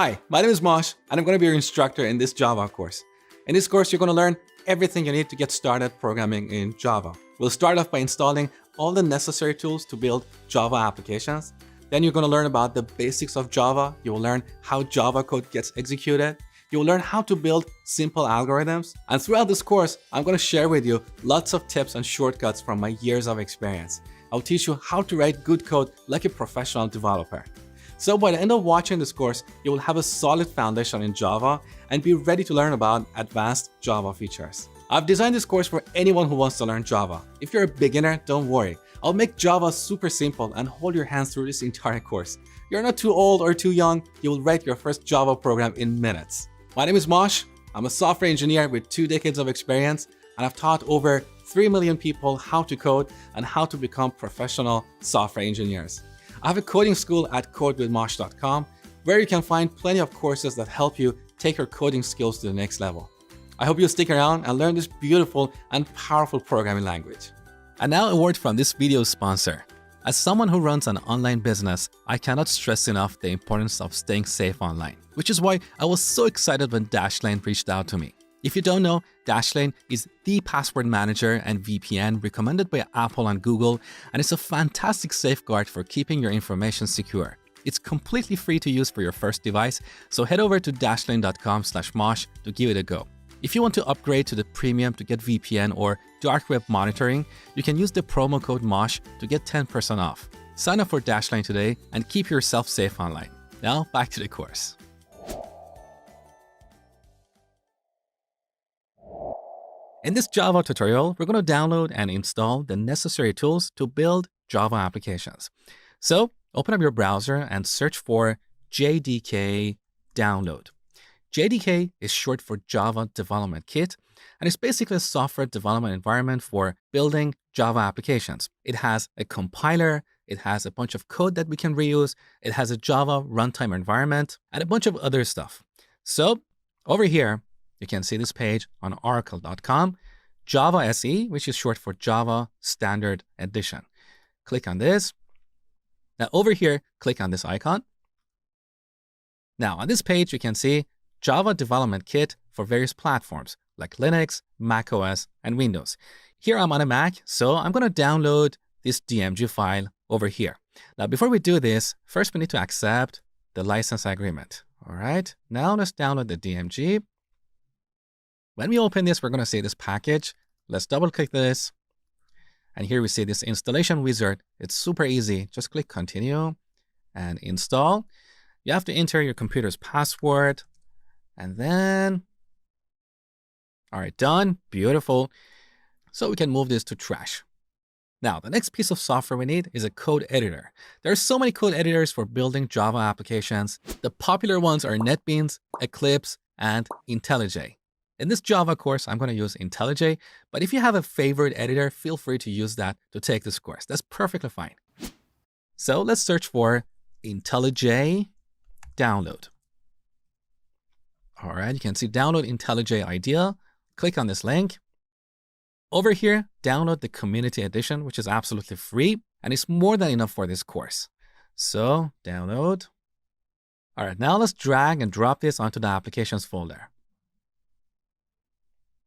Hi, my name is Mosh, and I'm going to be your instructor in this Java course. In this course, you're going to learn everything you need to get started programming in Java. We'll start off by installing all the necessary tools to build Java applications. Then you're going to learn about the basics of Java. You will learn how Java code gets executed. You will learn how to build simple algorithms. And throughout this course, I'm going to share with you lots of tips and shortcuts from my years of experience. I'll teach you how to write good code like a professional developer. So by the end of watching this course, you will have a solid foundation in Java and be ready to learn about advanced Java features. I've designed this course for anyone who wants to learn Java. If you're a beginner, don't worry. I'll make Java super simple and hold your hands through this entire course. You're not too old or too young, you will write your first Java program in minutes. My name is Mosh. I'm a software engineer with 2 decades of experience, and I've taught over 3 million people how to code and how to become professional software engineers. I have a coding school at codewithmosh.com where you can find plenty of courses that help you take your coding skills to the next level. I hope you'll stick around and learn this beautiful and powerful programming language. And now a word from this video's sponsor. As someone who runs an online business, I cannot stress enough the importance of staying safe online, which is why I was so excited when Dashlane reached out to me. If you don't know, Dashlane is the password manager and VPN recommended by Apple and Google, and it's a fantastic safeguard for keeping your information secure. It's completely free to use for your first device, so head over to dashlane.com/mosh to give it a go. If you want to upgrade to the premium to get VPN or dark web monitoring, you can use the promo code MOSH to get 10% off. Sign up for Dashlane today and keep yourself safe online. Now back to the course. In this Java tutorial, we're going to download and install the necessary tools to build Java applications. So open up your browser and search for JDK download. JDK is short for Java Development Kit, and it's basically a software development environment for building Java applications. It has a compiler, it has a bunch of code that we can reuse, it has a Java runtime environment, and a bunch of other stuff. So over here, you can see this page on oracle.com, Java SE, which is short for Java Standard Edition. Click on this. Now over here, click on this icon. Now on this page, you can see Java Development Kit for various platforms like Linux, macOS, and Windows. Here I'm on a Mac, so I'm going to download this DMG file over here. Now before we do this, first we need to accept the license agreement. All right, now let's download the DMG. When we open this, we're going to see this package. Let's double click this. And here we see this installation wizard. It's super easy. Just click continue and install. You have to enter your computer's password. And then, all right, done. Beautiful. So we can move this to trash. Now, the next piece of software we need is a code editor. There are so many code editors for building Java applications. The popular ones are NetBeans, Eclipse, and IntelliJ. In this Java course, I'm going to use IntelliJ, but if you have a favorite editor, feel free to use that to take this course. That's perfectly fine. So let's search for IntelliJ download. All right, you can see download IntelliJ IDEA. Click on this link. Over here, download the Community Edition, which is absolutely free, and it's more than enough for this course. So download. All right, now let's drag and drop this onto the applications folder.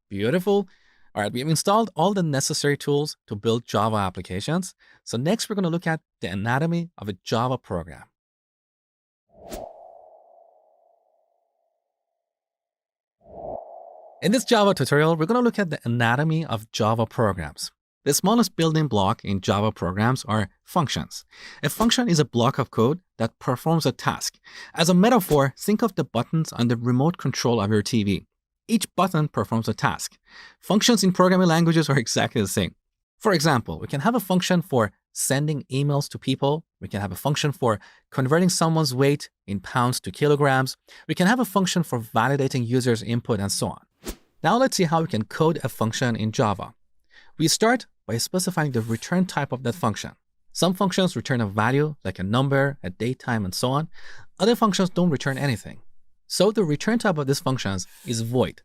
Beautiful. All right, we've installed all the necessary tools to build Java applications. So next, we're going to look at the anatomy of a Java program. In this Java tutorial, we're going to look at the anatomy of Java programs. The smallest building block in Java programs are functions. A function is a block of code that performs a task. As a metaphor, think of the buttons on the remote control of your TV. Each button performs a task. Functions in programming languages are exactly the same. For example, we can have a function for sending emails to people. We can have a function for converting someone's weight in pounds to kilograms. We can have a function for validating users' input and so on. Now let's see how we can code a function in Java. We start by specifying the return type of that function. Some functions return a value like a number, a date time, and so on. Other functions don't return anything. So the return type of these functions is void.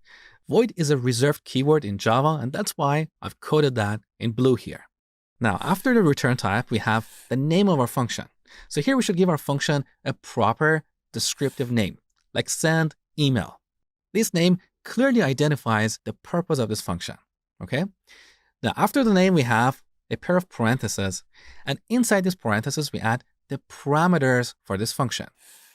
Void is a reserved keyword in Java, and that's why I've coded that in blue here. Now, after the return type, we have the name of our function. So here we should give our function a proper descriptive name. like send email. This name clearly identifies the purpose of this function, okay? Now, after the name, we have a pair of parentheses, and inside these parentheses, we add the parameters for this function.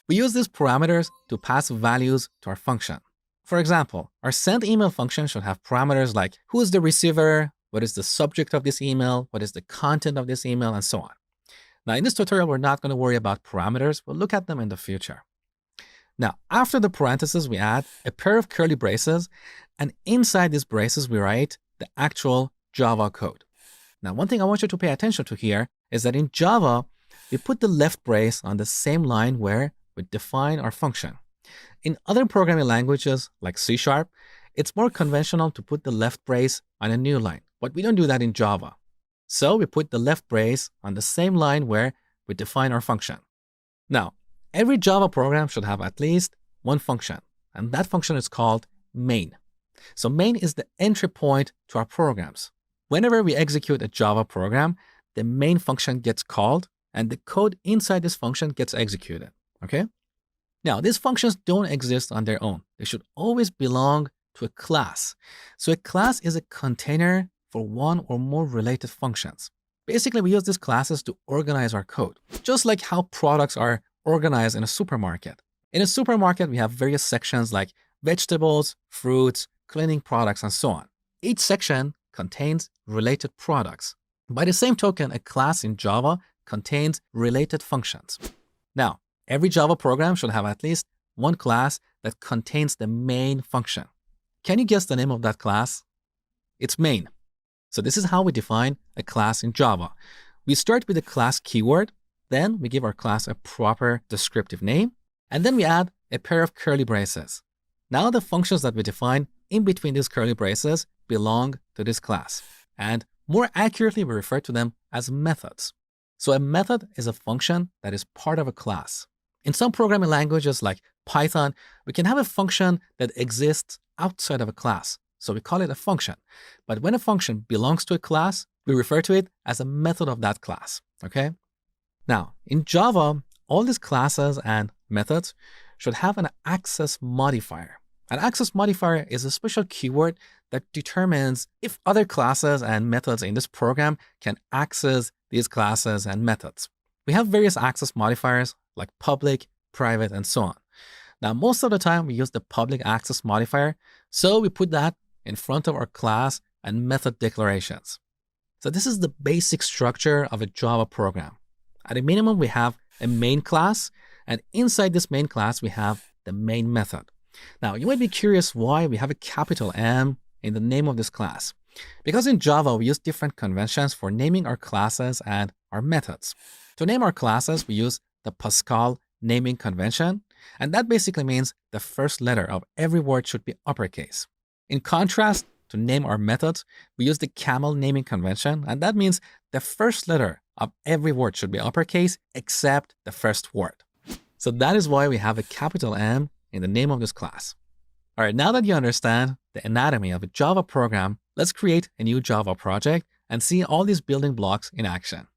We use these parameters to pass values to our function. For example, our send email function should have parameters like who is the receiver, what is the subject of this email, what is the content of this email, and so on. Now, in this tutorial, we're not going to worry about parameters. We'll look at them in the future. Now, after the parentheses, we add a pair of curly braces, and inside these braces, we write the actual Java code. Now, one thing I want you to pay attention to here is that in Java, we put the left brace on the same line where we define our function. In other programming languages like C#, it's more conventional to put the left brace on a new line, but we don't do that in Java. So we put the left brace on the same line where we define our function. Now, every Java program should have at least one function, and that function is called main. So main is the entry point to our programs. Whenever we execute a Java program, the main function gets called, and the code inside this function gets executed, okay? Now, these functions don't exist on their own. They should always belong to a class. So a class is a container for one or more related functions. Basically, we use these classes to organize our code, just like how products are organized in a supermarket. In a supermarket, we have various sections like vegetables, fruits, cleaning products, and so on. Each section contains related products. By the same token, a class in Java contains related functions. Now, every Java program should have at least one class that contains the main function. Can you guess the name of that class? It's main. So this is how we define a class in Java. We start with the class keyword, then we give our class a proper descriptive name, and then we add a pair of curly braces. Now the functions that we define in between these curly braces belong to this class. And more accurately, we refer to them as methods. So a method is a function that is part of a class. In some programming languages like Python, we can have a function that exists outside of a class. So we call it a function. But when a function belongs to a class, we refer to it as a method of that class, okay? Now, in Java, all these classes and methods should have an access modifier. An access modifier is a special keyword that determines if other classes and methods in this program can access these classes and methods. We have various access modifiers like public, private, and so on. Now, most of the time, we use the public access modifier, so we put that in front of our class and method declarations. So this is the basic structure of a Java program. At a minimum, we have a main class, and inside this main class, we have the main method. Now, you might be curious why we have a capital M in the name of this class. Because in Java, we use different conventions for naming our classes and our methods. To name our classes, we use the Pascal naming convention, and that basically means the first letter of every word should be uppercase. In contrast, to name our methods, we use the camel naming convention, and that means the first letter of every word should be uppercase except the first word. So that is why we have a capital M in the name of this class. All right, now that you understand the anatomy of a Java program, let's create a new Java project and see all these building blocks in action.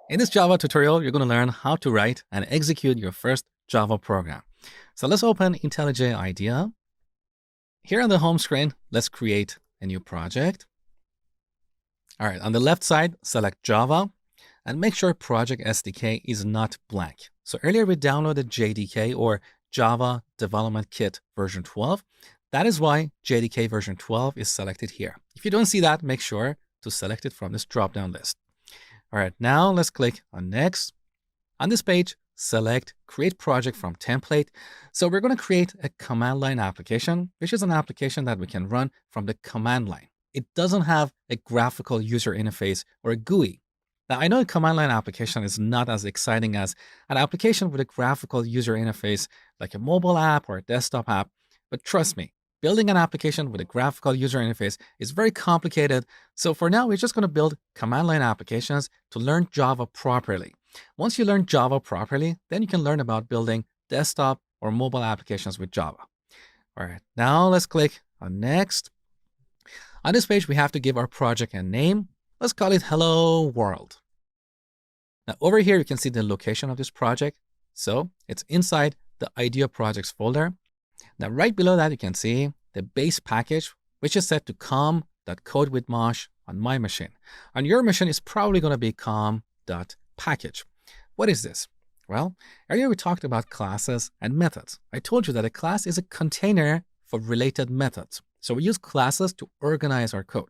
In this Java tutorial, you're going to learn how to write and execute your first Java program. So let's open IntelliJ IDEA. Here on the home screen, let's create a new project. All right, on the left side, select Java and make sure Project SDK is not blank. So earlier we downloaded JDK or Java Development Kit version 12. That is why JDK version 12 is selected here. If you don't see that, make sure to select it from this drop-down list. All right, now let's click on Next. On this page, select Create Project from Template. So we're going to create a command line application, which is an application that we can run from the command line. It doesn't have a graphical user interface or a GUI. Now, I know a command line application is not as exciting as an application with a graphical user interface like a mobile app or a desktop app, but trust me, building an application with a graphical user interface is very complicated. So for now, we're just going to build command line applications to learn Java properly. Once you learn Java properly, then you can learn about building desktop or mobile applications with Java. All right, now let's click on Next. On this page, we have to give our project a name. Let's call it Hello World. Now over here, you can see the location of this project. So it's inside the idea projects folder. Now right below that, you can see the base package, which is set to com.codewithmosh on my machine. On your machine, it's probably going to be com.package. What is this? Well, earlier we talked about classes and methods. I told you that a class is a container for related methods. So we use classes to organize our code.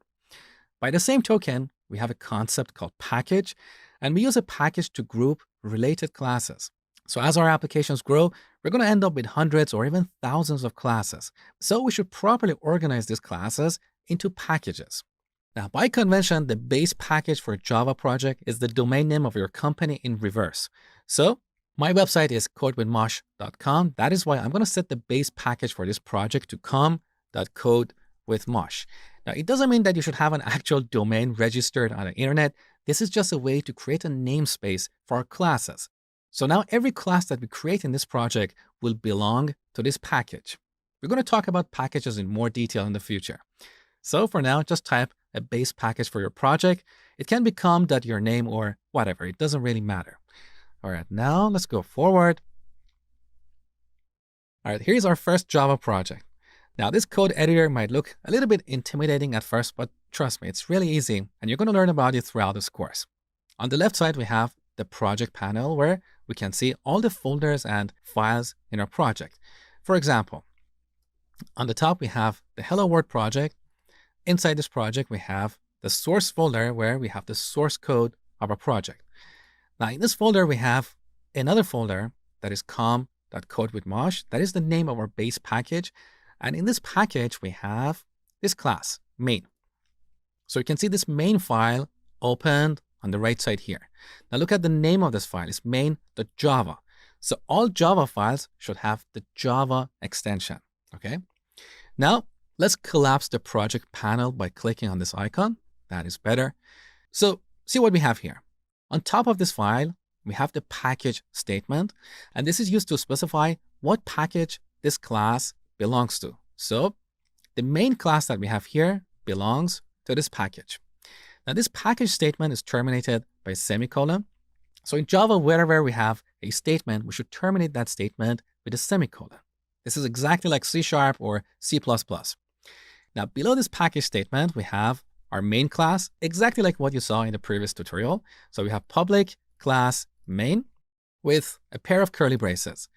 By the same token, we have a concept called package, and we use a package to group related classes. So as our applications grow, we're going to end up with hundreds or even thousands of classes. So we should properly organize these classes into packages. Now, by convention, the base package for a Java project is the domain name of your company in reverse. So my website is codewithmosh.com. That is why I'm going to set the base package for this project to com.codewithmosh. Now, it doesn't mean that you should have an actual domain registered on the internet. This is just a way to create a namespace for our classes. So now every class that we create in this project will belong to this package. We're going to talk about packages in more detail in the future. So for now, just type a base package for your project. It can become .your name or whatever. It doesn't really matter. All right, now let's go forward. All right, here's our first Java project. Now this code editor might look a little bit intimidating at first, but trust me, it's really easy, and you're going to learn about it throughout this course. On the left side, we have the project panel where we can see all the folders and files in our project. For example, on the top, we have the Hello World project. Inside this project, we have the source folder where we have the source code of our project. Now in this folder, we have another folder that is com.codewithmosh. That is the name of our base package. And in this package, we have this class, main. So you can see this main file opened on the right side here. Now look at the name of this file. It's main.java. So all Java files should have the Java extension. Okay. Now let's collapse the project panel by clicking on this icon. That is better. So see what we have here. On top of this file, we have the package statement, and this is used to specify what package this class belongs to. So the main class that we have here belongs to this package. Now this package statement is terminated by semicolon. So in Java, wherever we have a statement, we should terminate that statement with a semicolon. This is exactly like C# or C++. Now below this package statement, we have our main class, exactly like what you saw in the previous tutorial. So we have public class main with a pair of curly braces.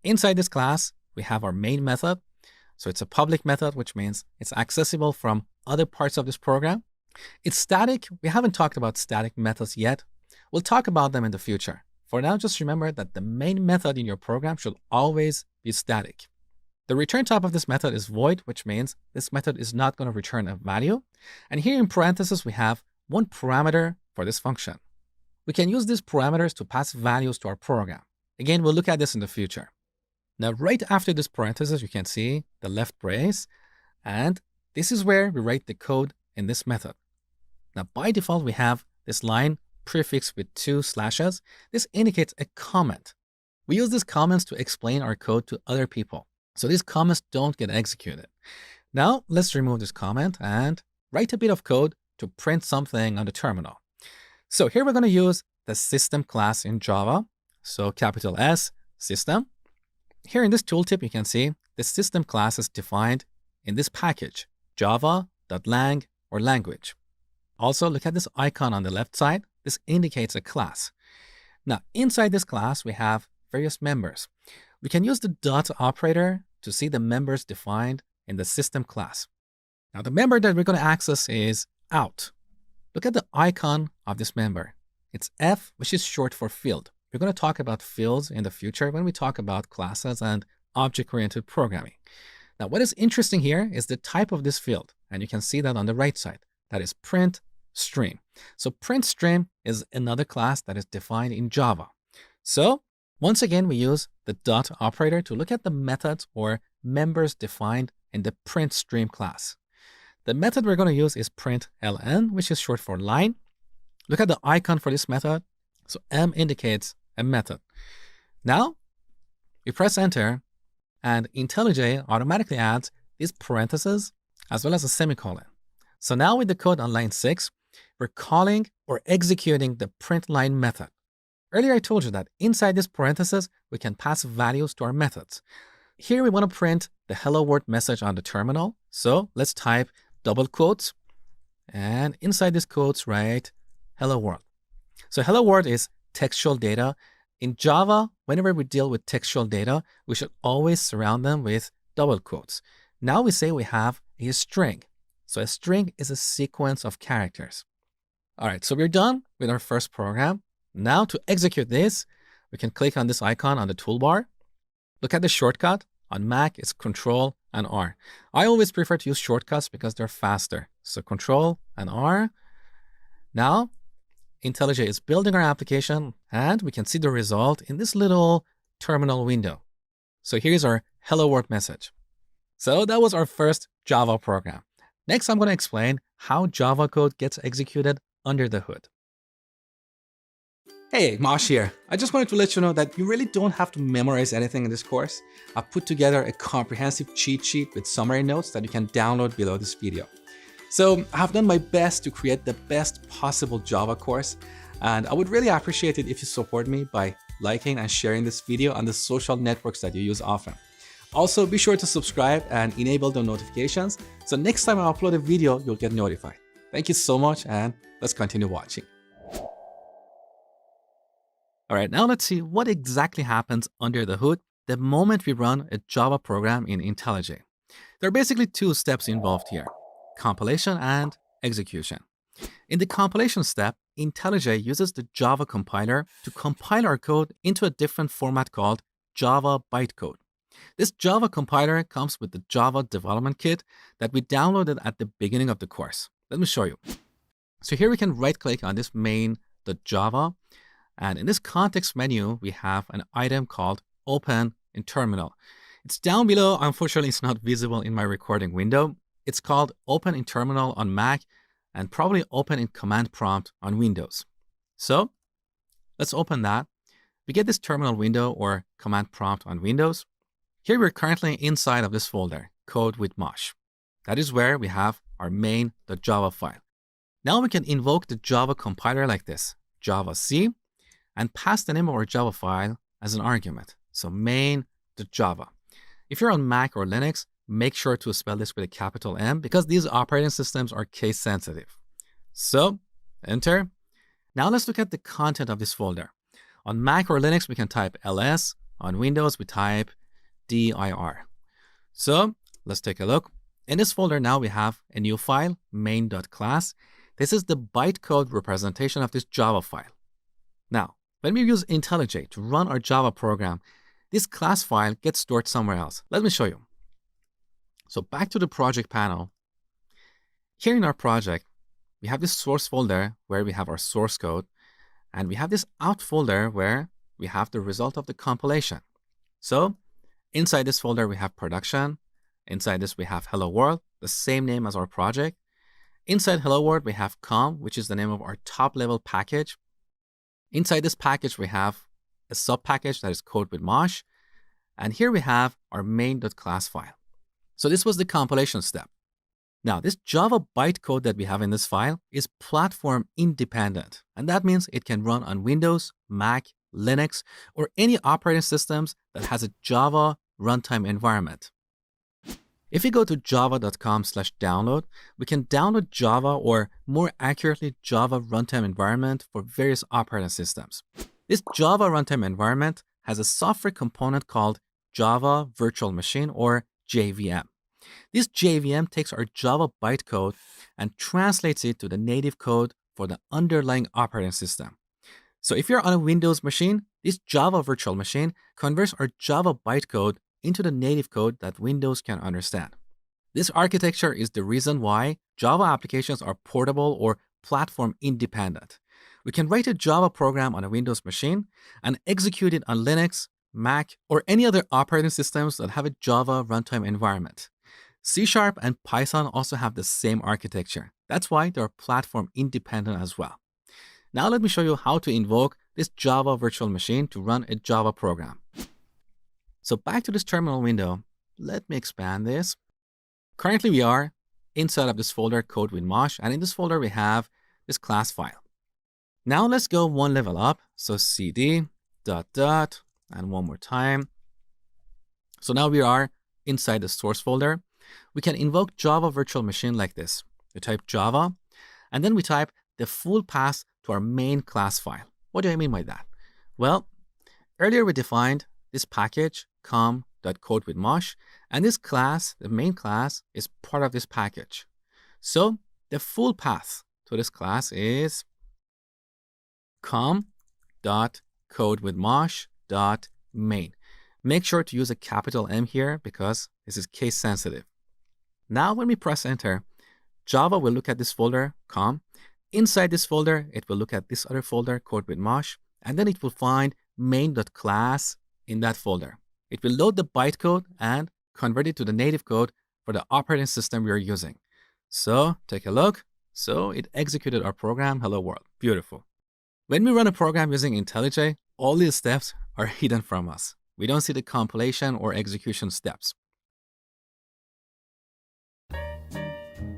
Inside this class, we have our main method. So it's a public method, which means it's accessible from other parts of this program. It's static. We haven't talked about static methods yet. We'll talk about them in the future. For now, just remember that the main method in your program should always be static. The return type of this method is void, which means this method is not going to return a value. And here in parentheses, we have one parameter for this function. We can use these parameters to pass values to our program. Again, we'll look at this in the future. Now, right after this parenthesis, you can see the left brace, and this is where we write the code in this method. Now, by default, we have this line prefixed with 2 slashes. This indicates a comment. We use these comments to explain our code to other people. So these comments don't get executed. Now, let's remove this comment and write a bit of code to print something on the terminal. So here we're going to use the system class in Java. So capital S, system. Here in this tooltip, you can see the system class is defined in this package, java.lang or language. Also, look at this icon on the left side. This indicates a class. Now, inside this class, we have various members. We can use the dot operator to see the members defined in the system class. Now, the member that we're going to access is out. Look at the icon of this member. It's F, which is short for field. We're going to talk about fields in the future when we talk about classes and object-oriented programming. Now, what is interesting here is the type of this field, and you can see that on the right side. That is print stream. So print stream is another class that is defined in Java. So once again, we use the dot operator to look at the methods or members defined in the print stream class. The method we're going to use is println, which is short for line. Look at the icon for this method. So M indicates a method. Now we press enter, and IntelliJ automatically adds these parentheses as well as a semicolon. So now with the code on line 6, we're calling or executing the print line method. Earlier I told you that inside this parenthesis, we can pass values to our methods. Here we want to print the hello world message on the terminal. So let's type double quotes, and inside these quotes write hello world. So hello world is textual data. In Java, whenever we deal with textual data, we should always surround them with double quotes. Now we say we have a string. So a string is a sequence of characters. All right, so we're done with our first program. Now to execute this, we can click on this icon on the toolbar. Look at the shortcut. On Mac, it's Control and R. I always prefer to use shortcuts because they're faster. So Control and R. Now, IntelliJ is building our application, and we can see the result in this little terminal window. So here's our hello world message. So that was our first Java program. Next, I'm going to explain how Java code gets executed under the hood. Hey, Mosh here. I just wanted to let you know that you really don't have to memorize anything in this course. I've put together a comprehensive cheat sheet with summary notes that you can download below this video. So I've done my best to create the best possible Java course, and I would really appreciate it if you support me by liking and sharing this video on the social networks that you use often. Also, be sure to subscribe and enable the notifications, so next time I upload a video, you'll get notified. Thank you so much, and let's continue watching. All right, now let's see what exactly happens under the hood the moment we run a Java program in IntelliJ. There are basically two steps involved here: compilation and execution. In the compilation step, IntelliJ uses the Java compiler to compile our code into a different format called Java bytecode. This Java compiler comes with the Java development kit that we downloaded at the beginning of the course. Let me show you. So here we can right-click on this main.java, and in this context menu, we have an item called Open in Terminal. It's down below. Unfortunately, it's not visible in my recording window. It's called Open in Terminal on Mac and probably Open in Command Prompt on Windows. So let's open that. We get this terminal window or Command Prompt on Windows. Here we're currently inside of this folder, Code with Mosh. That is where we have our main.java file. Now we can invoke the Java compiler like this, Java C, and pass the name of our Java file as an argument. So main.java. If you're on Mac or Linux, make sure to spell this with a capital M because these operating systems are case sensitive. So enter. Now let's look at the content of this folder. On Mac or Linux, we can type ls. On Windows, we type dir. So let's take a look. In this folder now we have a new file, main.class. This is the bytecode representation of this Java file. Now, when we use IntelliJ to run our Java program, this class file gets stored somewhere else. Let me show you. So back to the project panel. Here in our project, we have this source folder where we have our source code, and we have this out folder where we have the result of the compilation. So inside this folder, we have production. Inside this, we have hello world, the same name as our project. Inside hello world, we have com, which is the name of our top level package. Inside this package, we have a sub package that is code with Mosh. And here we have our main.class file. So this was the compilation step. Now, this Java bytecode that we have in this file is platform independent. And that means it can run on Windows, Mac, Linux, or any operating systems that has a Java runtime environment. If we go to java.com/download, we can download Java, or more accurately, Java runtime environment for various operating systems. This Java runtime environment has a software component called Java Virtual Machine, or JVM. This JVM takes our Java bytecode and translates it to the native code for the underlying operating system. So if you're on a Windows machine, this Java Virtual Machine converts our Java bytecode into the native code that Windows can understand. This architecture is the reason why Java applications are portable or platform independent. We can write a Java program on a Windows machine and execute it on Linux, Mac, or any other operating systems that have a Java runtime environment. C# and Python also have the same architecture. That's why they're platform independent as well. Now let me show you how to invoke this Java virtual machine to run a Java program. So back to this terminal window, let me expand this. Currently we are inside of this folder, Code with Mosh, and in this folder we have this class file. Now let's go one level up. So cd ... and one more time. So now we are inside the source folder. We can invoke Java virtual machine like this. We type Java, and then we type the full path to our main class file. What do I mean by that? Well, earlier we defined this package com.codewithmosh, and this class, the main class, is part of this package. So the full path to this class is com.codewithmosh.main. Make sure to use a capital M here because this is case sensitive. Now when we press enter, Java will look at this folder, com. Inside this folder, it will look at this other folder, codewithmosh, and then it will find main.class in that folder. It will load the bytecode and convert it to the native code for the operating system we are using. So take a look. So it executed our program, hello world. Beautiful. When we run a program using IntelliJ, all these steps are hidden from us. We don't see the compilation or execution steps.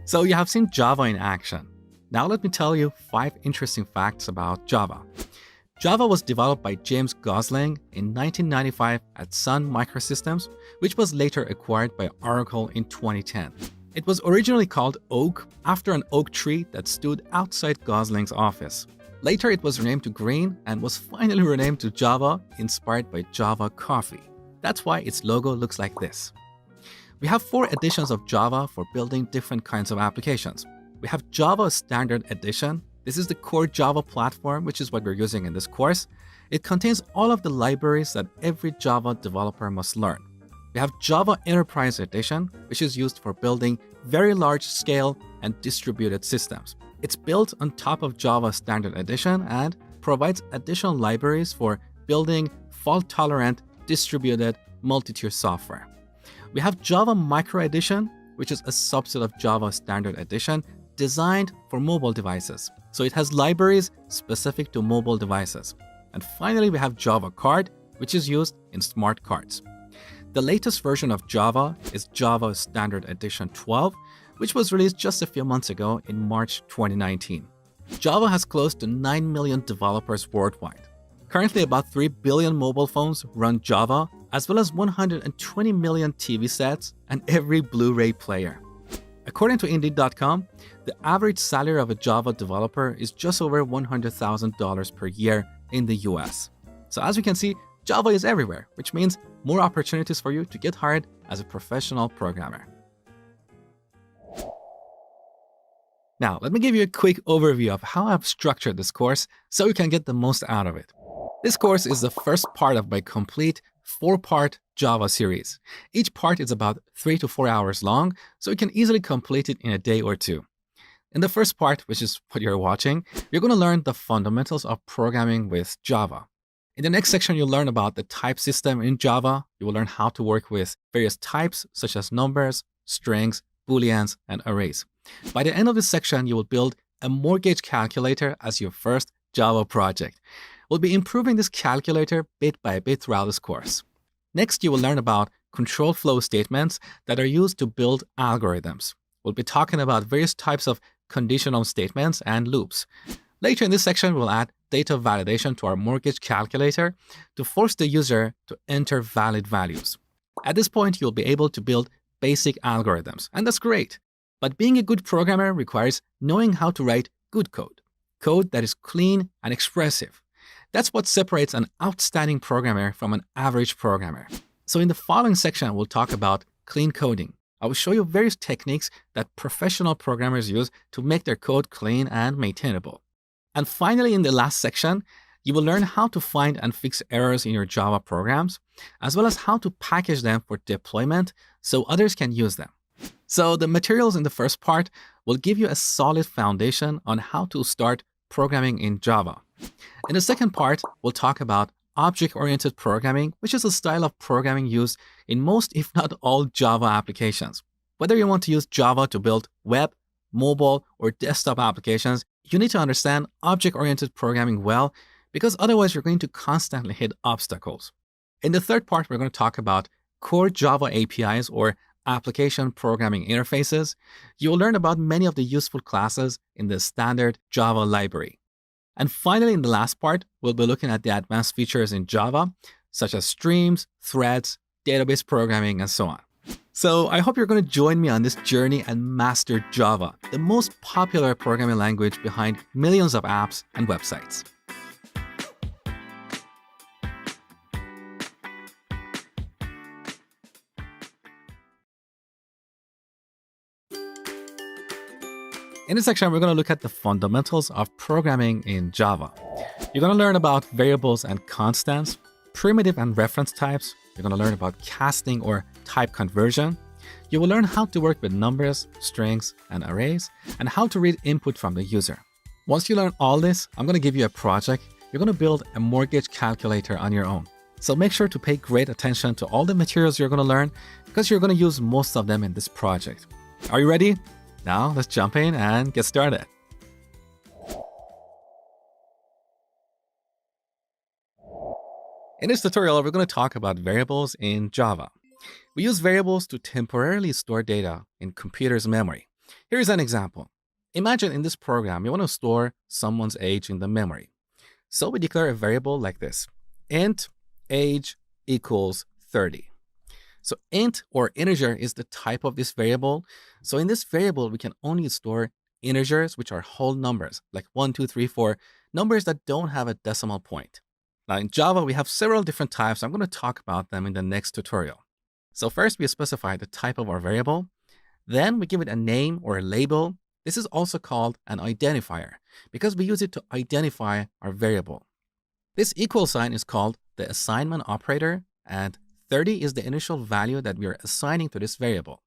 So you have seen Java in action. Now let me tell you 5 interesting facts about Java. Java was developed by James Gosling in 1995 at Sun Microsystems, which was later acquired by Oracle in 2010. It was originally called Oak after an oak tree that stood outside Gosling's office. Later it was renamed to Green and was finally renamed to Java, inspired by Java Coffee. That's why its logo looks like this. We have 4 editions of Java for building different kinds of applications. We have Java Standard Edition. This is the core Java platform, which is what we're using in this course. It contains all of the libraries that every Java developer must learn. We have Java Enterprise Edition, which is used for building very large-scale and distributed systems. It's built on top of Java Standard Edition and provides additional libraries for building fault-tolerant, distributed, multi-tier software. We have Java Micro Edition, which is a subset of Java Standard Edition designed for mobile devices. So it has libraries specific to mobile devices. And finally, we have Java Card, which is used in smart cards. The latest version of Java is Java Standard Edition 12, which was released just a few months ago in March 2019. Java has close to 9 million developers worldwide. Currently, about 3 billion mobile phones run Java, as well as 120 million TV sets and every Blu-ray player. According to Indeed.com, the average salary of a Java developer is just over $100,000 per year in the US. So as you can see, Java is everywhere, which means more opportunities for you to get hired as a professional programmer. Now, let me give you a quick overview of how I've structured this course so you can get the most out of it. This course is the first part of my complete 4-part Java series. Each part is about 3 to 4 hours long, so you can easily complete it in a day or 2. In the first part, which is what you're watching, you're going to learn the fundamentals of programming with Java. In the next section, you'll learn about the type system in Java. You will learn how to work with various types such as numbers, strings, booleans, and arrays. By the end of this section, you will build a mortgage calculator as your first Java project. We'll be improving this calculator bit by bit throughout this course. Next, you will learn about control flow statements that are used to build algorithms. We'll be talking about various types of conditional statements and loops. Later in this section, we'll add data validation to our mortgage calculator to force the user to enter valid values. At this point, you'll be able to build basic algorithms, and that's great. But being a good programmer requires knowing how to write good code, code that is clean and expressive. That's what separates an outstanding programmer from an average programmer. So in the following section, we'll talk about clean coding. I will show you various techniques that professional programmers use to make their code clean and maintainable. And finally, in the last section, you will learn how to find and fix errors in your Java programs, as well as how to package them for deployment so others can use them. So the materials in the first part will give you a solid foundation on how to start programming in Java. In the second part, we'll talk about object-oriented programming, which is a style of programming used in most, if not all, Java applications. Whether you want to use Java to build web, mobile, or desktop applications, you need to understand object-oriented programming well, because otherwise you're going to constantly hit obstacles. In the third part, we're going to talk about core Java APIs or application programming interfaces. You will learn about many of the useful classes in the standard Java library. And finally, in the last part, we'll be looking at the advanced features in Java, such as streams, threads, database programming, and so on. So I hope you're going to join me on this journey and master Java, the most popular programming language behind millions of apps and websites. In this section, we're going to look at the fundamentals of programming in Java. You're going to learn about variables and constants, primitive and reference types. You're going to learn about casting or type conversion. You will learn how to work with numbers, strings, and arrays, and how to read input from the user. Once you learn all this, I'm going to give you a project. You're going to build a mortgage calculator on your own. So make sure to pay great attention to all the materials you're going to learn because you're going to use most of them in this project. Are you ready? Now let's jump in and get started. In this tutorial, we're going to talk about variables in Java. We use variables to temporarily store data in computer's memory. Here's an example. Imagine in this program, you want to store someone's age in the memory. So we declare a variable like this, int age equals 30. So int or integer is the type of this variable. So in this variable, we can only store integers, which are whole numbers, like 1, 2, 3, 4, numbers that don't have a decimal point. Now in Java, we have several different types. I'm going to talk about them in the next tutorial. So first, we specify the type of our variable. Then we give it a name or a label. This is also called an identifier because we use it to identify our variable. This equal sign is called the assignment operator, and 30 is the initial value that we are assigning to this variable.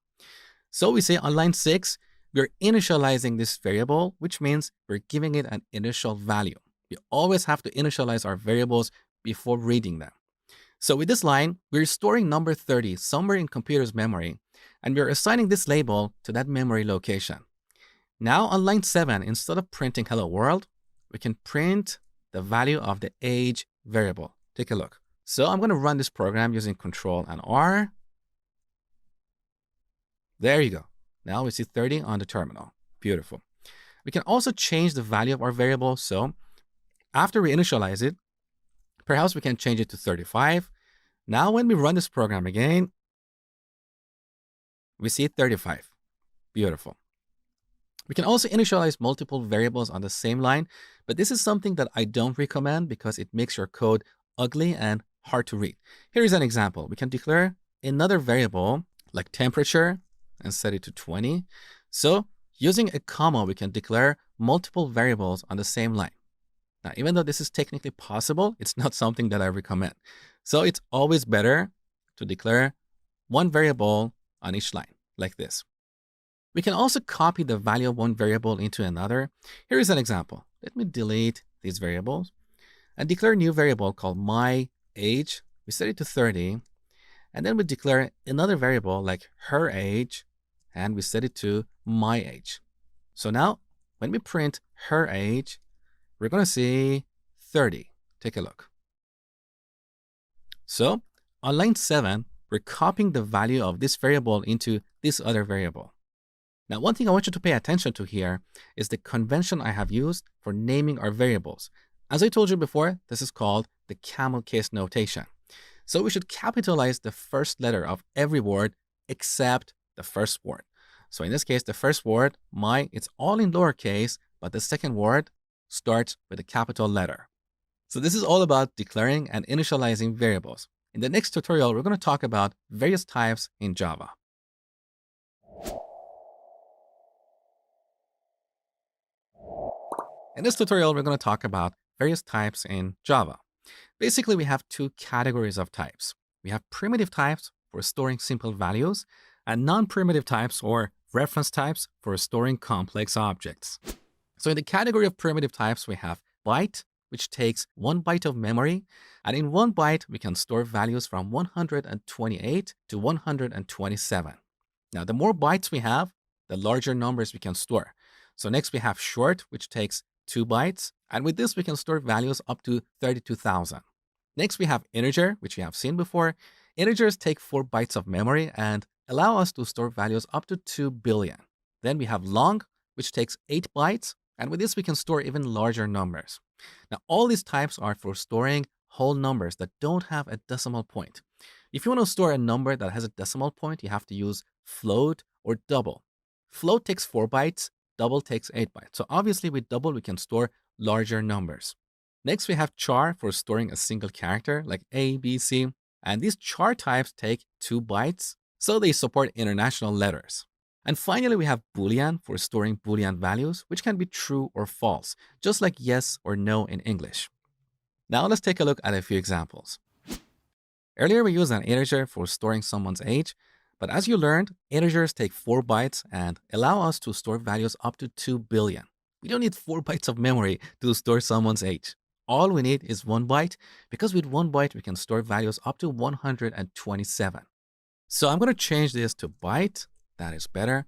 So we say on line 6, we're initializing this variable, which means we're giving it an initial value. We always have to initialize our variables before reading them. So with this line, we're storing number 30 somewhere in computer's memory, and we're assigning this label to that memory location. Now on line 7, instead of printing hello world, we can print the value of the age variable. Take a look. So I'm going to run this program using Control and R. There you go. Now we see 30 on the terminal. Beautiful. We can also change the value of our variable. So after we initialize it, perhaps we can change it to 35. Now when we run this program again, we see 35. Beautiful. We can also initialize multiple variables on the same line, but this is something that I don't recommend because it makes your code ugly and hard to read. Here is an example. We can declare another variable like temperature and set it to 20. So using a comma, we can declare multiple variables on the same line. Now, even though this is technically possible, it's not something that I recommend. So it's always better to declare one variable on each line like this. We can also copy the value of one variable into another. Here is an example. Let me delete these variables and declare a new variable called my age. We set it to 30, and then we declare another variable like her age, and we set it to my age. So now when we print her age, we're going to see 30. Take a look. So on line 7, we're copying the value of this variable into this other variable. Now, one thing I want you to pay attention to here is the convention I have used for naming our variables. As I told you before, this is called the camel case notation. So we should capitalize the first letter of every word except the first word. So in this case, the first word, my, it's all in lowercase, but the second word starts with a capital letter. So this is all about declaring and initializing variables. In the next tutorial, we're going to talk about various types in Java. In this tutorial, we're going to talk about various types in Java. Basically, we have two categories of types. We have primitive types for storing simple values and non-primitive types or reference types for storing complex objects. So in the category of primitive types, we have byte, which takes 1 byte of memory. And in 1 byte, we can store values from 128 to 127. Now, the more bytes we have, the larger numbers we can store. So next we have short, which takes 2 bytes. And with this, we can store values up to 32,000. Next, we have integer, which we have seen before. Integers take 4 bytes of memory and allow us to store values up to 2 billion. Then we have long, which takes 8 bytes And with this, we can store even larger numbers. Now, all these types are for storing whole numbers that don't have a decimal point. If you want to store a number that has a decimal point, you have to use float or double. Float takes 4 bytes, double takes 8 bytes. So obviously with double, we can store larger numbers. Next, we have char for storing a single character like A, B, C. And these char types take 2 bytes, so they support international letters. And finally, we have Boolean for storing Boolean values, which can be true or false, just like yes or no in English. Now let's take a look at a few examples. Earlier, we used an integer for storing someone's age, but as you learned, integers take 4 bytes and allow us to store values up to 2 billion. We don't need 4 bytes of memory to store someone's age. All we need is 1 byte, because with 1 byte, we can store values up to 127. So I'm going to change this to byte. That is better.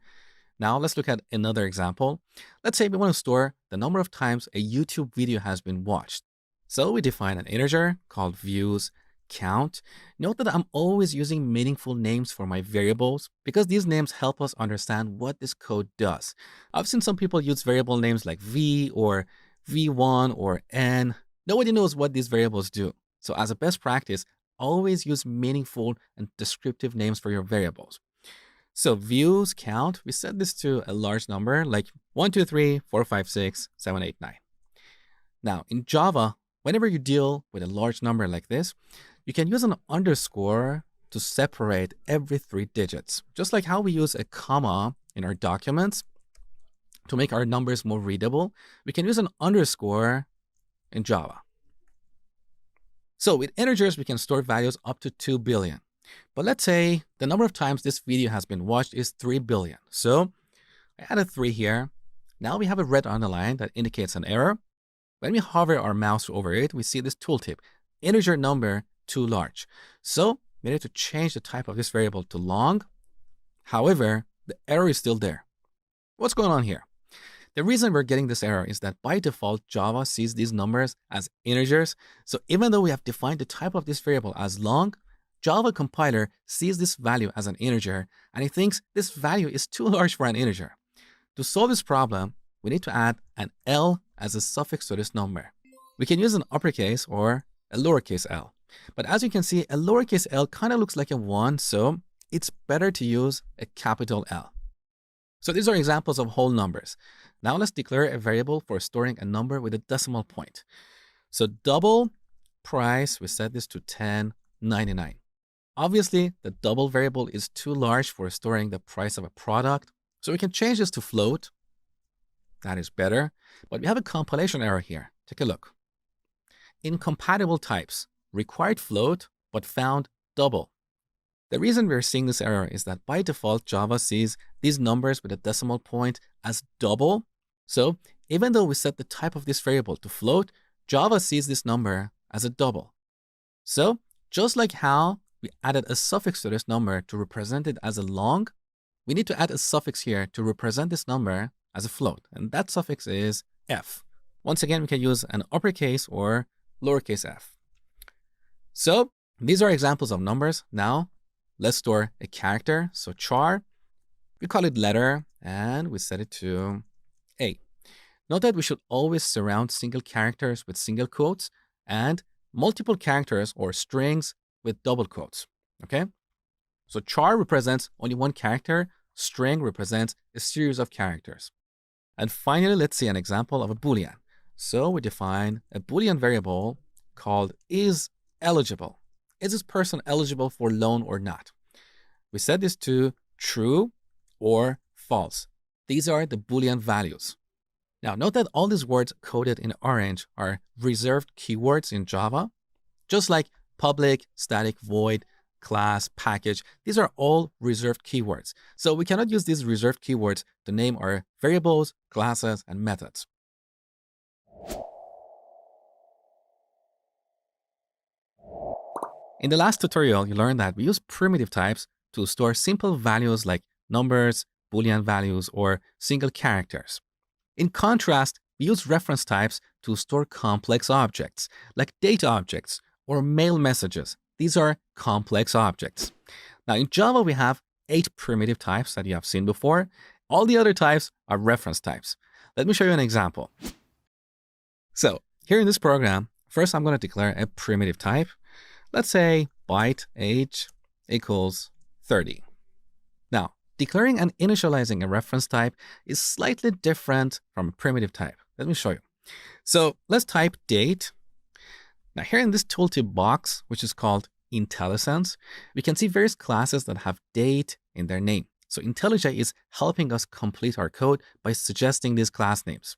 Now let's look at another example. Let's say we want to store the number of times a YouTube video has been watched. So we define an integer called views count. Note that I'm always using meaningful names for my variables because these names help us understand what this code does. I've seen some people use variable names like v or v1 or n. Nobody knows what these variables do. So as a best practice, always use meaningful and descriptive names for your variables. So views count, we set this to a large number like 1, 2, 3, 4, 5, 6, 7, 8, 9. Now in Java, whenever you deal with a large number like this, you can use an underscore to separate every 3 digits, just like how we use a comma in our documents to make our numbers more readable. We can use an underscore in Java. So with integers, we can store values up to 2 billion. But let's say the number of times this video has been watched is 3 billion. So I added 3 here. Now we have a red underline that indicates an error. When we hover our mouse over it, we see this tooltip, integer number too large. So we need to change the type of this variable to long. However, the error is still there. What's going on here? The reason we're getting this error is that by default, Java sees these numbers as integers. So even though we have defined the type of this variable as long, Java compiler sees this value as an integer, and it thinks this value is too large for an integer. To solve this problem, we need to add an L as a suffix to this number. We can use an uppercase or a lowercase l. But as you can see, a lowercase l kind of looks like a 1, so it's better to use a capital L. So these are examples of whole numbers. Now let's declare a variable for storing a number with a decimal point. So double price, we set this to 10.99. Obviously, the double variable is too large for storing the price of a product, so we can change this to float. That is better, but we have a compilation error here. Take a look. Incompatible types, required float, but found double. The reason we're seeing this error is that by default, Java sees these numbers with a decimal point as double. So even though we set the type of this variable to float, Java sees this number as a double. So just like how we added a suffix to this number to represent it as a long, we need to add a suffix here to represent this number as a float. And that suffix is f. Once again, we can use an uppercase or lowercase f. So these are examples of numbers. Now let's store a character. So char, we call it letter, and we set it to A. Note that we should always surround single characters with single quotes and multiple characters or strings with double quotes, okay? So char represents only one character, string represents a series of characters. And finally, let's see an example of a Boolean. So we define a Boolean variable called is eligible. Is this person eligible for loan or not? We set this to true or false. These are the Boolean values. Now note that all these words coded in orange are reserved keywords in Java, just like public, static, void, class, package. These are all reserved keywords. So we cannot use these reserved keywords to name our variables, classes, and methods. In the last tutorial, you learned that we use primitive types to store simple values like numbers, Boolean values, or single characters. In contrast, we use reference types to store complex objects like data objects or mail messages. These are complex objects. Now in Java, we have 8 primitive types that you have seen before. All the other types are reference types. Let me show you an example. So here in this program, first I'm going to declare a primitive type. Let's say byte age equals 30. Now, declaring and initializing a reference type is slightly different from a primitive type. Let me show you. So let's type date. Now here in this tooltip box, which is called IntelliSense, we can see various classes that have date in their name. So IntelliJ is helping us complete our code by suggesting these class names.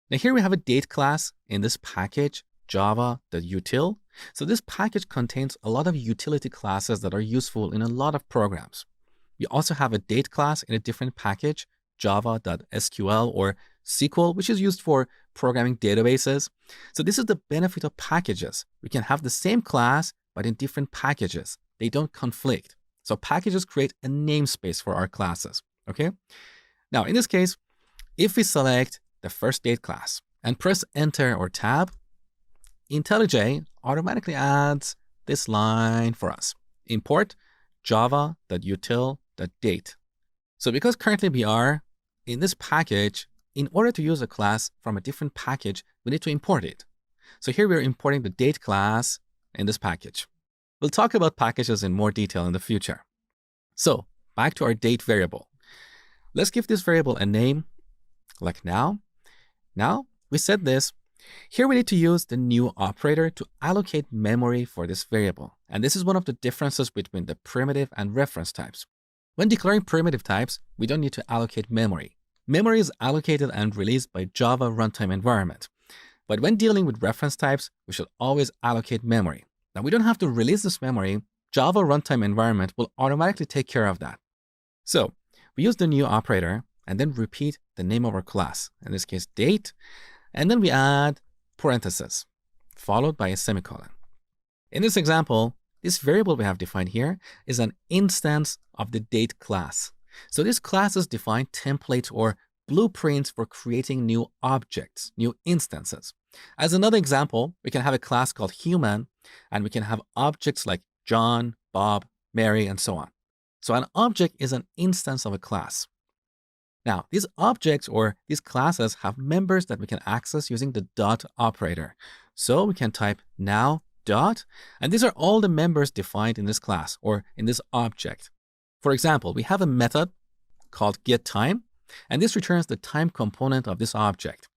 Now here we have a date class in this package, java.util. So this package contains a lot of utility classes that are useful in a lot of programs. We also have a date class in a different package, java.sql or SQL, which is used for programming databases. So this is the benefit of packages. We can have the same class, but in different packages. They don't conflict. So packages create a namespace for our classes, okay? Now, in this case, if we select the first date class and press enter or tab, IntelliJ automatically adds this line for us. Import java.util.date. So because currently we are in this package, in order to use a class from a different package, we need to import it. So here we're importing the date class in this package. We'll talk about packages in more detail in the future. So back to our date variable. Let's give this variable a name, like now. Now we set this. Here we need to use the new operator to allocate memory for this variable. And this is one of the differences between the primitive and reference types. When declaring primitive types, we don't need to allocate memory. Memory is allocated and released by Java runtime environment. But when dealing with reference types, we should always allocate memory. Now, we don't have to release this memory. Java runtime environment will automatically take care of that. So we use the new operator and then repeat the name of our class, in this case, date, and then we add parentheses, followed by a semicolon. In this example, this variable we have defined here is an instance of the date class. So this class defines templates or blueprints for creating new objects, new instances. As another example, we can have a class called human, and we can have objects like John, Bob, Mary, and so on. So an object is an instance of a class. Now, these objects or these classes have members that we can access using the dot operator. So we can type now dot, and these are all the members defined in this class or in this object. For example, we have a method called getTime, and this returns the time component of this object.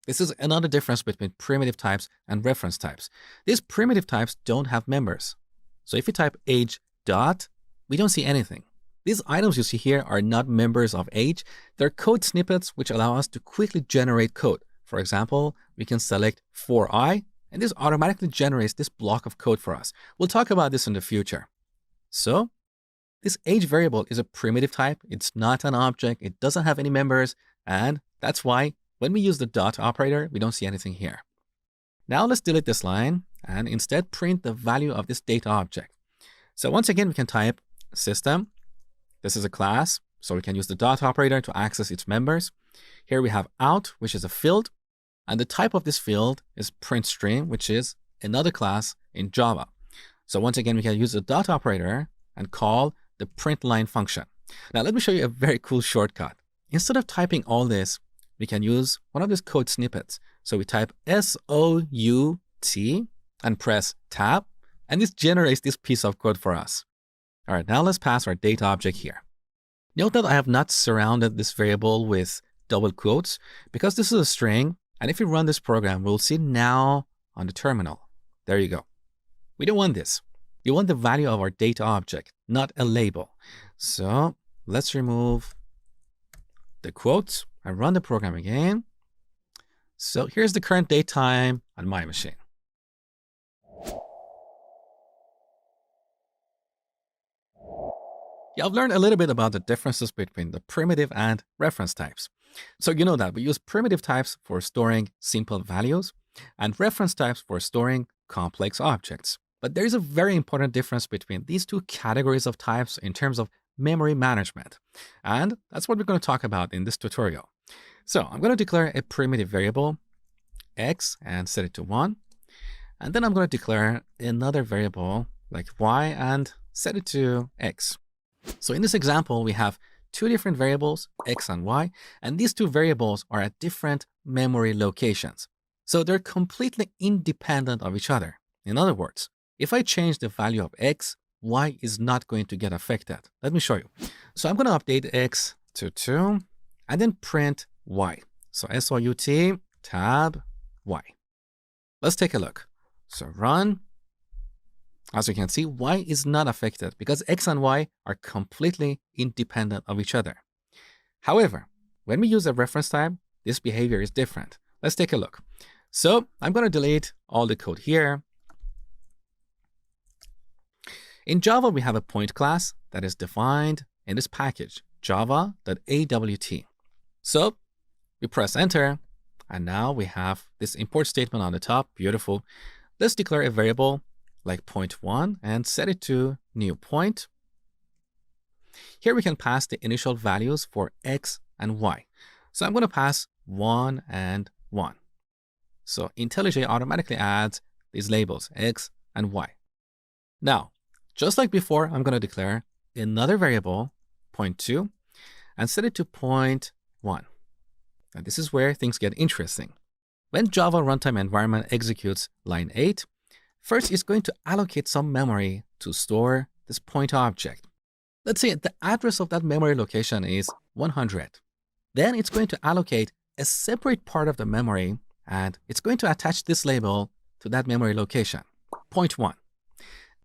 This is another difference between primitive types and reference types. These primitive types don't have members. So if you type age dot, we don't see anything. These items you see here are not members of age. They're code snippets which allow us to quickly generate code. For example, we can select for I, and this automatically generates this block of code for us. We'll talk about this in the future. So this age variable is a primitive type. It's not an object. It doesn't have any members. And that's why when we use the dot operator, we don't see anything here. Now let's delete this line and instead print the value of this data object. So once again, we can type system. This is a class, so we can use the dot operator to access its members. Here we have out, which is a field, and the type of this field is print string, which is another class in Java. So once again, we can use the dot operator and call the print line function. Now let me show you a very cool shortcut. Instead of typing all this, we can use one of these code snippets. So we type SOUT and press tab, and this generates this piece of code for us. All right, now let's pass our data object here. Note that I have not surrounded this variable with double quotes because this is a string. And if we run this program, we'll see now on the terminal. There you go. We don't want this. We want the value of our data object, not a label. So let's remove the quotes and run the program again. So here's the current date time on my machine. Yeah, I've learned a little bit about the differences between the primitive and reference types. So you know that we use primitive types for storing simple values and reference types for storing complex objects. But there is a very important difference between these two categories of types in terms of memory management. And that's what we're going to talk about in this tutorial. So I'm going to declare a primitive variable, x, and set it to 1. And then I'm going to declare another variable like y and set it to x. So in this example, we have two different variables, x and y, and these two variables are at different memory locations. So they're completely independent of each other. In other words, if I change the value of x, y is not going to get affected. Let me show you. So I'm going to update x to 2 and then print y. So SOUT tab y. Let's take a look. So run. As you can see, y is not affected because x and y are completely independent of each other. However, when we use a reference type, this behavior is different. Let's take a look. So I'm going to delete all the code here. In Java, we have a point class that is defined in this package, java.awt. So we press enter, and now we have this import statement on the top. Beautiful. Let's declare a variable like point1 and set it to new point. Here we can pass the initial values for x and y. So I'm going to pass 1 and 1. So IntelliJ automatically adds these labels, x and y. Now, just like before, I'm going to declare another variable, point2, and set it to point1. And this is where things get interesting. When Java runtime environment executes line 8, first it's going to allocate some memory to store this point object. Let's say the address of that memory location is 100. Then it's going to allocate a separate part of the memory, and it's going to attach this label to that memory location, point1.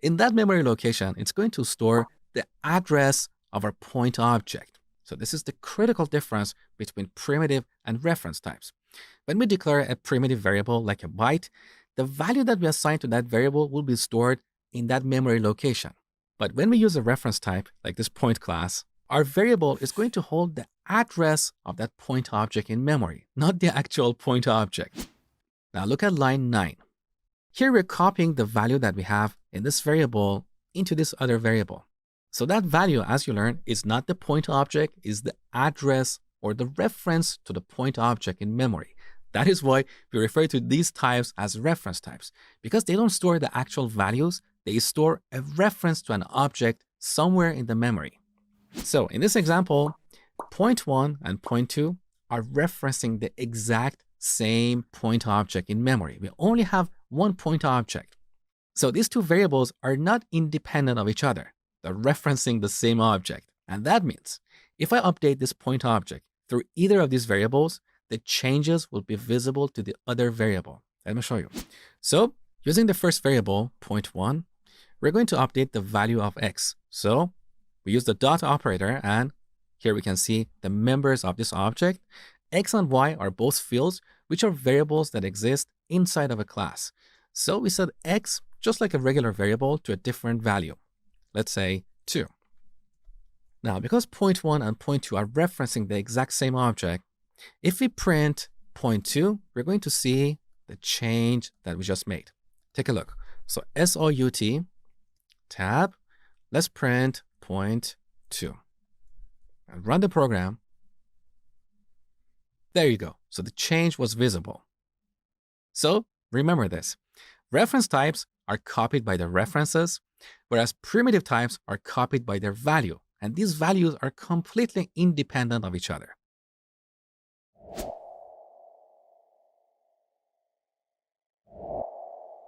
In that memory location, it's going to store the address of our point object. So this is the critical difference between primitive and reference types. When we declare a primitive variable like a byte, the value that we assign to that variable will be stored in that memory location. But when we use a reference type like this point class, our variable is going to hold the address of that point object in memory, not the actual point object. Now look at line 9. Here we're copying the value that we have in this variable into this other variable. So that value, as you learn, is not the point object, is the address or the reference to the point object in memory. That is why we refer to these types as reference types, because they don't store the actual values, they store a reference to an object somewhere in the memory. So in this example, point1 and point2 are referencing the exact same point object in memory. We only have one point object. So these two variables are not independent of each other. They're referencing the same object. And that means if I update this point object through either of these variables, the changes will be visible to the other variable. Let me show you. So using the first variable, point1, we're going to update the value of x. So we use the dot operator, and here we can see the members of this object. X and y are both fields, which are variables that exist inside of a class. So we set x just like a regular variable to a different value. Let's say 2. Now, because point1 and point2 are referencing the exact same object, if we print point2, we're going to see the change that we just made. Take a look. So SOUT tab, let's print point2 and run the program. There you go. So the change was visible. So remember this. Reference types are copied by their references, whereas primitive types are copied by their value. And these values are completely independent of each other.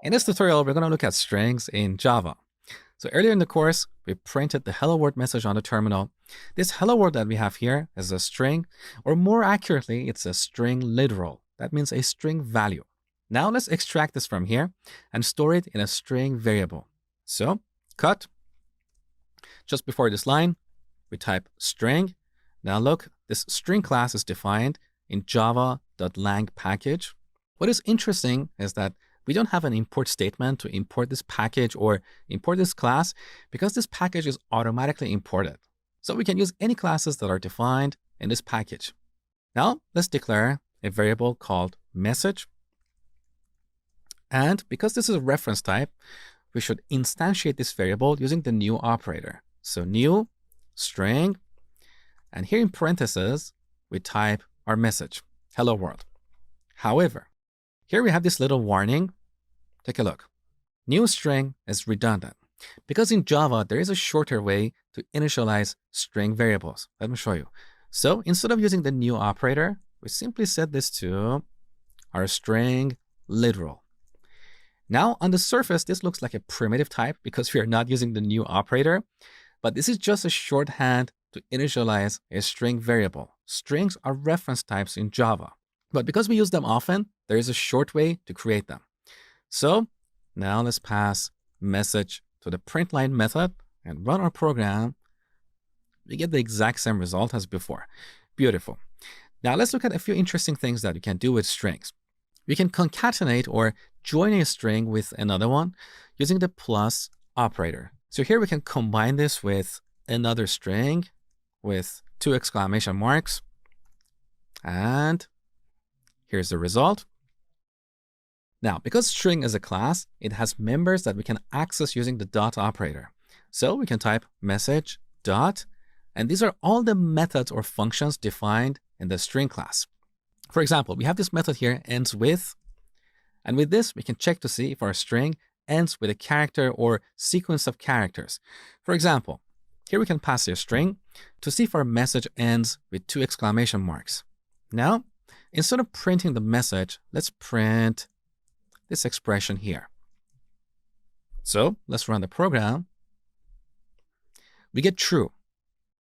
In this tutorial, we're going to look at strings in Java. So earlier in the course, we printed the hello world message on the terminal. This hello world that we have here is a string, or more accurately, it's a string literal. That means a string value. Now let's extract this from here and store it in a string variable. So cut. Just before this line, we type string. Now look, this string class is defined in java.lang package. What is interesting is that we don't have an import statement to import this package or import this class because this package is automatically imported. So we can use any classes that are defined in this package. Now let's declare a variable called message. And because this is a reference type, we should instantiate this variable using the new operator. So new string, and here in parentheses, we type our message, hello world. However, here we have this little warning. Take a look. New string is redundant. Because in Java, there is a shorter way to initialize string variables. Let me show you. So instead of using the new operator, we simply set this to our string literal. Now on the surface, this looks like a primitive type because we are not using the new operator, but this is just a shorthand to initialize a string variable. Strings are reference types in Java, but because we use them often, there is a short way to create them. So now let's pass message to the printline method and run our program. We get the exact same result as before. Beautiful. Now let's look at a few interesting things that you can do with strings. We can concatenate or join a string with another one using the plus operator. So here we can combine this with another string with 2 exclamation marks. And here's the result. Now, because string is a class, it has members that we can access using the dot operator. So we can type message dot, and these are all the methods or functions defined in the string class. For example, we have this method here, ends with, and with this, we can check to see if our string ends with a character or sequence of characters. For example, here we can pass a string to see if our message ends with 2 exclamation marks. Now, instead of printing the message, let's print this expression here. So let's run the program. We get true.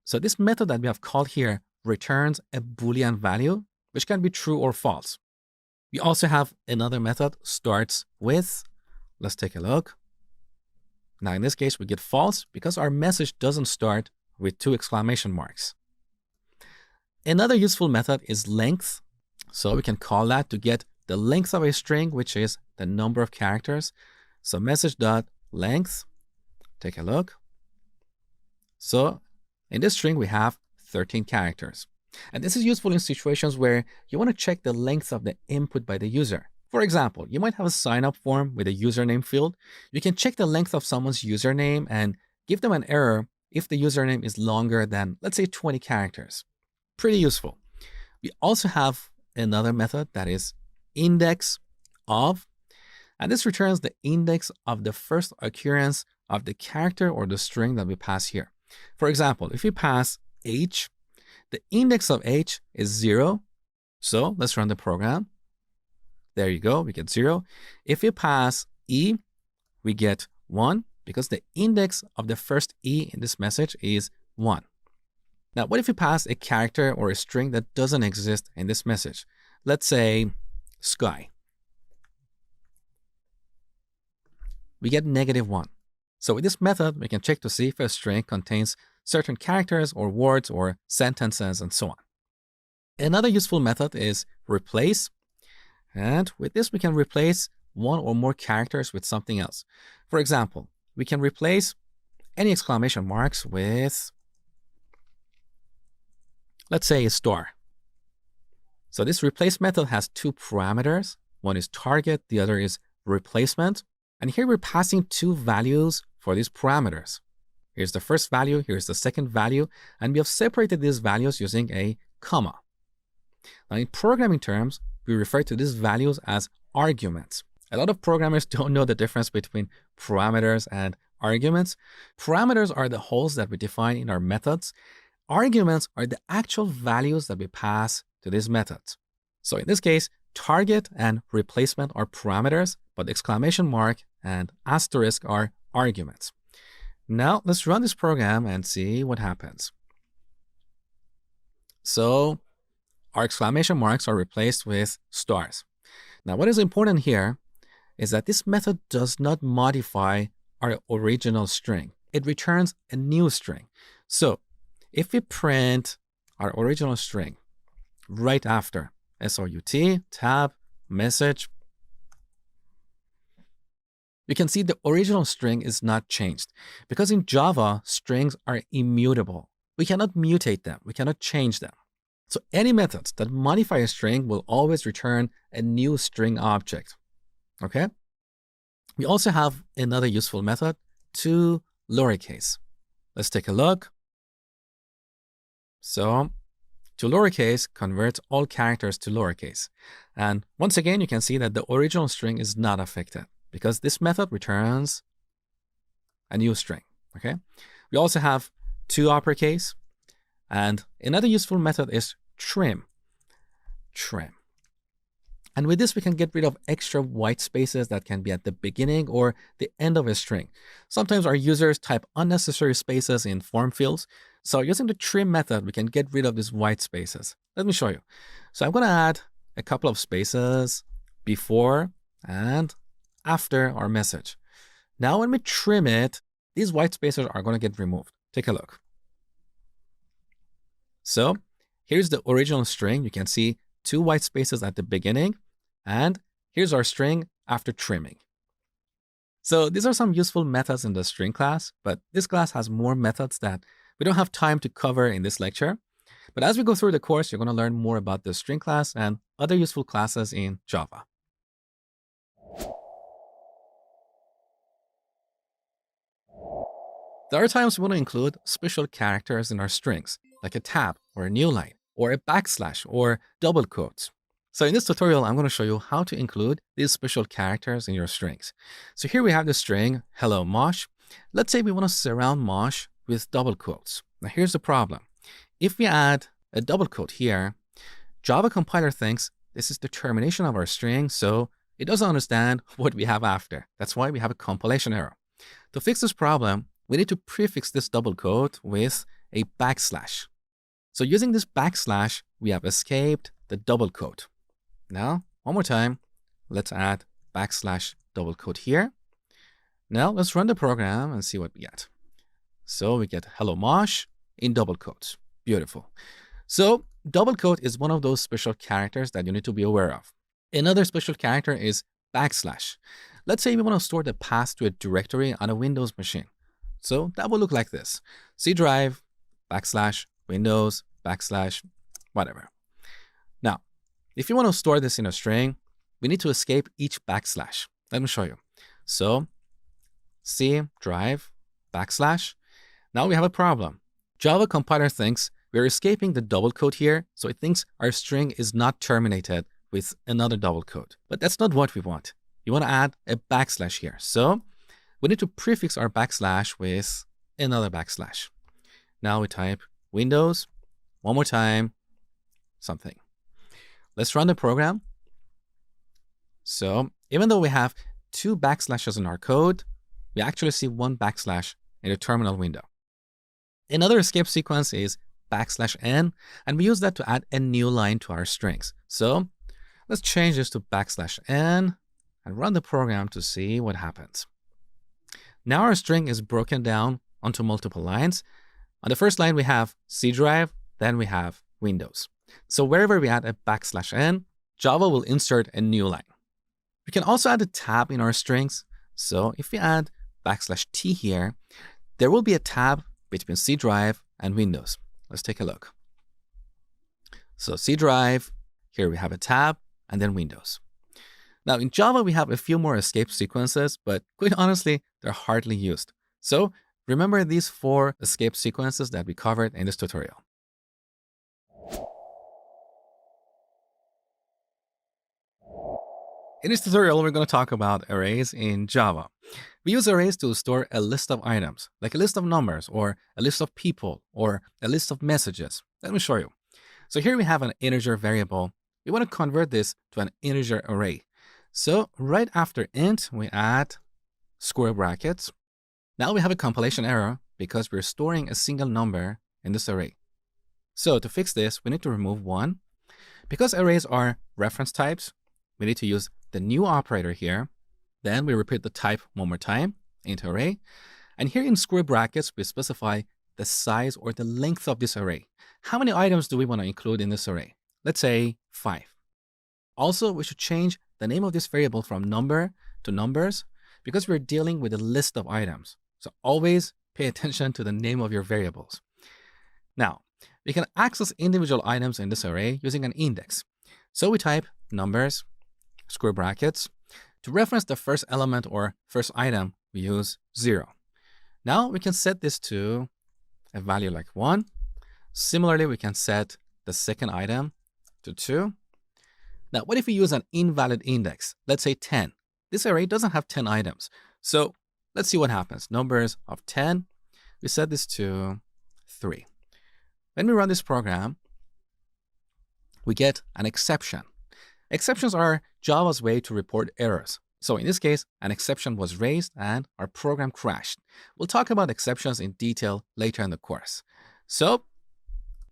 So this method that we have called here returns a Boolean value, which can be true or false. We also have another method, starts with. Let's take a look. Now in this case, we get false because our message doesn't start with 2 exclamation marks. Another useful method is length. So we can call that to get the length of a string, which is the number of characters. So message.length, take a look. So in this string, we have 13 characters. And this is useful in situations where you want to check the length of the input by the user. For example, you might have a sign-up form with a username field. You can check the length of someone's username and give them an error if the username is longer than, let's say, 20 characters. Pretty useful. We also have another method that is index of, and this returns the index of the first occurrence of the character or the string that we pass here. For example, if we pass h, the index of h is 0. So let's run the program. There you go, we get 0. If we pass e, we get 1 because the index of the first e in this message is 1. Now, what if we pass a character or a string that doesn't exist in this message? Let's say sky. We get -1. So with this method, we can check to see if a string contains certain characters or words or sentences and so on. Another useful method is replace. And with this, we can replace one or more characters with something else. For example, we can replace any exclamation marks with, let's say, a star. So this replace method has 2 parameters. One is target, the other is replacement. And here we're passing 2 values for these parameters. Here's the first value, here's the second value, and we have separated these values using a comma. Now in programming terms, we refer to these values as arguments. A lot of programmers don't know the difference between parameters and arguments. Parameters are the holes that we define in our methods. Arguments are the actual values that we pass to these methods. So in this case, target and replacement are parameters, but exclamation mark and asterisk are arguments. Now let's run this program and see what happens. So our exclamation marks are replaced with stars. Now what is important here is that this method does not modify our original string. It returns a new string. So if we print our original string right after SOUT, tab, message, you can see the original string is not changed. Because in Java, strings are immutable. We cannot mutate them. We cannot change them. So any methods that modify a string will always return a new string object. Okay? We also have another useful method, to lowercase. Let's take a look. So to lowercase converts all characters to lowercase. And once again, you can see that the original string is not affected because this method returns a new string, okay? We also have to uppercase, and another useful method is trim. And with this, we can get rid of extra white spaces that can be at the beginning or the end of a string. Sometimes our users type unnecessary spaces in form fields. So using the trim method, we can get rid of these white spaces. Let me show you. So I'm going to add a couple of spaces before and after our message. Now, when we trim it, these white spaces are going to get removed. Take a look. So here's the original string. You can see 2 white spaces at the beginning, and here's our string after trimming. So these are some useful methods in the string class, but this class has more methods that we don't have time to cover in this lecture. But as we go through the course, you're going to learn more about the string class and other useful classes in Java. There are times we want to include special characters in our strings, like a tab or a new line, or a backslash or double quotes. So in this tutorial, I'm going to show you how to include these special characters in your strings. So here we have the string, hello Mosh. Let's say we want to surround Mosh with double quotes. Now here's the problem. If we add a double quote here, Java compiler thinks this is the termination of our string, so it doesn't understand what we have after. That's why we have a compilation error. To fix this problem, we need to prefix this double quote with a backslash. So using this backslash, we have escaped the double quote. Now, one more time, let's add backslash double quote here. Now let's run the program and see what we get. So we get hello Mosh in double quotes. Beautiful. So double quote is one of those special characters that you need to be aware of. Another special character is backslash. Let's say we want to store the path to a directory on a Windows machine. So that will look like this. C drive, backslash, Windows, backslash, whatever. Now, if you want to store this in a string, we need to escape each backslash. Let me show you. So C drive, backslash. Now we have a problem. Java compiler thinks we're escaping the double quote here, so it thinks our string is not terminated with another double quote. But that's not what we want. You want to add a backslash here. So we need to prefix our backslash with another backslash. Now we type Windows, one more time, something. Let's run the program. So even though we have 2 backslashes in our code, we actually see 1 backslash in the terminal window. Another escape sequence is \n, and we use that to add a new line to our strings. So let's change this to \n and run the program to see what happens. Now our string is broken down onto multiple lines. On the first line, we have C drive, then we have Windows. So wherever we add a \n, Java will insert a new line. We can also add a tab in our strings. So if we add \t here, there will be a tab between C drive and Windows. Let's take a look. So C drive, here we have a tab, and then Windows. Now in Java, we have a few more escape sequences, but quite honestly, they're hardly used. So remember these 4 escape sequences that we covered in this tutorial. In this tutorial, we're going to talk about arrays in Java. We use arrays to store a list of items, like a list of numbers, or a list of people, or a list of messages. Let me show you. So here we have an integer variable. We want to convert this to an integer array. So right after int, we add square brackets. Now we have a compilation error because we're storing a single number in this array. So to fix this, we need to remove 1. Because arrays are reference types, we need to use the new operator here. Then we repeat the type one more time, int array. And here in square brackets, we specify the size or the length of this array. How many items do we want to include in this array? Let's say 5. Also, we should change the name of this variable from number to numbers because we're dealing with a list of items. So always pay attention to the name of your variables. Now, we can access individual items in this array using an index. So we type numbers, square brackets. To reference the first element or first item, we use 0. Now we can set this to a value like 1. Similarly, we can set the second item to 2. Now, what if we use an invalid index? Let's say 10. This array doesn't have 10 items. So let's see what happens. Numbers of 10, we set this to 3. When we run this program, we get an exception. Exceptions are Java's way to report errors. So in this case, an exception was raised and our program crashed. We'll talk about exceptions in detail later in the course. So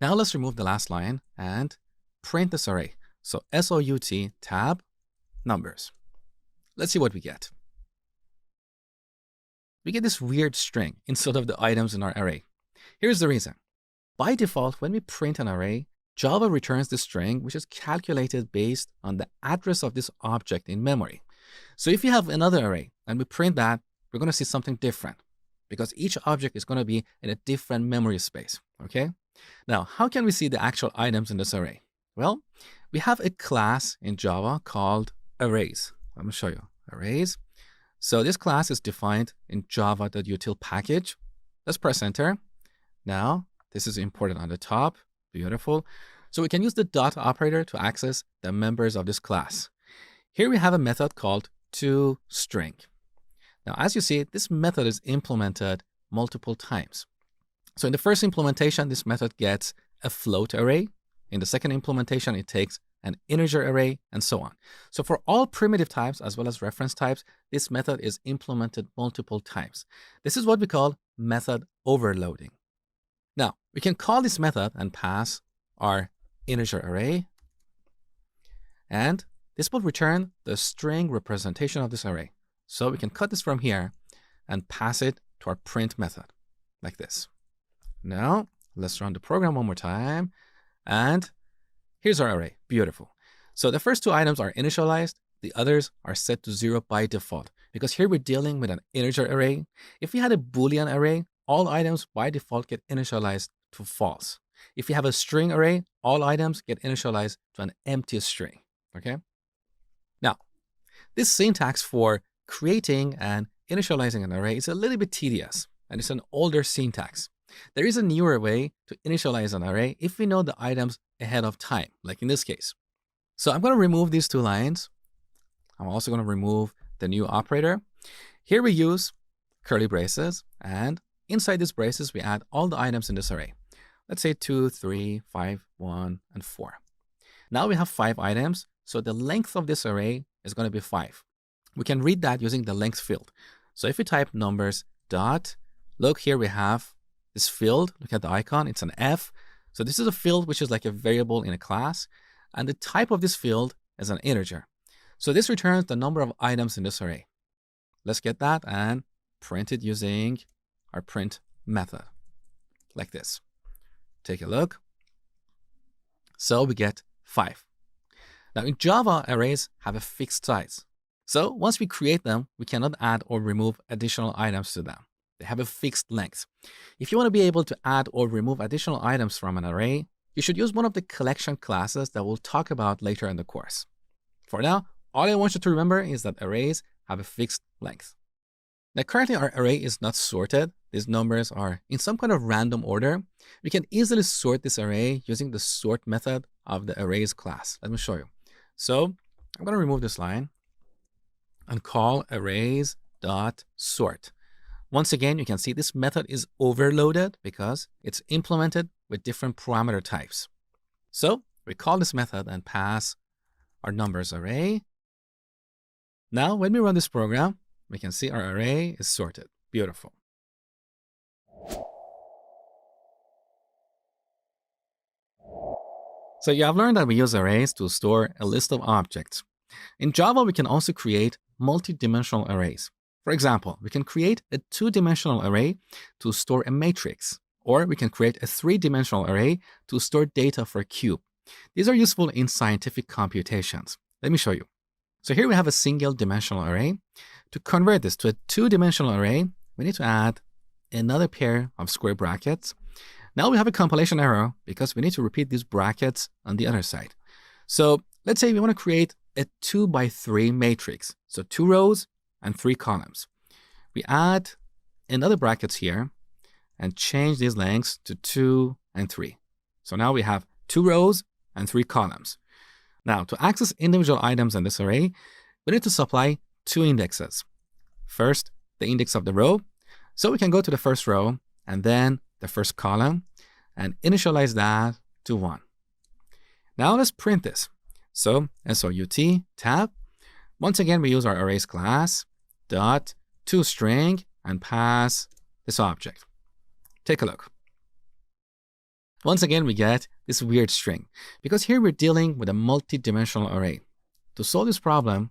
now let's remove the last line and print this array. So SOUT tab numbers. Let's see what we get. We get this weird string instead of the items in our array. Here's the reason. By default, when we print an array, Java returns the string, which is calculated based on the address of this object in memory. So if you have another array and we print that, we're going to see something different because each object is going to be in a different memory space. Okay. Now, how can we see the actual items in this array? Well, we have a class in Java called arrays. Let me show you arrays. So this class is defined in java.util package. Let's press enter. Now, this is imported on the top. Beautiful. So we can use the dot operator to access the members of this class. Here we have a method called toString. Now, as you see, this method is implemented multiple times. So in the first implementation, this method gets a float array. In the second implementation, it takes an integer array, and so on. So for all primitive types as well as reference types, this method is implemented multiple times. This is what we call method overloading. Now, we can call this method and pass our integer array, and this will return the string representation of this array. So we can cut this from here and pass it to our print method, like this. Now, let's run the program one more time, and here's our array. Beautiful. So the first two items are initialized. The others are set to 0 by default, because here we're dealing with an integer array. If we had a Boolean array, all items by default get initialized to false. If you have a string array, all items get initialized to an empty string. Okay. Now, this syntax for creating and initializing an array is a little bit tedious, and it's an older syntax. There is a newer way to initialize an array if we know the items ahead of time, like in this case. So I'm going to remove these two lines. I'm also going to remove the new operator. Here we use curly braces, and inside these braces, we add all the items in this array. Let's say 2, 3, 5, 1, and 4. Now we have 5 items, so the length of this array is going to be 5. We can read that using the length field. So if we type numbers dot, look here we have this field. Look at the icon, it's an F. So this is a field which is like a variable in a class, and the type of this field is an integer. So this returns the number of items in this array. Let's get that and print it using our print method, like this. Take a look. So we get 5. Now in Java, arrays have a fixed size. So once we create them, we cannot add or remove additional items to them. They have a fixed length. If you want to be able to add or remove additional items from an array, you should use one of the collection classes that we'll talk about later in the course. For now, all I want you to remember is that arrays have a fixed length. Now currently our array is not sorted. These numbers are in some kind of random order. We can easily sort this array using the sort method of the arrays class. Let me show you. So I'm going to remove this line and call arrays.sort. Once again, you can see this method is overloaded because it's implemented with different parameter types. So we call this method and pass our numbers array. Now, when we run this program, we can see our array is sorted. Beautiful. So you have learned that we use arrays to store a list of objects. In Java, we can also create multi-dimensional arrays. For example, we can create a 2-dimensional array to store a matrix, or we can create a 3-dimensional array to store data for a cube. These are useful in scientific computations. Let me show you. So here we have a single-dimensional array. To convert this to a 2-dimensional array, we need to add another pair of square brackets. Now we have a compilation error because we need to repeat these brackets on the other side. So let's say we want to create a 2x3 matrix. So 2 rows and 3 columns. We add another brackets here and change these lengths to 2 and 3. So now we have 2 rows and 3 columns. Now to access individual items in this array, we need to supply 2 indexes. First, the index of the row. So we can go to the first row and then the first column and initialize that to 1. Now let's print this. So SOUT tab. Once again, we use our arrays class dot toString and pass this object. Take a look. Once again, we get this weird string because here we're dealing with a multi-dimensional array. To solve this problem,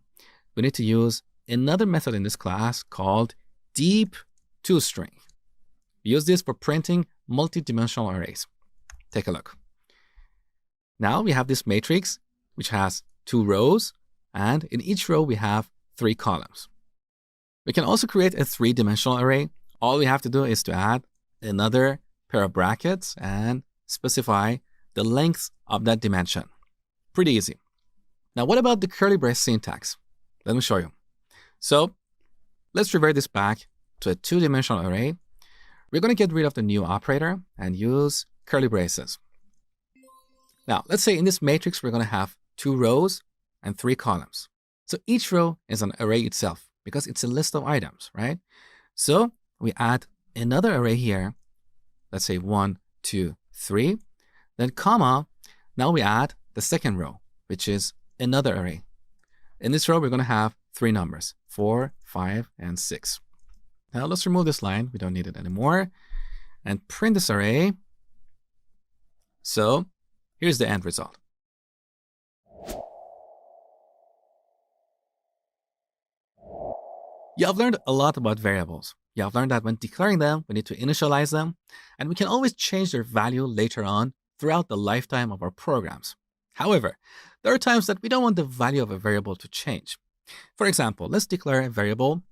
we need to use another method in this class called deep toString. We use this for printing multi-dimensional arrays. Take a look. Now we have this matrix which has 2 rows, and in each row we have 3 columns. We can also create a 3-dimensional array. All we have to do is to add another pair of brackets and specify the length of that dimension. Pretty easy. Now, what about the curly brace syntax? Let me show you. So let's revert this back to a 2-dimensional array. We're going to get rid of the new operator and use curly braces. Now, let's say in this matrix, we're going to have 2 rows and 3 columns. So each row is an array itself because it's a list of items, right? So we add another array here. Let's say 1, 2, 3. Then comma. Now we add the second row, which is another array. In this row, we're going to have 3 numbers, 4, 5, and 6. Now let's remove this line. We don't need it anymore. And print this array. So here's the end result. You have learned a lot about variables. You have learned that when declaring them, we need to initialize them, and we can always change their value later on throughout the lifetime of our programs. However, there are times that we don't want the value of a variable to change. For example, let's declare a variable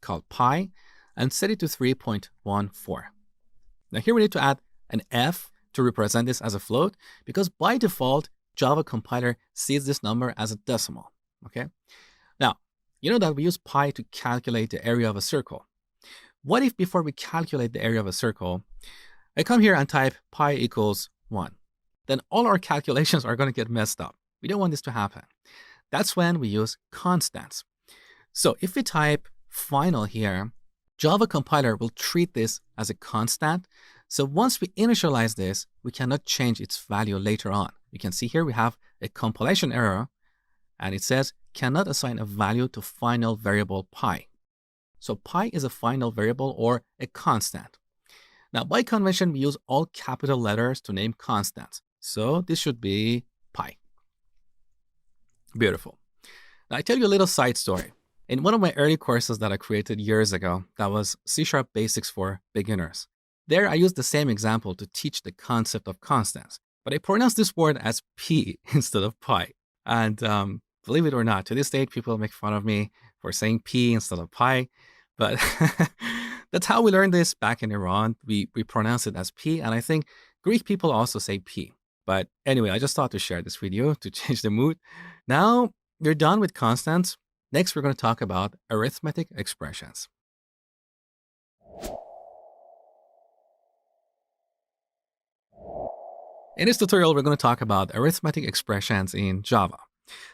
called pi and set it to 3.14. Now here we need to add an f to represent this as a float because by default, Java compiler sees this number as a decimal, okay? Now, you know that we use pi to calculate the area of a circle. What if before we calculate the area of a circle, I come here and type pi equals 1? Then all our calculations are going to get messed up. We don't want this to happen. That's when we use constants. So if we type final here, Java compiler will treat this as a constant. So once we initialize this, we cannot change its value later on. You can see here we have a compilation error, and it says cannot assign a value to final variable pi. So pi is a final variable or a constant. Now by convention, we use all capital letters to name constants. So this should be pi. Beautiful. Now I tell you a little side story. In one of my early courses that I created years ago, that was C# Basics for Beginners. There I used the same example to teach the concept of constants, but I pronounced this word as p instead of pi. And believe it or not, to this day, people make fun of me for saying p instead of pi. But that's how we learned this back in Iran. We pronounce it as p, and I think Greek people also say p. But anyway, I just thought to share this video to change the mood. Now we're done with constants. Next, we're going to talk about arithmetic expressions. In this tutorial, we're going to talk about arithmetic expressions in Java.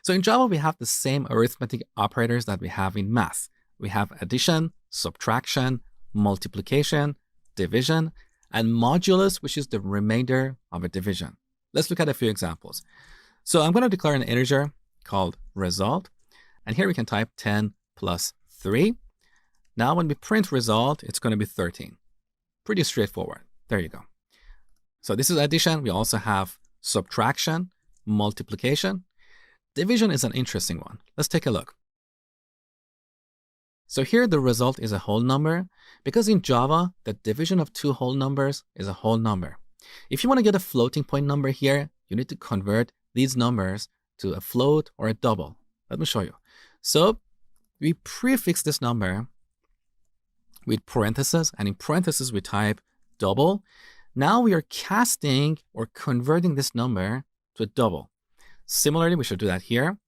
So in Java, we have the same arithmetic operators that we have in math. We have addition, subtraction, multiplication, division, and modulus, which is the remainder of a division. Let's look at a few examples. So I'm going to declare an integer called result. And here we can type 10 plus 3. Now when we print result, it's going to be 13. Pretty straightforward. There you go. So this is addition. We also have subtraction, multiplication. Division is an interesting one. Let's take a look. So here the result is a whole number because in Java, the division of 2 whole numbers is a whole number. If you want to get a floating point number here, you need to convert these numbers to a float or a double. Let me show you. So we prefix this number with parentheses, and in parentheses we type double. Now we are casting or converting this number to a double. Similarly, we should do that here.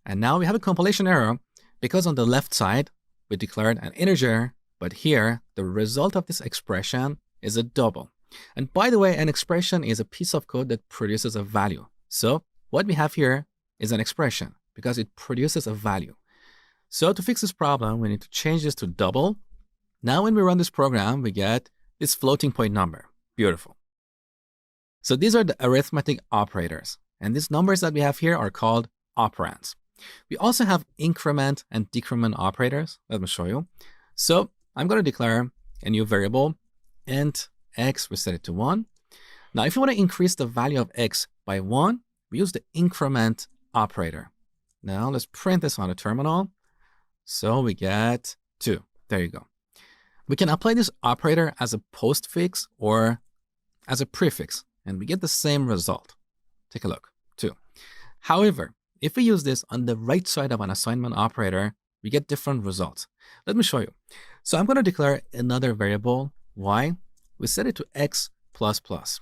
And now we have a compilation error because on the left side, we declared an integer, but here the result of this expression is a double. And by the way, an expression is a piece of code that produces a value. So what we have here is an expression because it produces a value. So to fix this problem, we need to change this to double. Now when we run this program, we get this floating point number. Beautiful. So these are the arithmetic operators. And these numbers that we have here are called operands. We also have increment and decrement operators. Let me show you. So I'm going to declare a new variable, int x, we set it to 1. Now, if you want to increase the value of x by 1, we use the increment operator. Now, let's print this on the terminal. So we get 2. There you go. We can apply this operator as a postfix or as a prefix, and we get the same result. Take a look, 2. However, if we use this on the right side of an assignment operator, we get different results. Let me show you. So I'm going to declare another variable, y. We set it to x plus plus.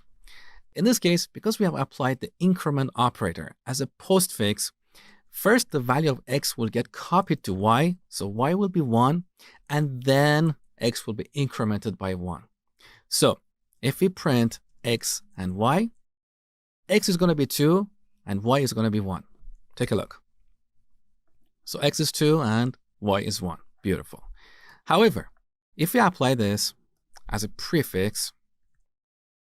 In this case, because we have applied the increment operator as a postfix, first the value of x will get copied to y, so y will be 1, and then x will be incremented by 1. So if we print x and y, x is going to be 2 and y is going to be 1. Take a look. So x is 2 and y is 1. Beautiful. However, if we apply this as a prefix,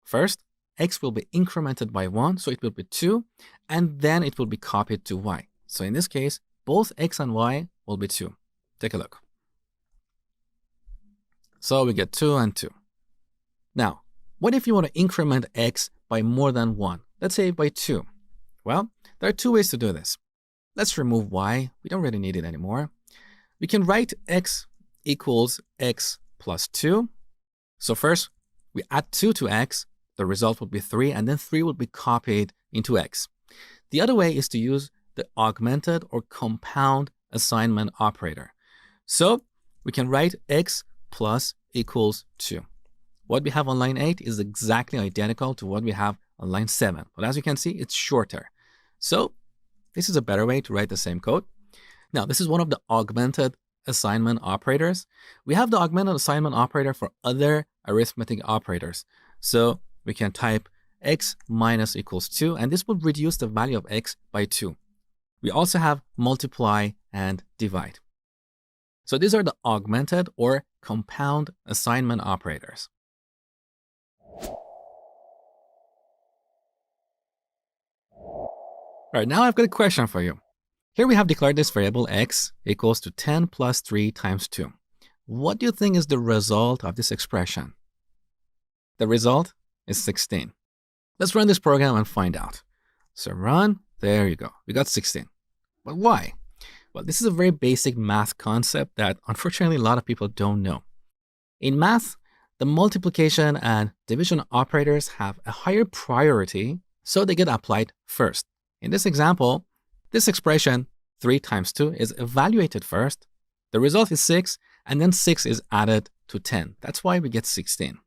first x will be incremented by 1, so it will be 2, and then it will be copied to y. So in this case, both x and y will be 2. Take a look. So we get 2 and 2. Now, what if you want to increment x by more than 1? Let's say by 2. Well, there are 2 ways to do this. Let's remove y. We don't really need it anymore. We can write x equals x plus 2. So first, we add 2 to x. The result will be 3, and then 3 will be copied into x. The other way is to use the augmented or compound assignment operator. So we can write x plus equals 2. What we have on line 8 is exactly identical to what we have on line 7. But as you can see, it's shorter. So this is a better way to write the same code. Now, this is one of the augmented assignment operators. We have the augmented assignment operator for other arithmetic operators. So we can type x minus equals 2, and this will reduce the value of x by 2. We also have multiply and divide. So these are the augmented or compound assignment operators. All right, now I've got a question for you. Here we have declared this variable x equals to 10 plus 3 times 2. What do you think is the result of this expression? The result is 16. Let's run this program and find out. So run, there you go. We got 16. But why? Well, this is a very basic math concept that unfortunately a lot of people don't know. In math, the multiplication and division operators have a higher priority, so they get applied first. In this example, this expression 3 times 2 is evaluated first. The result is 6, and then 6 is added to 10. That's why we get 16.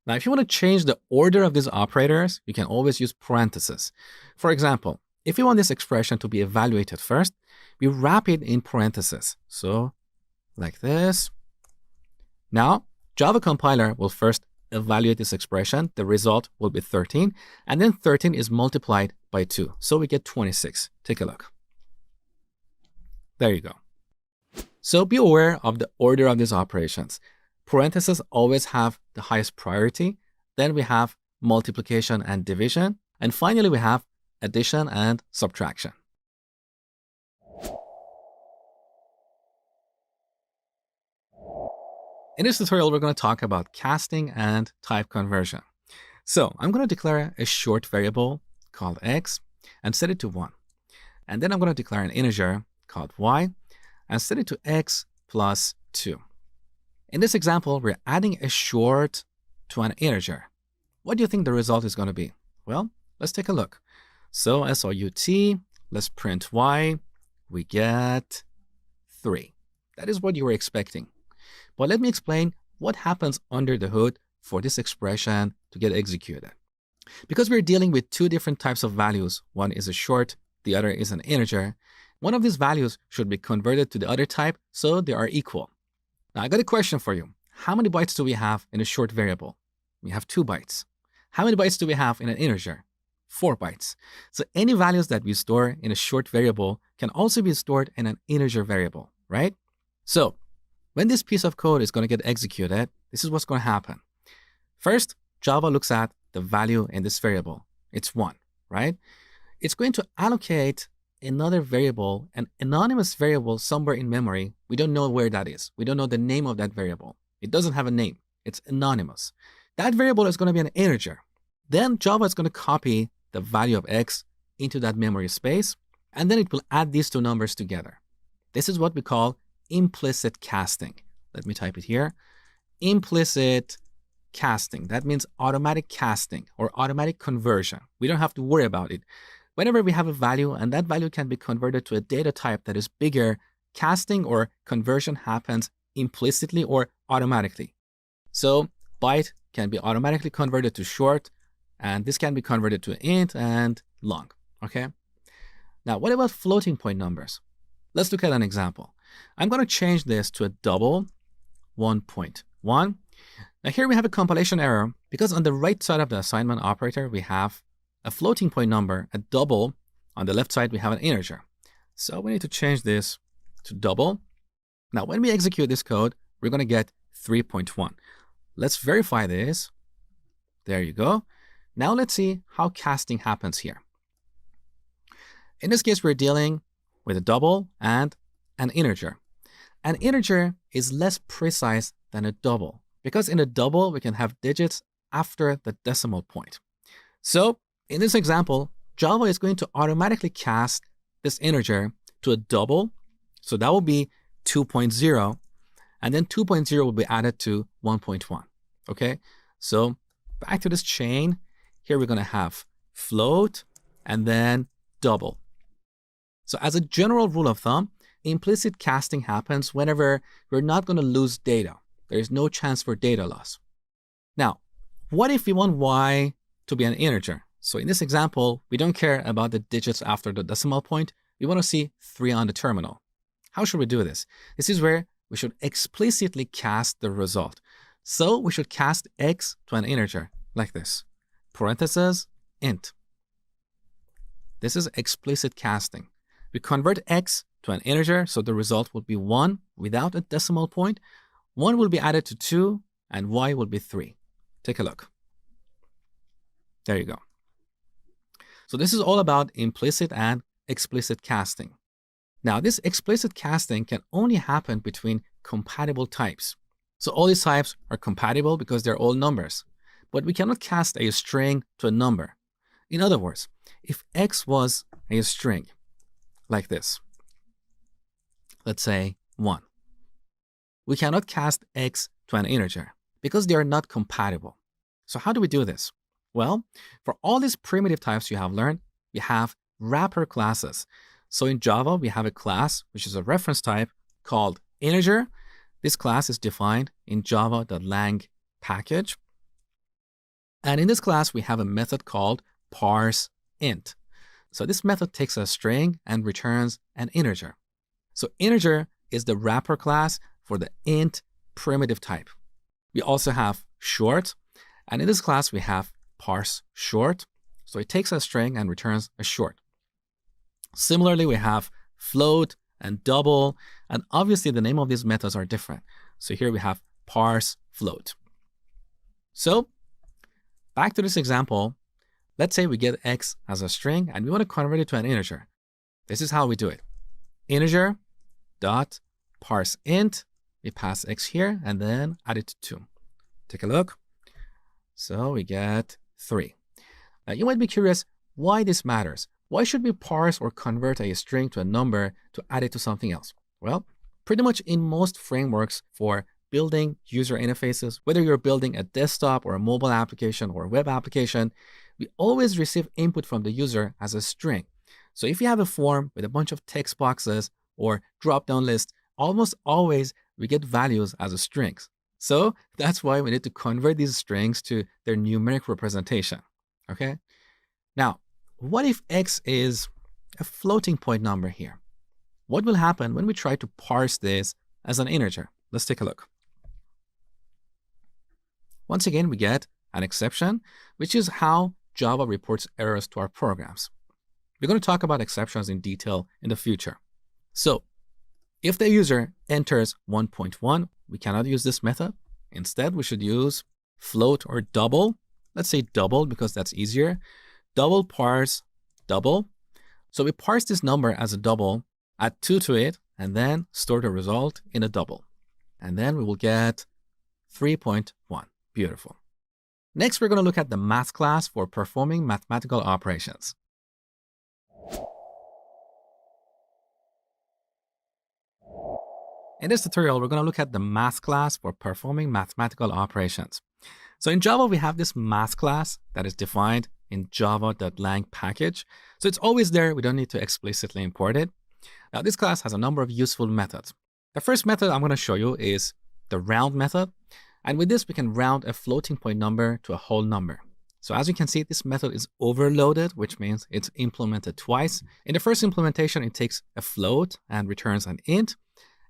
Now, if you want to change the order of these operators, you can always use parentheses. For example, if you want this expression to be evaluated first, we wrap it in parentheses. So, like this. Now, Java compiler will first evaluate this expression. The result will be 13, and then 13 is multiplied by 2. So we get 26. Take a look. There you go. So be aware of the order of these operations. Parentheses always have the highest priority. Then we have multiplication and division. And finally, we have addition and subtraction. In this tutorial, we're going to talk about casting and type conversion. So I'm going to declare a short variable called x and set it to 1. And then I'm going to declare an integer called y and set it to x plus 2. In this example, we're adding a short to an integer. What do you think the result is going to be? Well, let's take a look. So SOUT, let's print y, we get 3. That is what you were expecting. But let me explain what happens under the hood for this expression to get executed. Because we're dealing with 2 different types of values, one is a short, the other is an integer, one of these values should be converted to the other type so they are equal. Now I got a question for you. How many bytes do we have in a short variable? We have 2 bytes. How many bytes do we have in an integer? 4 bytes. So any values that we store in a short variable can also be stored in an integer variable, right? So when this piece of code is going to get executed, this is what's going to happen. First, Java looks at the value in this variable. It's 1, right? It's going to allocate another variable, an anonymous variable somewhere in memory. We don't know where that is. We don't know the name of that variable. It doesn't have a name. It's anonymous. That variable is going to be an integer. Then Java is going to copy the value of x into that memory space, and then it will add these two numbers together. This is what we call implicit casting. Let me type it here. Implicit casting. That means automatic casting or automatic conversion. We don't have to worry about it. Whenever we have a value and that value can be converted to a data type that is bigger, casting or conversion happens implicitly or automatically. So byte can be automatically converted to short, and this can be converted to int and long, okay? Now, what about floating point numbers? Let's look at an example. I'm going to change this to a double 1.1. Now here we have a compilation error because on the right side of the assignment operator, we have a floating point number, a double. On the left side, we have an integer. So we need to change this to double. Now, when we execute this code, we're going to get 3.1. Let's verify this. There you go. Now let's see how casting happens here. In this case, we're dealing with a double and an integer. An integer is less precise than a double because in a double, we can have digits after the decimal point. So in this example, Java is going to automatically cast this integer to a double. So that will be 2.0, and then 2.0 will be added to 1.1. Okay, so back to this chain. Here we're going to have float and then double. So as a general rule of thumb, implicit casting happens whenever we're not going to lose data. There is no chance for data loss. Now, what if we want y to be an integer? So in this example, we don't care about the digits after the decimal point. We want to see 3 on the terminal. How should we do this? This is where we should explicitly cast the result. So we should cast x to an integer like this, parentheses, int. This is explicit casting. We convert x to an integer, so the result will be 1 without a decimal point. 1 will be added to 2, and y will be 3. Take a look. There you go. So this is all about implicit and explicit casting. Now, this explicit casting can only happen between compatible types. So all these types are compatible because they're all numbers, but we cannot cast a string to a number. In other words, if x was a string like this, let's say 1, we cannot cast x to an integer because they are not compatible. So how do we do this? Well, for all these primitive types you have learned, we have wrapper classes. So in Java, we have a class, which is a reference type called integer. This class is defined in java.lang package. And in this class, we have a method called parseInt. So this method takes a string and returns an integer. So integer is the wrapper class for the int primitive type. We also have short. And in this class, we have parseShort. So it takes a string and returns a short. Similarly, we have float and double, and obviously the name of these methods are different. So here we have parseFloat. So back to this example, let's say we get x as a string and we want to convert it to an integer. This is how we do it. Integer dot parseInt, we pass x here and then add it to 2. Take a look. So we get 3. Now you might be curious why this matters. Why should we parse or convert a string to a number to add it to something else? Well, pretty much in most frameworks for building user interfaces, whether you're building a desktop or a mobile application or a web application, we always receive input from the user as a string. So if you have a form with a bunch of text boxes or drop-down list, almost always we get values as a strings. So that's why we need to convert these strings to their numeric representation, okay? Now, what if x is a floating point number here? What will happen when we try to parse this as an integer? Let's take a look. Once again, we get an exception, which is how Java reports errors to our programs. We're going to talk about exceptions in detail in the future. So If the user enters 1.1, we cannot use this method. Instead, we should use float or double. Let's say double because that's easier. Double parse double. So we parse this number as a double, add 2 to it, and then store the result in a double. And then we will get 3.1. Beautiful. Next, we're going to look at the math class for performing mathematical operations. In this tutorial, we're going to look at the math class for performing mathematical operations. So in Java, we have this math class that is defined in java.lang package. So it's always there. We don't need to explicitly import it. Now, this class has a number of useful methods. The first method I'm going to show you is the round method. And with this, we can round a floating point number to a whole number. So as you can see, this method is overloaded, which means it's implemented twice. In the first implementation, it takes a float and returns an int.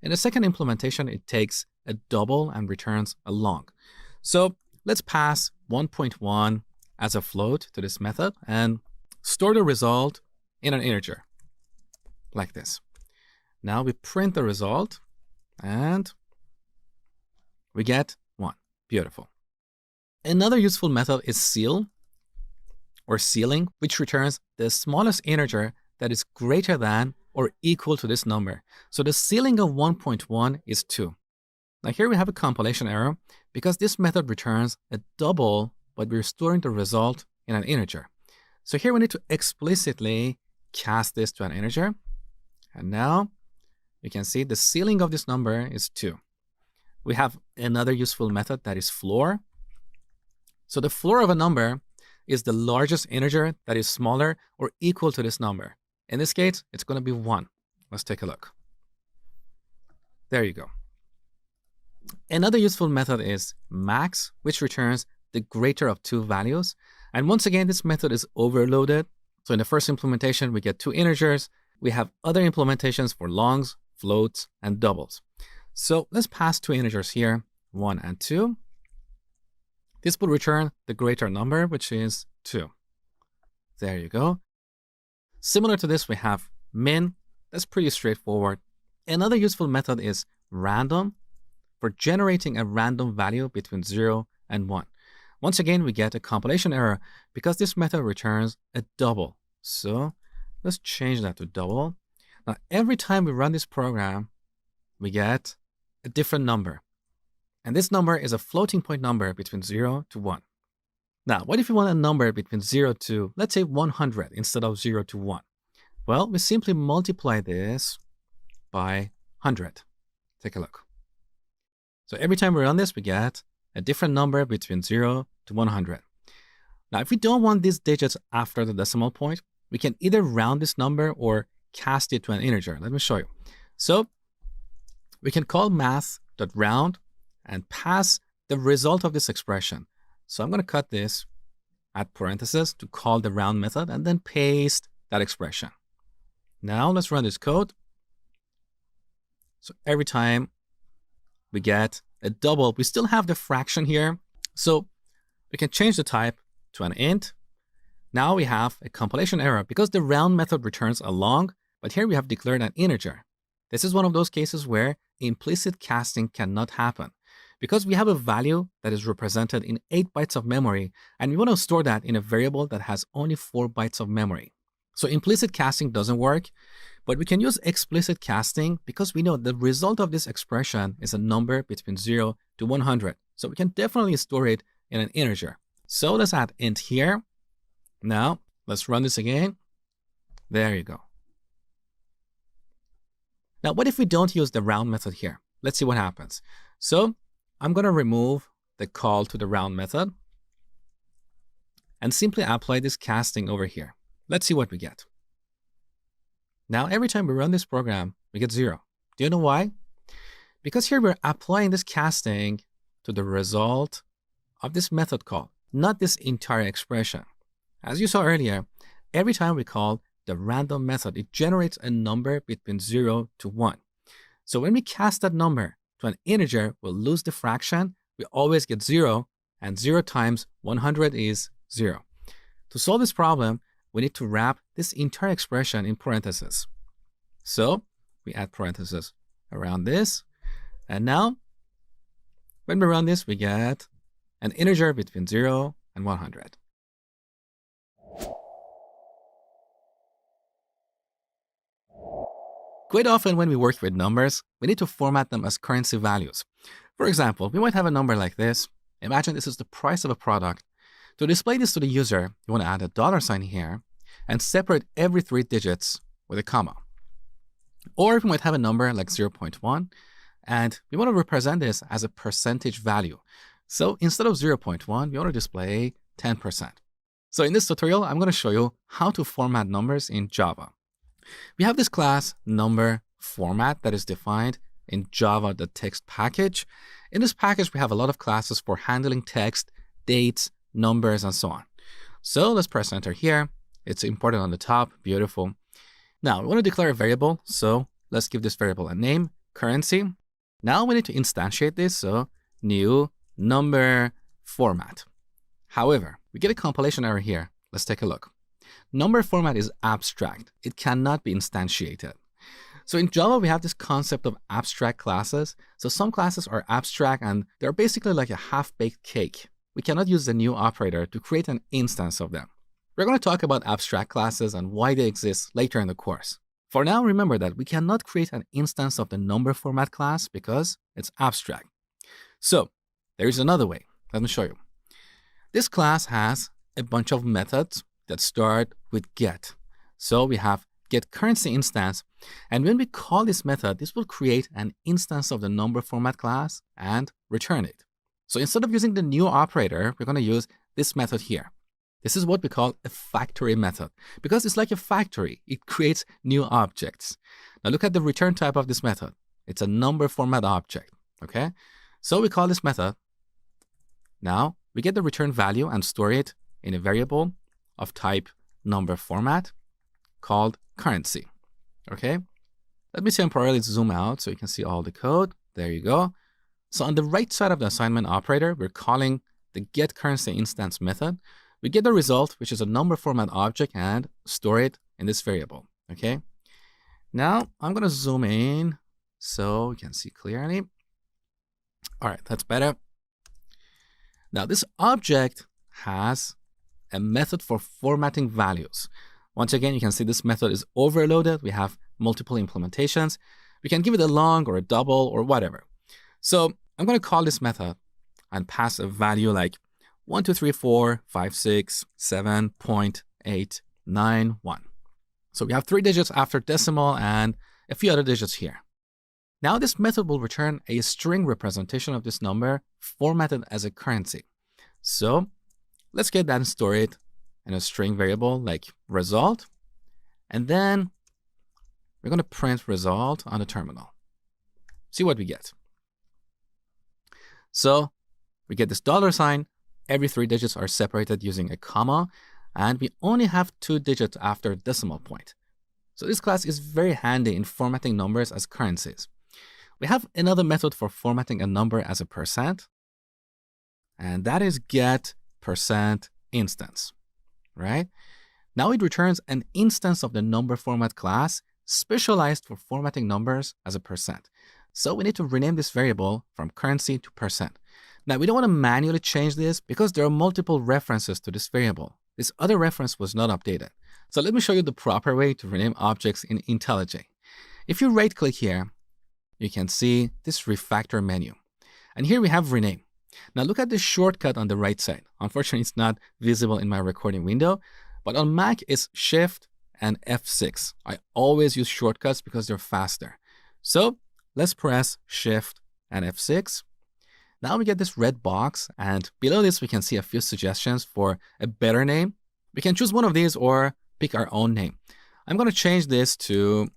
In the second implementation, it takes a double and returns a long. So let's pass 1.1 as a float to this method and store the result in an integer, like this. Now we print the result and we get 1. Beautiful. Another useful method is ceil or ceiling, which returns the smallest integer that is greater than or equal to this number. So the ceiling of 1.1 is 2. Now here we have a compilation error because this method returns a double, but we're storing the result in an integer. So here we need to explicitly cast this to an integer. And now you can see the ceiling of this number is 2. We have another useful method that is floor. So the floor of a number is the largest integer that is smaller or equal to this number. In this case, it's going to be 1. Let's take a look. There you go. Another useful method is max, which returns the greater of 2 values. And once again, this method is overloaded. So in the first implementation, we get 2 integers. We have other implementations for longs, floats, and doubles. So let's pass 2 integers here, 1 and 2. This will return the greater number, which is 2. There you go. Similar to this, we have min. That's pretty straightforward. Another useful method is random for generating a random value between 0 and 1. Once again, we get a compilation error because this method returns a double. So let's change that to double. Now, every time we run this program, we get a different number. And this number is a floating point number between 0 to 1. Now, what if we want a number between 0 to, let's say, 100 instead of 0 to 1? Well, we simply multiply this by 100. Take a look. So every time we run this, we get a different number between 0 to 100. Now, if we don't want these digits after the decimal point, we can either round this number or cast it to an integer. Let me show you. So we can call math.round and pass the result of this expression. So I'm going to cut this, add parentheses to call the round method, and then paste that expression. Now let's run this code. So every time we get a double, we still have the fraction here. So we can change the type to an int. Now we have a compilation error because the round method returns a long, but here we have declared an integer. This is one of those cases where implicit casting cannot happen because we have a value that is represented in 8 bytes of memory, and we want to store that in a variable that has only 4 bytes of memory. So implicit casting doesn't work, but we can use explicit casting because we know the result of this expression is a number between 0 to 100. So we can definitely store it in an integer. So let's add int here. Now let's run this again. There you go. Now, what if we don't use the round method here? Let's see what happens. So I'm going to remove the call to the round method and simply apply this casting over here. Let's see what we get. Now, every time we run this program, we get 0. Do you know why? Because here we're applying this casting to the result of this method call, not this entire expression. As you saw earlier, every time we call the random method, it generates a number between 0 to 1. So when we cast that number to an integer, we'll lose the fraction. We always get 0, and 0 times 100 is 0. To solve this problem, we need to wrap this entire expression in parentheses. So we add parentheses around this. And now, when we run this, we get an integer between 0 and 100. Quite often when we work with numbers, we need to format them as currency values. For example, we might have a number like this. Imagine this is the price of a product. To display this to the user, you want to add a $ here and separate every 3 digits with a comma. Or we might have a number like 0.1, and we want to represent this as a percentage value. So instead of 0.1, we want to display 10%. So in this tutorial, I'm going to show you how to format numbers in Java. We have this class number format that is defined in java.text package. In this package, we have a lot of classes for handling text, dates, numbers, and so on. So let's press enter here. It's imported on the top. Beautiful. Now we want to declare a variable. So let's give this variable a name, currency. Now we need to instantiate this. So new number format. However, we get a compilation error here. Let's take a look. Number format is abstract. It cannot be instantiated. So in Java, we have this concept of abstract classes. So some classes are abstract and they're basically like a half-baked cake. We cannot use the new operator to create an instance of them. We're going to talk about abstract classes and why they exist later in the course. For now, remember that we cannot create an instance of the number format class because it's abstract. So there is another way. Let me show you. This class has a bunch of methods that start with get. So we have get currency instance, and when we call this method, this will create an instance of the number format class and return it. So instead of using the new operator, we're going to use this method here. This is what we call a factory method because it's like a factory. It creates new objects. Now look at the return type of this method. It's a number format object. Okay, so we call this method. Now we get the return value and store it in a variable of type number format called currency. Okay, let me temporarily zoom out so you can see all the code. There you go. So on the right side of the assignment operator, we're calling the get currency instance method. We get the result, which is a number format object, and store it in this variable. Okay, now I'm going to zoom in so you can see clearly. All right, that's better. Now this object has a method for formatting values. Once again, you can see this method is overloaded. We have multiple implementations. We can give it a long or a double or whatever. So I'm going to call this method and pass a value like 1, 2, 3, 4, 5, 6, 7.891. So we have 3 digits after decimal and a few other digits here. Now this method will return a string representation of this number formatted as a currency. So let's get that and store it in a string variable like result. And then we're going to print result on the terminal. See what we get. So we get this $. Every 3 digits are separated using a comma, and we only have 2 digits after decimal point. So this class is very handy in formatting numbers as currencies. We have another method for formatting a number as a percent, and that is get percent instance, right? Now it returns an instance of the number format class specialized for formatting numbers as a percent. So we need to rename this variable from currency to percent. Now we don't want to manually change this because there are multiple references to this variable. This other reference was not updated. So let me show you the proper way to rename objects in IntelliJ. If you right click here, you can see this refactor menu. And here we have rename. Now look at the shortcut on the right side. Unfortunately, it's not visible in my recording window, but on Mac it's Shift and F6. I always use shortcuts because they're faster. So let's press Shift and F6. Now we get this red box, and below this we can see a few suggestions for a better name. We can choose one of these or pick our own name. I'm going to change this to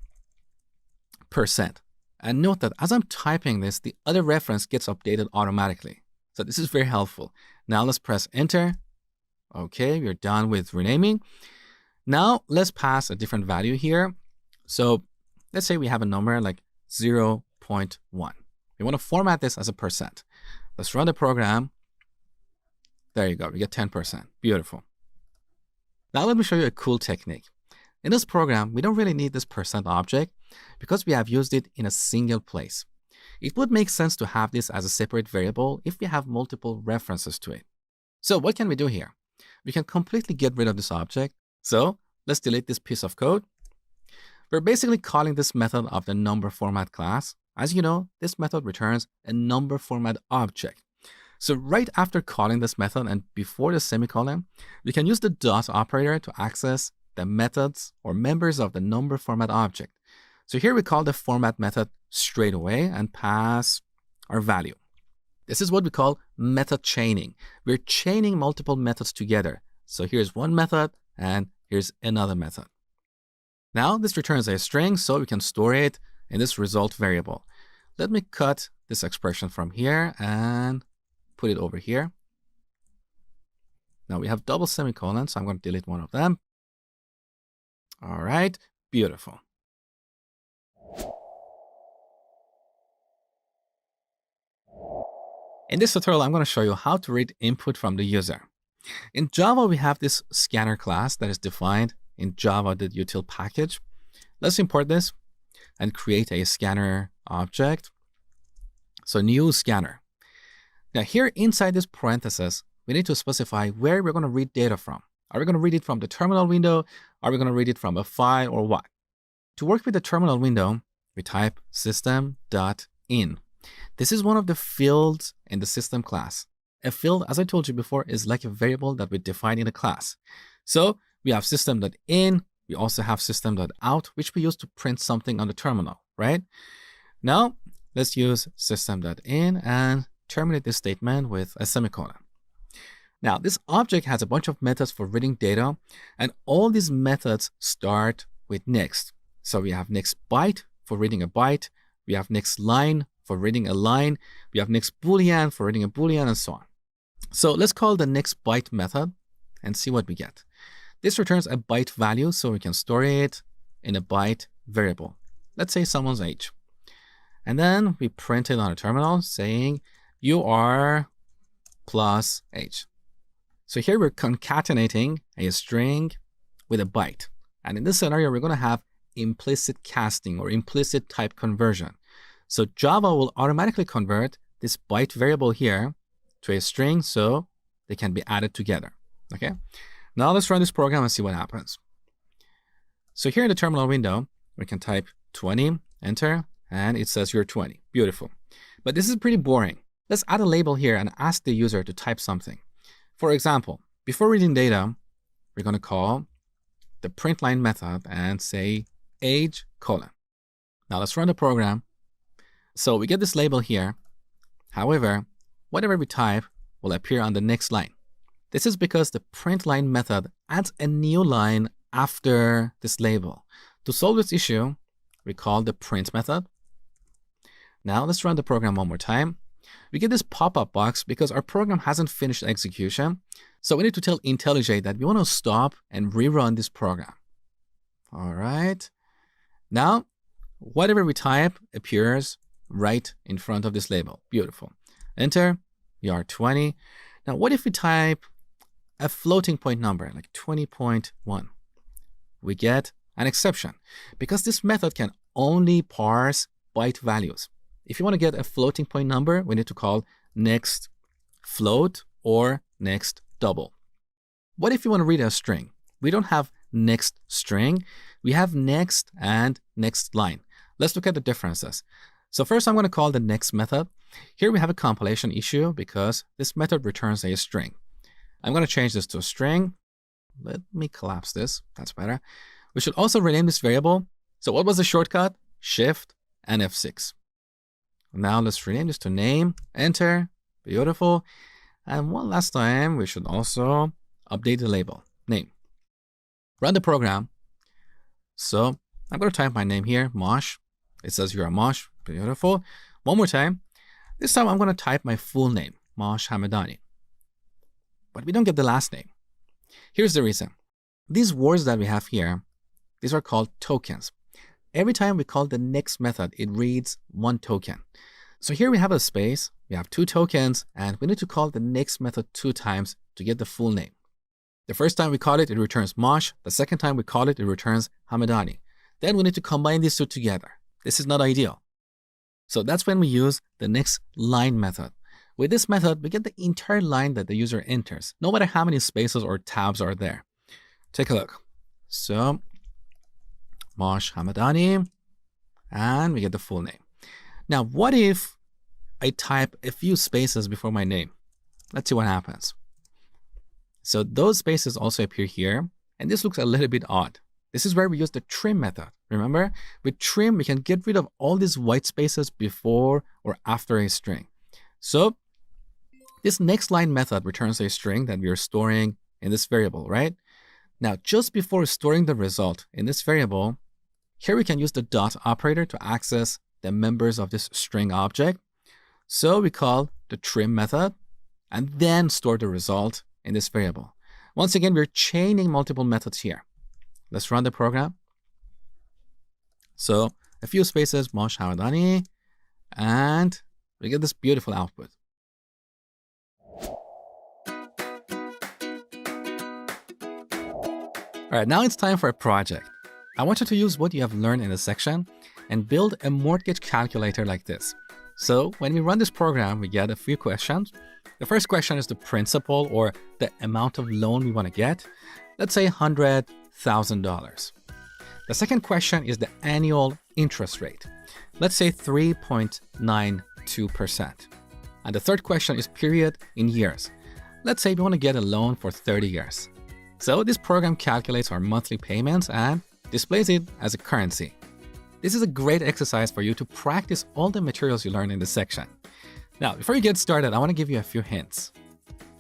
percent. And note that as I'm typing this, the other reference gets updated automatically. So this is very helpful. Now let's press enter. Okay, we're done with renaming. Now let's pass a different value here. So let's say we have a number like 0.1. We want to format this as a percent. Let's run the program. There you go, we get 10%. Beautiful. Now let me show you a cool technique. In this program, we don't really need this percent object. because we have used it in a single place. It would make sense to have this as a separate variable if we have multiple references to it. So what can we do here? We can completely get rid of this object. So let's delete this piece of code. We're basically calling this method of the number format class. As you know, this method returns a number format object. So right after calling this method and before the semicolon, we can use the dot operator to access the methods or members of the number format object. So here we call the format method straight away and pass our value. This is what we call method chaining. We're chaining multiple methods together. So here's one method and here's another method. Now this returns a string, so we can store it in this result variable. Let me cut this expression from here and put it over here. Now we have double semicolons, so I'm going to delete one of them. All right, beautiful. In this tutorial, I'm going to show you how to read input from the user. In Java, we have this scanner class that is defined in java.util package. Let's import this and create a scanner object. So new scanner. Now here inside this parenthesis, we need to specify where we're going to read data from. Are we going to read it from the terminal window? Are we going to read it from a file or what? To work with the terminal window, we type system.in. This is one of the fields in the system class. A field, as I told you before, is like a variable that we define in a class. So we have system.in. We also have system.out, which we use to print something on the terminal, right? Now, let's use system.in and terminate this statement with a semicolon. Now, this object has a bunch of methods for reading data, and all these methods start with next. So we have next byte for reading a byte. We have next line for reading a line. We have next boolean for reading a boolean, and so on. So let's call the next byte method and see what we get. This returns a byte value, so we can store it in a byte variable. Let's say someone's age. And then we print it on a terminal saying you are plus age. So here we're concatenating a string with a byte. And in this scenario, we're going to have implicit casting or implicit type conversion. So Java will automatically convert this byte variable here to a string so they can be added together. Okay. Now let's run this program and see what happens. So here in the terminal window, we can type 20, enter, and it says you're 20. Beautiful. But this is pretty boring. Let's add a label here and ask the user to type something. For example, before reading data, we're going to call the printline method and say age colon. Now let's run the program. So we get this label here. However, whatever we type will appear on the next line. This is because the printline method adds a new line after this label. To solve this issue, we call the print method. Now let's run the program one more time. We get this pop-up box because our program hasn't finished execution. So we need to tell IntelliJ that we want to stop and rerun this program. All right. Now, whatever we type appears right in front of this label. Beautiful. Enter. We are 20. Now, what if we type a floating point number like 20.1? We get an exception because this method can only parse byte values. If you want to get a floating point number, we need to call next float or next double. What if you want to read a string? We don't have next string. We have next and next line. Let's look at the differences. So first, I'm going to call the next method. Here we have a compilation issue because this method returns a string. I'm going to change this to a string. Let me collapse this. That's better. We should also rename this variable. So what was the shortcut? Shift and F6. Now let's rename this to name. Enter. Beautiful. And one last time, we should also update the label. Name. Run the program. So I'm going to type my name here, Mosh. It says you're a Mosh. Beautiful. One more time. This time I'm going to type my full name, Mosh Hamedani. But we don't get the last name. Here's the reason. These words that we have here, these are called tokens. Every time we call the next method, it reads one token. So here we have a space, we have two tokens, and we need to call the next method 2 times to get the full name. The first time we call it, it returns Mosh. The second time we call it, it returns Hamedani. Then we need to combine these two together. This is not ideal. So that's when we use the next line method. With this method, we get the entire line that the user enters, no matter how many spaces or tabs are there. Take a look. So, Mosh Hamadani, and we get the full name. Now, what if I type a few spaces before my name? Let's see what happens. So those spaces also appear here, and this looks a little bit odd. This is where we use the trim method. Remember, with trim, we can get rid of all these white spaces before or after a string. So this next line method returns a string that we are storing in this variable, right? Now, just before storing the result in this variable, here we can use the dot operator to access the members of this string object. So we call the trim method and then store the result in this variable. Once again, we're chaining multiple methods here. Let's run the program. So a few spaces, Mosh Hamadani, and we get this beautiful output. All right, now it's time for a project. I want you to use what you have learned in this section and build a mortgage calculator like this. So when we run this program, we get a few questions. The first question is the principal or the amount of loan we want to get. Let's say $100,000. The second question is the annual interest rate. Let's say 3.92%. And the third question is period in years. Let's say we want to get a loan for 30 years. So this program calculates our monthly payments and displays it as a currency. This is a great exercise for you to practice all the materials you learned in this section. Now, before you get started, I want to give you a few hints.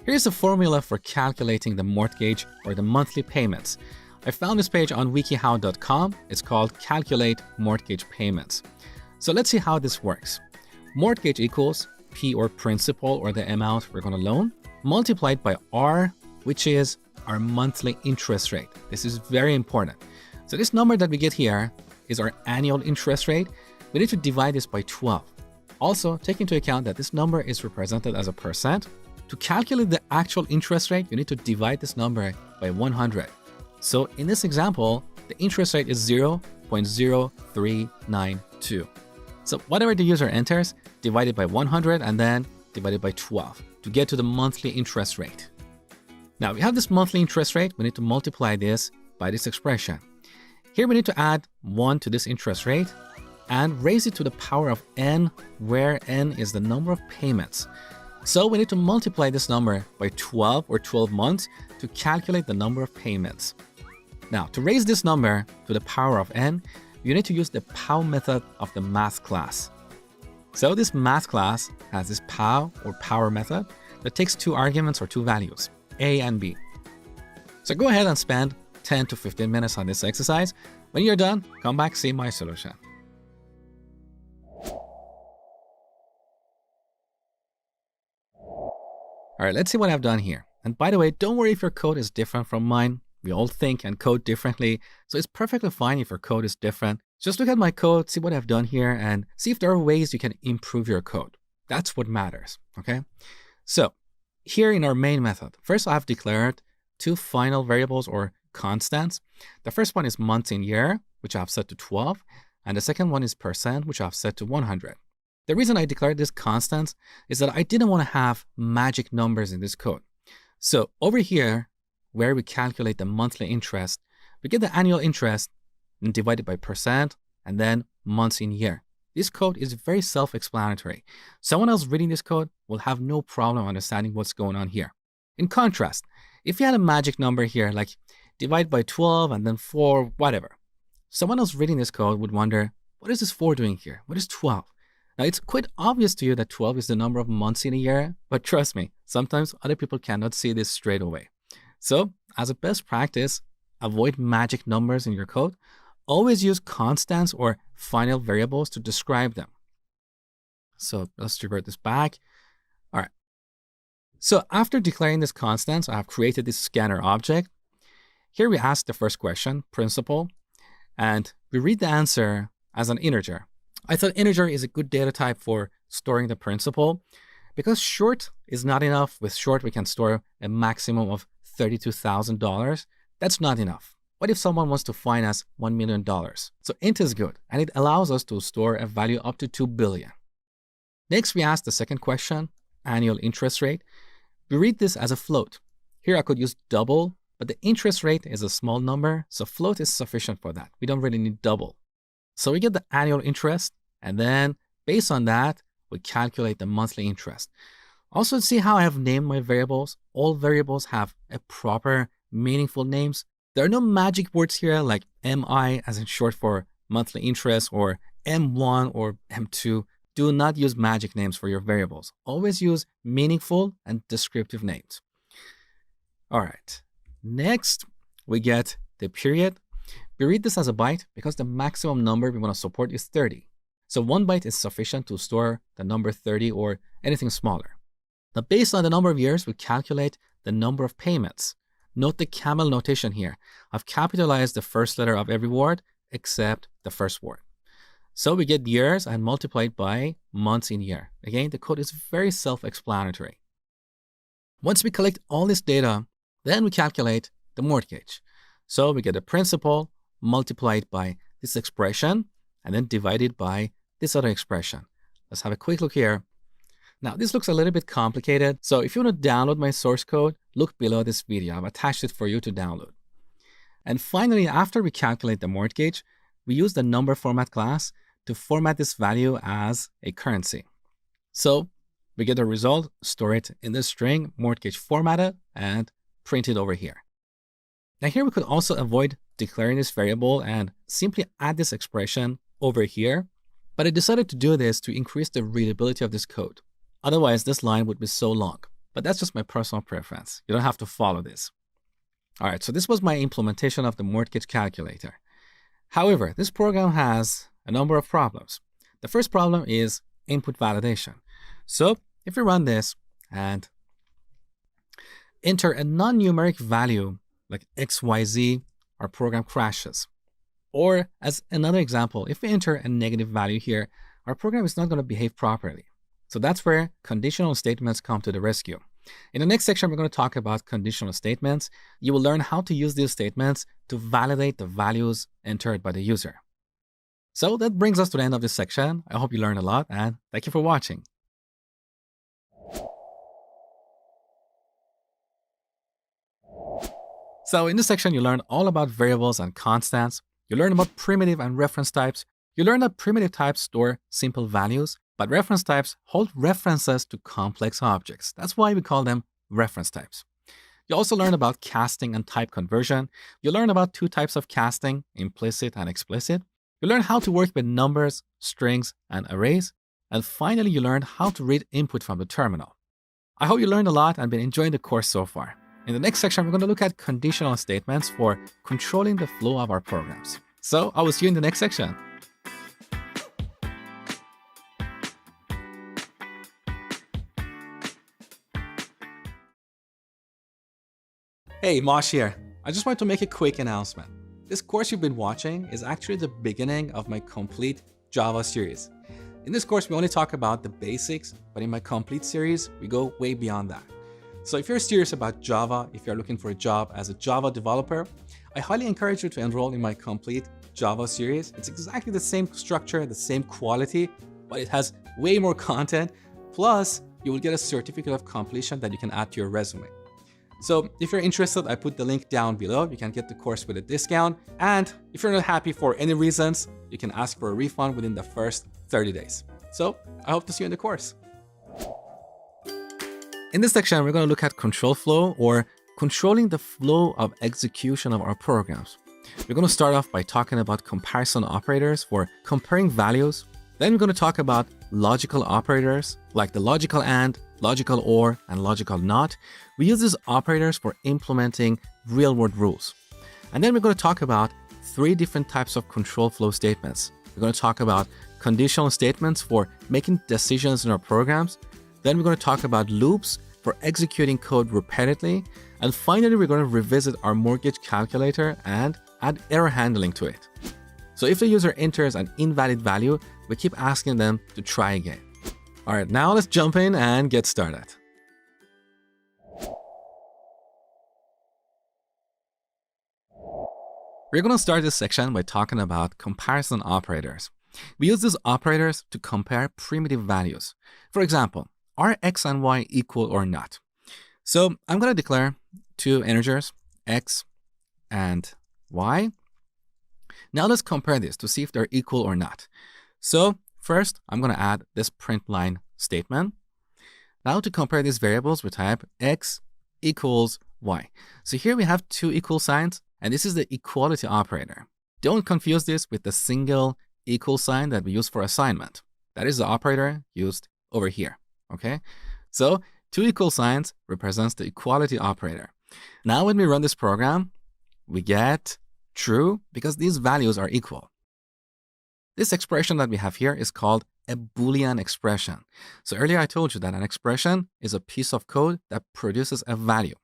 Here's a formula for calculating the mortgage or the monthly payments. I found this page on wikihow.com. It's called Calculate Mortgage Payments. So let's see how this works. Mortgage equals P or principal or the amount we're going to loan multiplied by R, which is our monthly interest rate. This is very important. So this number that we get here is our annual interest rate. We need to divide this by 12. Also, take into account that this number is represented as a percent. To calculate the actual interest rate, you need to divide this number by 100. So in this example, the interest rate is 0.0392. So whatever the user enters, divide it by 100 and then divide it by 12 to get to the monthly interest rate. Now we have this monthly interest rate. We need to multiply this by this expression. Here we need to add 1 to this interest rate and raise it to the power of n, where n is the number of payments. So we need to multiply this number by 12 or 12 months to calculate the number of payments. Now, to raise this number to the power of n, you need to use the POW method of the math class. So this math class has this POW or power method that takes 2 arguments or 2 values, a and b. So go ahead and spend 10 to 15 minutes on this exercise. When you're done, come back, see my solution. All right, let's see what I've done here. And by the way, don't worry if your code is different from mine. We all think and code differently, so it's perfectly fine if your code is different. Just look at my code, see what I've done here, and see if there are ways you can improve your code. That's what matters, okay? So here in our main method, first I've declared 2 final variables or constants. The first one is months in year, which I've set to 12, and the second one is percent, which I've set to 100. The reason I declared these constants is that I didn't want to have magic numbers in this code. So over here, where we calculate the monthly interest, we get the annual interest and divide it by percent and then months in year. This code is very self-explanatory. Someone else reading this code will have no problem understanding what's going on here. In contrast, if you had a magic number here, like divide by 12 and then 4, whatever, someone else reading this code would wonder, what is this 4 doing here? What is 12? Now, it's quite obvious to you that 12 is the number of months in a year, but trust me, sometimes other people cannot see this straight away. So, as a best practice, avoid magic numbers in your code. Always use constants or final variables to describe them. So, let's revert this back. All right. So, after declaring these constants, I have created this scanner object. Here we ask the first question, principal, and we read the answer as an integer. I thought integer is a good data type for storing the principal. Because short is not enough, with short we can store a maximum of $32,000. That's not enough. What if someone wants to fine us $1 million? So int is good, and it allows us to store a value up to 2 billion. Next, we ask the second question, annual interest rate. We read this as a float. Here I could use double, but the interest rate is a small number, so float is sufficient for that. We don't really need double. So we get the annual interest, and then based on that, we calculate the monthly interest. Also, see how I have named my variables? All variables have a proper, meaningful names. There are no magic words here like MI as in short for monthly interest or M1 or M2. Do not use magic names for your variables. Always use meaningful and descriptive names. All right. Next, we get the period. We read this as a byte because the maximum number we want to support is 30. So 1 byte is sufficient to store the number 30 or anything smaller. Now, based on the number of years, we calculate the number of payments. Note the camel notation here. I've capitalized the first letter of every word except the first word. So we get years and multiply it by months in year. Again, the code is very self-explanatory. Once we collect all this data, then we calculate the mortgage. So we get the principal multiplied by this expression and then divided by this other expression. Let's have a quick look here. Now, this looks a little bit complicated. So if you want to download my source code, look below this video. I've attached it for you to download. And finally, after we calculate the mortgage, we use the number format class to format this value as a currency. So we get the result, store it in the string mortgage formatted, and print it over here. Now here we could also avoid declaring this variable and simply add this expression over here. But I decided to do this to increase the readability of this code. Otherwise, this line would be so long. But that's just my personal preference. You don't have to follow this. All right, so this was my implementation of the mortgage calculator. However, this program has a number of problems. The first problem is input validation. So if we run this and enter a non-numeric value like XYZ, our program crashes. Or as another example, if we enter a negative value here, our program is not going to behave properly. So that's where conditional statements come to the rescue. In the next section, we're going to talk about conditional statements. You will learn how to use these statements to validate the values entered by the user. So that brings us to the end of this section. I hope you learned a lot, and thank you for watching. So in this section, you learned all about variables and constants. You learned about primitive and reference types. You learned that primitive types store simple values, but reference types hold references to complex objects. That's why we call them reference types. You also learned about casting and type conversion. You learned about 2 types of casting, implicit and explicit. You learned how to work with numbers, strings, and arrays. And finally, you learned how to read input from the terminal. I hope you learned a lot and been enjoying the course so far. In the next section, we're going to look at conditional statements for controlling the flow of our programs. So I will see you in the next section. Hey, Mosh here. I just wanted to make a quick announcement. This course you've been watching is actually the beginning of my complete Java series. In this course, we only talk about the basics, but in my complete series, we go way beyond that. So if you're serious about Java, if you're looking for a job as a Java developer, I highly encourage you to enroll in my complete Java series. It's exactly the same structure, the same quality, but it has way more content. Plus, you will get a certificate of completion that you can add to your resume. So if you're interested, I put the link down below. You can get the course with a discount. And if you're not happy for any reasons, you can ask for a refund within the first 30 days. So I hope to see you in the course. In this section, we're going to look at control flow, or controlling the flow of execution of our programs. We're going to start off by talking about comparison operators for comparing values. Then we're going to talk about logical operators like the logical AND, logical OR, and logical NOT. We use these operators for implementing real-world rules. And then we're going to talk about 3 different types of control flow statements. We're going to talk about conditional statements for making decisions in our programs. Then we're going to talk about loops for executing code repeatedly. And finally, we're going to revisit our mortgage calculator and add error handling to it. So if the user enters an invalid value, we keep asking them to try again. All right, now let's jump in and get started. We're going to start this section by talking about comparison operators. We use these operators to compare primitive values. For example, are x and y equal or not? So I'm going to declare two integers, x and y. Now let's compare this to see if they're equal or not. So first, I'm going to add this print line statement. Now to compare these variables, we type x equals y. So here we have two equal signs, and this is the equality operator. Don't confuse this with the single equal sign that we use for assignment. That is the operator used over here, okay? So two equal signs represents the equality operator. Now when we run this program, we get true because these values are equal. This expression that we have here is called a Boolean expression. So earlier I told you that an expression is a piece of code that produces a value.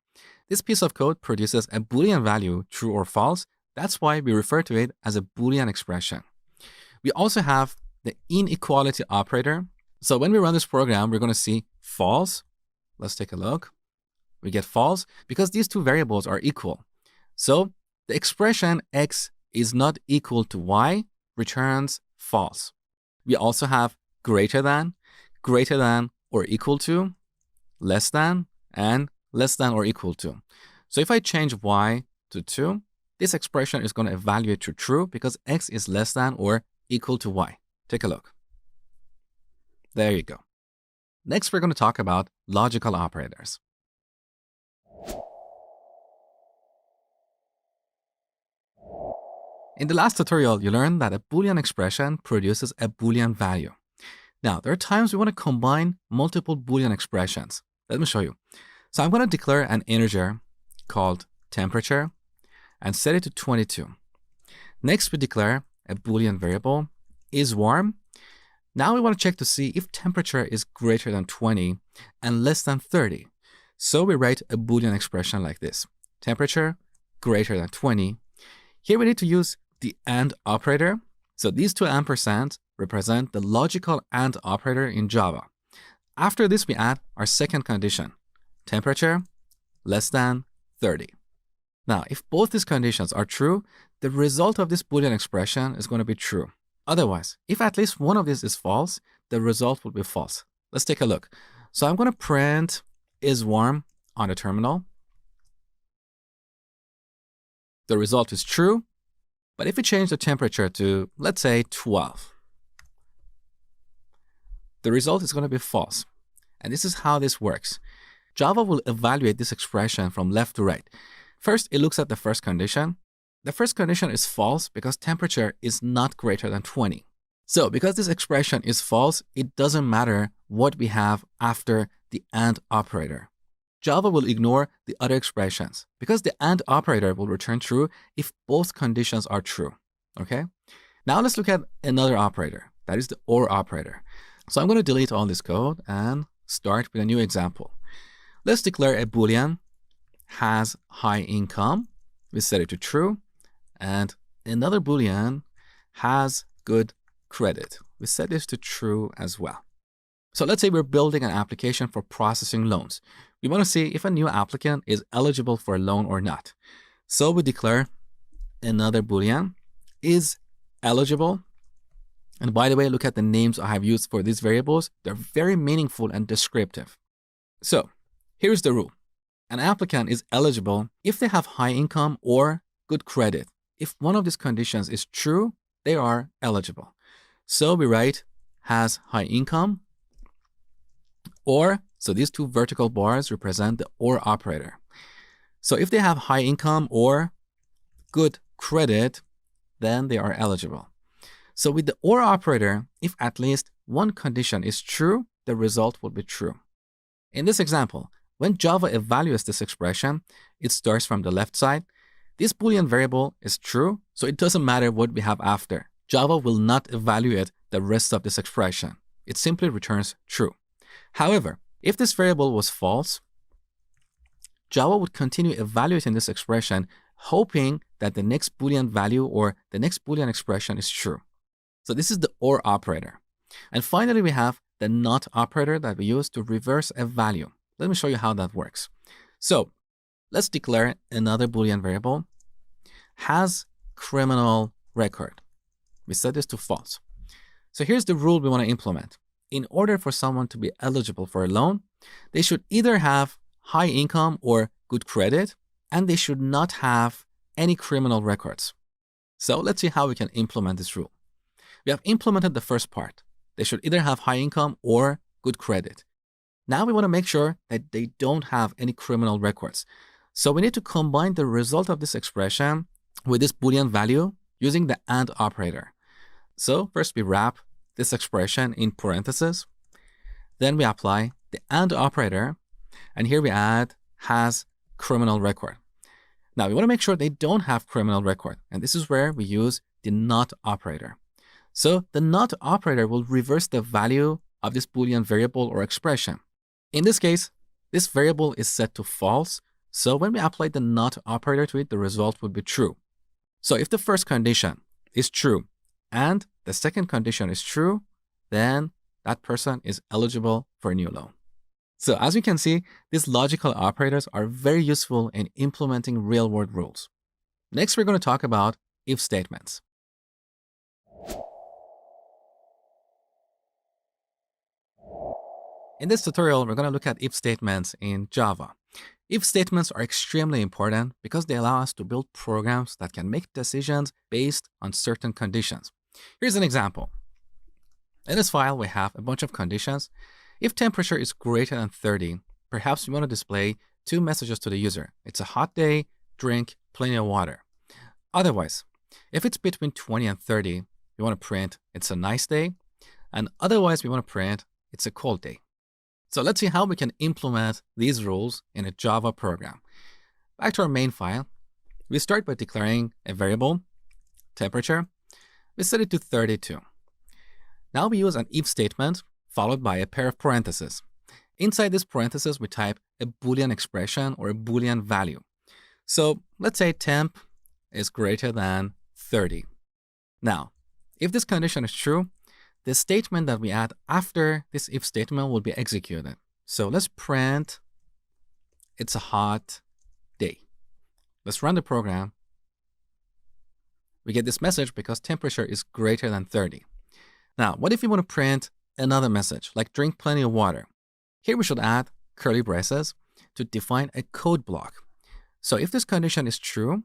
This piece of code produces a Boolean value, true or false. That's why we refer to it as a Boolean expression. We also have the inequality operator. So when we run this program, we're going to see false. Let's take a look. We get false because these two variables are equal. So the expression x is not equal to y returns false. We also have greater than or equal to, less than, and less than or equal to. So if I change y to 2, this expression is going to evaluate to true because x is less than or equal to y. Take a look. There you go. Next, we're going to talk about logical operators. In the last tutorial, you learned that a Boolean expression produces a Boolean value. Now, there are times we want to combine multiple Boolean expressions. Let me show you. So I'm going to declare an integer called temperature and set it to 22. Next, we declare a Boolean variable is warm. Now we want to check to see if temperature is greater than 20 and less than 30. So we write a Boolean expression like this. Temperature greater than 20. Here we need to use the AND operator. So these two ampersands represent the logical AND operator in Java. After this, we add our second condition, temperature less than 30. Now, if both these conditions are true, the result of this Boolean expression is going to be true. Otherwise, if at least one of these is false, the result will be false. Let's take a look. So I'm going to print is warm on the terminal. The result is true. But if we change the temperature to, let's say, 12, the result is going to be false. And this is how this works. Java will evaluate this expression from left to right. First, it looks at the first condition. The first condition is false because temperature is not greater than 20. So because this expression is false, it doesn't matter what we have after the AND operator. Java will ignore the other expressions because the AND operator will return true if both conditions are true. Okay? Now let's look at another operator. That is the OR operator. So I'm going to delete all this code and start with a new example. Let's declare a Boolean has high income. We set it to true. And another Boolean has good credit. We set this to true as well. So let's say we're building an application for processing loans. We want to see if a new applicant is eligible for a loan or not. So we declare another Boolean is eligible. And by the way, look at the names I have used for these variables. They're very meaningful and descriptive. So here's the rule. An applicant is eligible if they have high income or good credit. If one of these conditions is true, they are eligible. So we write has high income or, so these two vertical bars represent the OR operator. So if they have high income or good credit, then they are eligible. So with the OR operator, if at least one condition is true, the result will be true. In this example, when Java evaluates this expression, it starts from the left side. This Boolean variable is true, so it doesn't matter what we have after. Java will not evaluate the rest of this expression. It simply returns true. However, if this variable was false, Java would continue evaluating this expression, hoping that the next Boolean value or the next Boolean expression is true. So this is the OR operator. And finally, we have the NOT operator that we use to reverse a value. Let me show you how that works. So let's declare another Boolean variable has criminal record. We set this to false. So here's the rule we want to implement. In order for someone to be eligible for a loan, they should either have high income or good credit, and they should not have any criminal records. So let's see how we can implement this rule. We have implemented the first part. They should either have high income or good credit. Now we want to make sure that they don't have any criminal records. So we need to combine the result of this expression with this Boolean value using the AND operator. So first we wrap this expression in parentheses. Then we apply the AND operator. And here we add has criminal record. Now we want to make sure they don't have criminal record. And this is where we use the NOT operator. So the NOT operator will reverse the value of this Boolean variable or expression. In this case, this variable is set to false. So when we apply the NOT operator to it, the result would be true. So if the first condition is true and the second condition is true, then that person is eligible for a new loan. So as you can see, these logical operators are very useful in implementing real-world rules. Next, we're going to talk about if statements. In this tutorial, we're going to look at if statements in Java. If statements are extremely important because they allow us to build programs that can make decisions based on certain conditions. Here's an example. In this file, we have a bunch of conditions. If temperature is greater than 30, perhaps we want to display two messages to the user. It's a hot day, drink plenty of water. Otherwise, if it's between 20 and 30, we want to print it's a nice day. And otherwise, we want to print it's a cold day. So let's see how we can implement these rules in a Java program. Back to our main file, we start by declaring a variable, temperature. We set it to 32. Now we use an if statement followed by a pair of parentheses. Inside this parentheses, we type a Boolean expression or a Boolean value. So let's say temp is greater than 30. Now, if this condition is true, the statement that we add after this if statement will be executed. So let's print it's a hot day. Let's run the program. We get this message because temperature is greater than 30. Now, what if we want to print another message, like drink plenty of water? Here we should add curly braces to define a code block. So if this condition is true,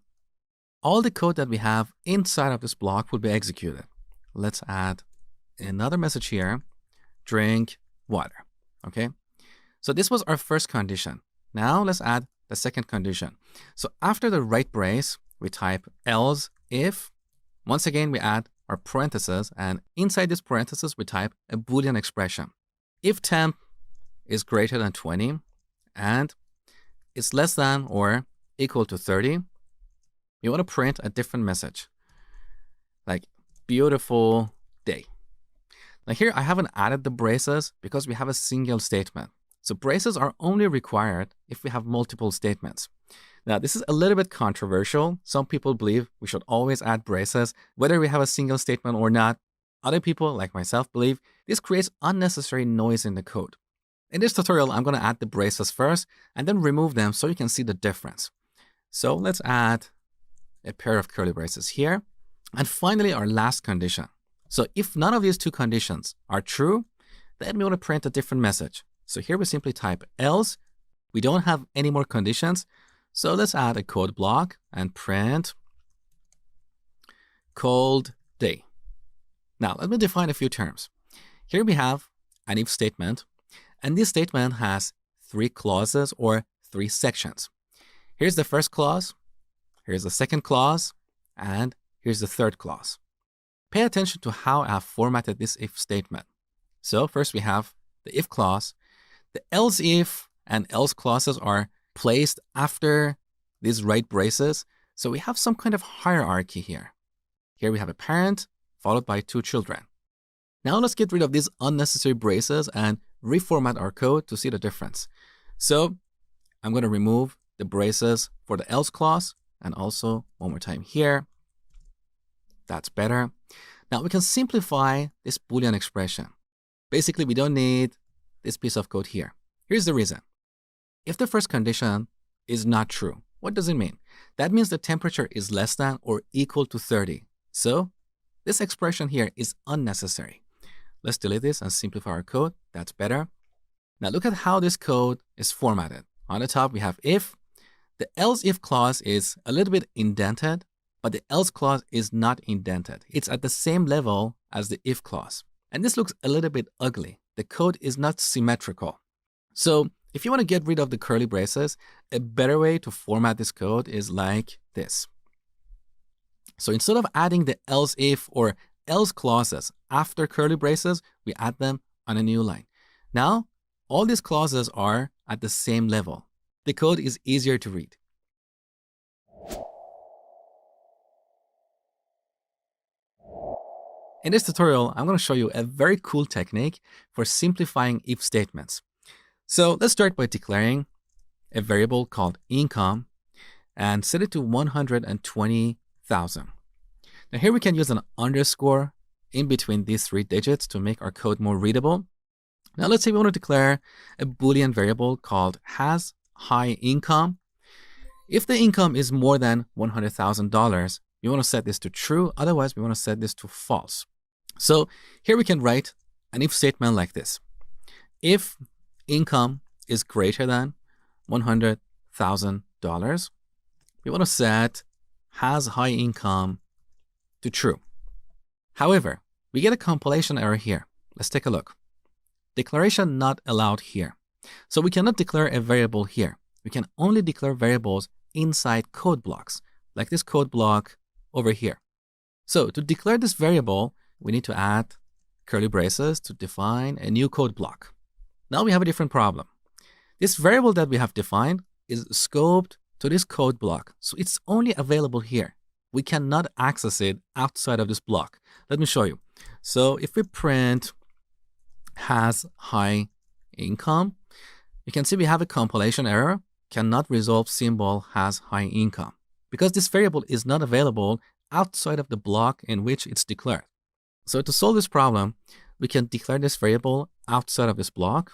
all the code that we have inside of this block will be executed. Let's add another message here, drink water, okay? So this was our first condition. Now let's add the second condition. So after the right brace, we type else if. Once again, we add our parentheses, and inside this parentheses, we type a Boolean expression. If temp is greater than 20 and it's less than or equal to 30, you want to print a different message, like beautiful day. Now here, I haven't added the braces because we have a single statement. So braces are only required if we have multiple statements. Now, this is a little bit controversial. Some people believe we should always add braces, whether we have a single statement or not. Other people, like myself, believe this creates unnecessary noise in the code. In this tutorial, I'm going to add the braces first and then remove them so you can see the difference. So let's add a pair of curly braces here. And finally, our last condition. So if none of these two conditions are true, then we want to print a different message. So here we simply type else. We don't have any more conditions. So let's add a code block and print cold day. Now let me define a few terms. Here we have an if statement, and this statement has three clauses or three sections. Here's the first clause, here's the second clause, and here's the third clause. Pay attention to how I have formatted this if statement. So first we have the if clause. The else if and else clauses are placed after these right braces. So we have some kind of hierarchy here. Here we have a parent followed by two children. Now let's get rid of these unnecessary braces and reformat our code to see the difference. So I'm going to remove the braces for the else clause and also one more time here. That's better. Now we can simplify this Boolean expression. Basically, we don't need this piece of code here. Here's the reason. If the first condition is not true, What does it mean? That means the temperature is less than or equal to 30. So this expression here is unnecessary. Let's delete this and simplify our code. That's better. Now look at how this code is formatted. On the top, we have if. The else if clause is a little bit indented, but the else clause is not indented. It's at the same level as the if clause. And this looks a little bit ugly. The code is not symmetrical. So if you want to get rid of the curly braces, a better way to format this code is like this. So instead of adding the else if or else clauses after curly braces, we add them on a new line. Now, all these clauses are at the same level. The code is easier to read. In this tutorial, I'm going to show you a very cool technique for simplifying if statements. So let's start by declaring a variable called income and set it to 120,000. Now here we can use an underscore in between these 3 digits to make our code more readable. Now let's say we want to declare a Boolean variable called has high income. If the income is more than $100,000, we want to set this to true. Otherwise, we want to set this to false. So here we can write an if statement like this. If income is greater than $100,000, we want to set has high income to true. However, we get a compilation error here. Let's take a look. Declaration not allowed here. So we cannot declare a variable here. We can only declare variables inside code blocks, like this code block over here. So to declare this variable, we need to add curly braces to define a new code block. Now we have a different problem. This variable that we have defined is scoped to this code block, so it's only available here. We cannot access it outside of this block. Let me show you. So if we print has high income, you can see we have a compilation error, cannot resolve symbol has high income, because this variable is not available outside of the block in which it's declared. So to solve this problem, we can declare this variable outside of this block,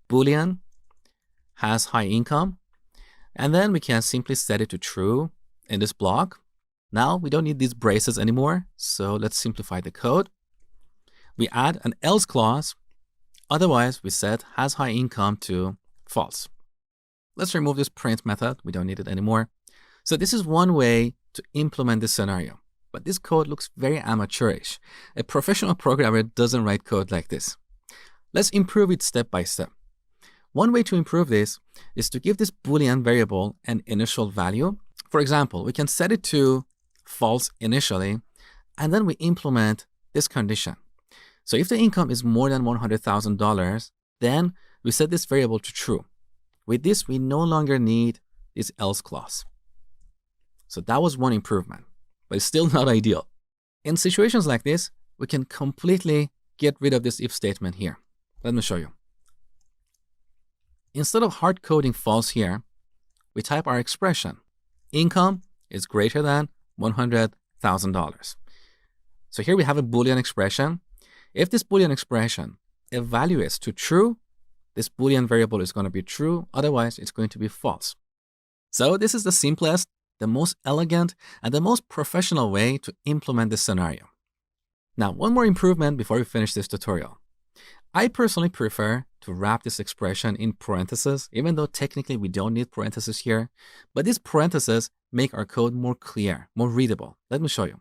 Boolean has high income, and then we can simply set it to true in this block. Now we don't need these braces anymore, so let's simplify the code. We add an else clause, otherwise we set has high income to false. Let's remove this print method, we don't need it anymore. So this is one way to implement this scenario, but this code looks very amateurish. A professional programmer doesn't write code like this. Let's improve it step by step. One way to improve this is to give this Boolean variable an initial value. For example, we can set it to false initially, and then we implement this condition. So if the income is more than $100,000, then we set this variable to true. With this, we no longer need this else clause. So that was one improvement, but it's still not ideal. In situations like this, we can completely get rid of this if statement here. Let me show you. Instead of hard coding false here, we type our expression. Income is greater than $100,000. So here we have a Boolean expression. If this Boolean expression evaluates to true, this Boolean variable is going to be true. Otherwise, it's going to be false. So this is the simplest, the most elegant, and the most professional way to implement this scenario. Now, one more improvement before we finish this tutorial. I personally prefer to wrap this expression in parentheses, even though technically we don't need parentheses here. But these parentheses make our code more clear, more readable. Let me show you.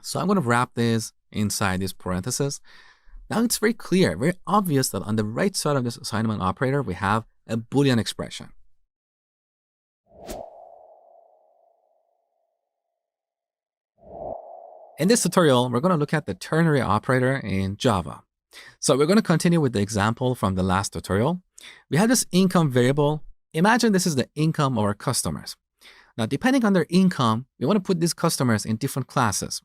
So I'm going to wrap this inside these parentheses. Now it's very clear, very obvious that on the right side of this assignment operator, we have a Boolean expression. In this tutorial, we're going to look at the ternary operator in Java. So we're going to continue with the example from the last tutorial. We have this income variable. Imagine this is the income of our customers. Now, depending on their income, we want to put these customers in different classes.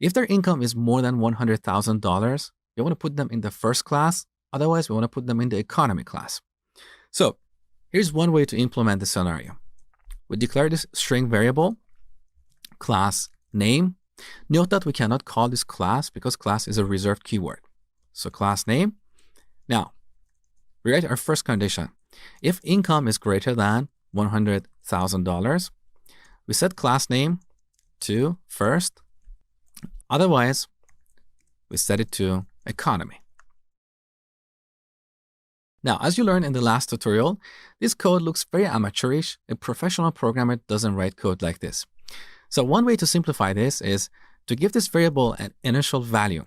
If their income is more than $100,000, we want to put them in the first class. Otherwise, we want to put them in the economy class. So here's one way to implement the scenario. We declare this string variable, class name. Note that we cannot call this class because class is a reserved keyword. So class name. Now, we write our first condition. If income is greater than $100,000, $100,000. We set class name to first. Otherwise, we set it to economy. Now, as you learned in the last tutorial, this code looks very amateurish. A professional programmer doesn't write code like this. So one way to simplify this is to give this variable an initial value.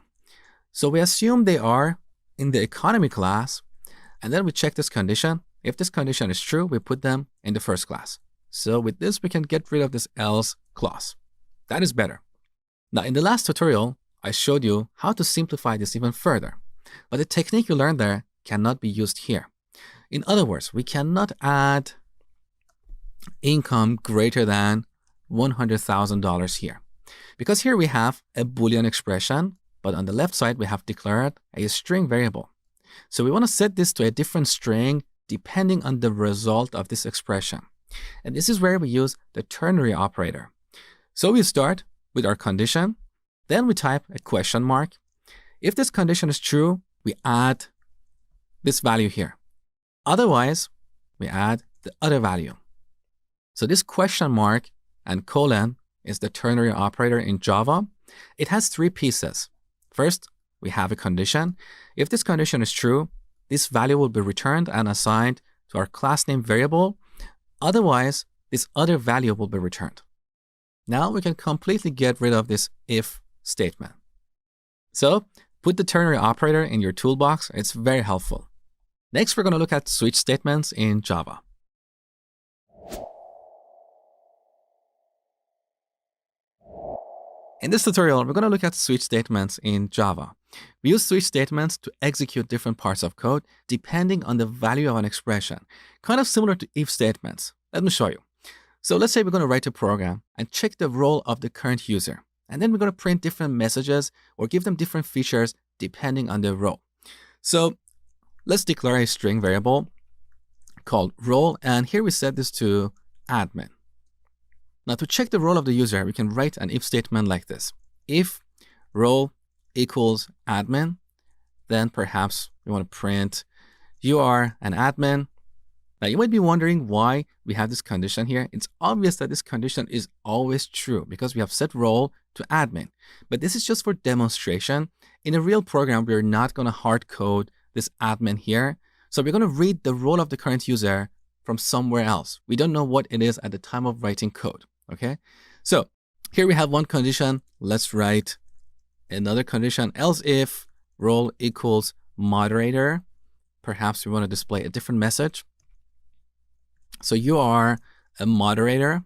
So we assume they are in the economy class, and then we check this condition. If this condition is true, we put them in the first class. So with this, we can get rid of this else clause. That is better. Now, in the last tutorial, I showed you how to simplify this even further. But the technique you learned there cannot be used here. In other words, we cannot add income greater than $100,000 here. Because here we have a Boolean expression, but on the left side, we have declared a string variable. So we want to set this to a different string depending on the result of this expression. And this is where we use the ternary operator. So we start with our condition, then we type a question mark. If this condition is true, we add this value here. Otherwise, we add the other value. So this question mark and colon is the ternary operator in Java. It has three pieces. First, we have a condition. If this condition is true, this value will be returned and assigned to our class name variable. Otherwise, this other value will be returned. Now we can completely get rid of this if statement. So put the ternary operator in your toolbox. It's very helpful. Next, we're going to look at switch statements in Java. In this tutorial, we're going to look at switch statements in Java. We use switch statements to execute different parts of code depending on the value of an expression, kind of similar to if statements. Let me show you. So let's say we're going to write a program and check the role of the current user. And then we're going to print different messages or give them different features depending on their role. So let's declare a string variable called role. And here we set this to admin. Now to check the role of the user, we can write an if statement like this. If role equals admin, then perhaps we want to print you are an admin. Now you might be wondering why we have this condition here. It's obvious that this condition is always true because we have set role to admin. But this is just for demonstration. In a real program, we're not going to hard code this admin here. So we're going to read the role of the current user from somewhere else. We don't know what it is at the time of writing code. Okay, so here we have one condition. Let's write another condition. Else if role equals moderator, perhaps we want to display a different message. So you are a moderator.